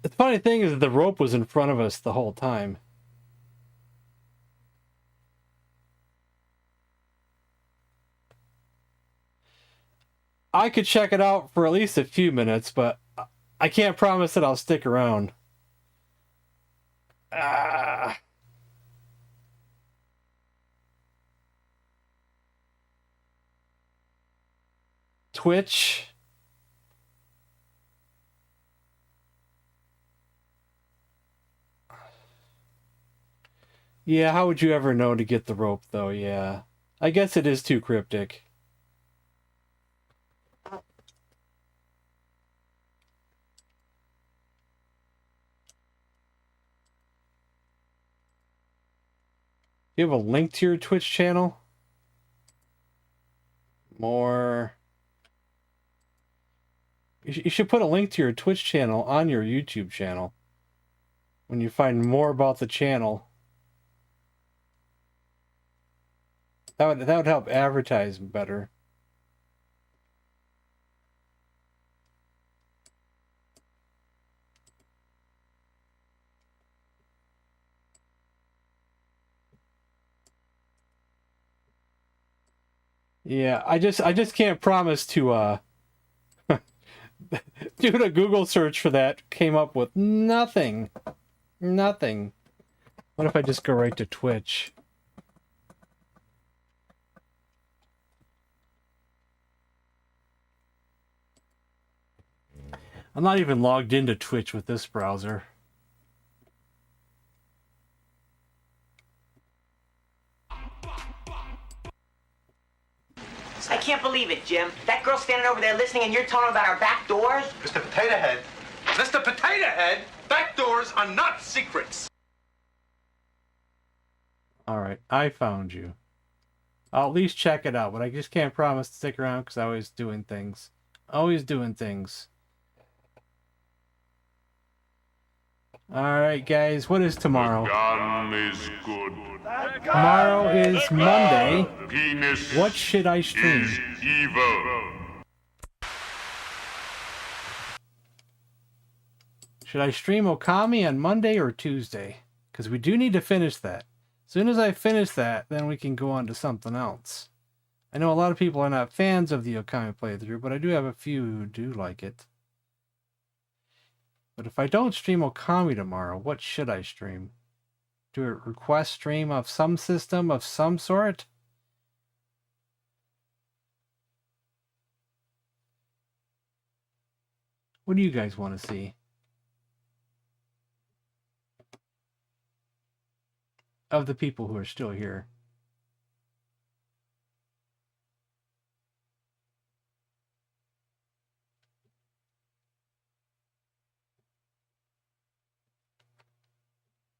The funny thing is the rope was in front of us the whole time. I could check it out for at least a few minutes, but I can't promise that I'll stick around. Twitch. Yeah, how would you ever know to get the rope, though? Yeah. I guess it is too cryptic. You have a link to your Twitch channel? More. You should put a link to your Twitch channel on your YouTube channel. When you find more about the channel. That would help advertise better. Yeah, I just can't promise to doing a Google search for that came up with nothing. Nothing. What if I just go right to Twitch? I'm not even logged into Twitch with this browser. I can't believe it, Jim. That girl standing over there listening and you're talking about our back doors? Mr. Potato Head. Mr. Potato Head, back doors are not secrets. Alright, I found you. I'll at least check it out, but I just can't promise to stick around because I'm always doing things. Always doing things. Alright, guys, what is tomorrow? Gun is good. Tomorrow is Monday. Penis What should I stream? is evil. Should I stream Okami on Monday or Tuesday? Because we do need to finish that. As soon as I finish that, then we can go on to something else. I know a lot of people are not fans of the Okami playthrough, but I do have a few who do like it. But if I don't stream Okami tomorrow, what should I stream? Do a request stream of some system of some sort? What do you guys want to see? Of the people who are still here.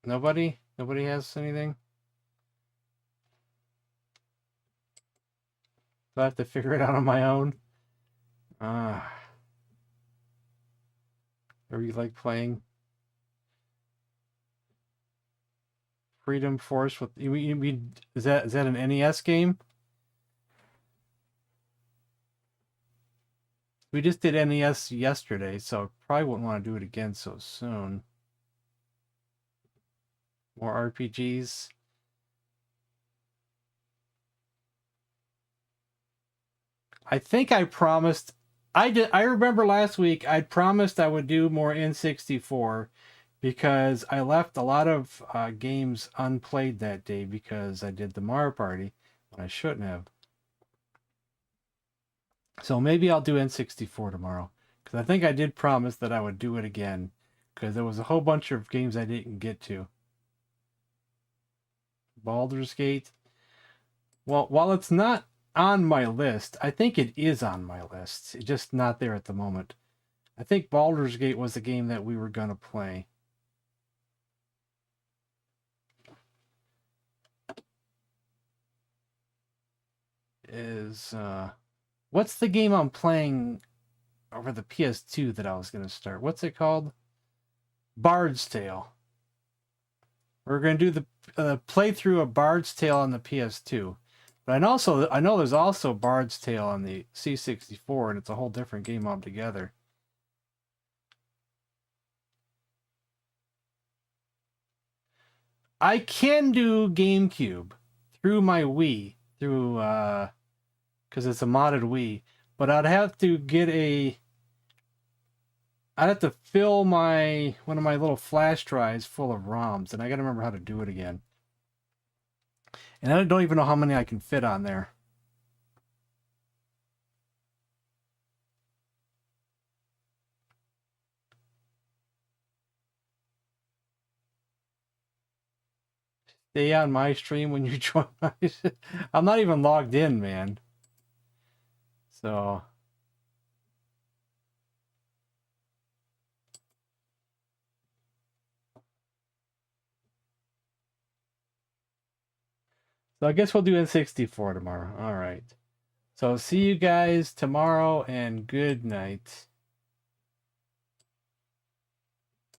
Nobody? Nobody has anything? Do I have to figure it out on my own? Or you like playing Freedom Force with you mean is that an NES game? We just did NES yesterday, so probably wouldn't want to do it again so soon. More RPGs. I think I promised I remember last week I promised I would do more N64 because I left a lot of games unplayed that day because I did the Mario Party when I shouldn't have. So maybe I'll do N64 tomorrow because I think I did promise that I would do it again because there was a whole bunch of games I didn't get to. Baldur's Gate. Well, while it's not on my list, I think it is on my list. It's just not there at the moment. I think Baldur's Gate was the game that we were going to play. What's the game I'm playing over the PS2 that I was going to start? What's it called? Bard's Tale. We're going to do the playthrough of Bard's Tale on the PS2. But I know there's also Bard's Tale on the C64, and it's a whole different game altogether. I can do GameCube through my Wii, because it's a modded Wii, but I'd have to fill one of my little flash drives full of ROMs, and I gotta remember how to do it again. And I don't even know how many I can fit on there. Stay on my stream when you join my... I'm not even logged in, man. So... So I guess we'll do N64 tomorrow. All right. So see you guys tomorrow and good night.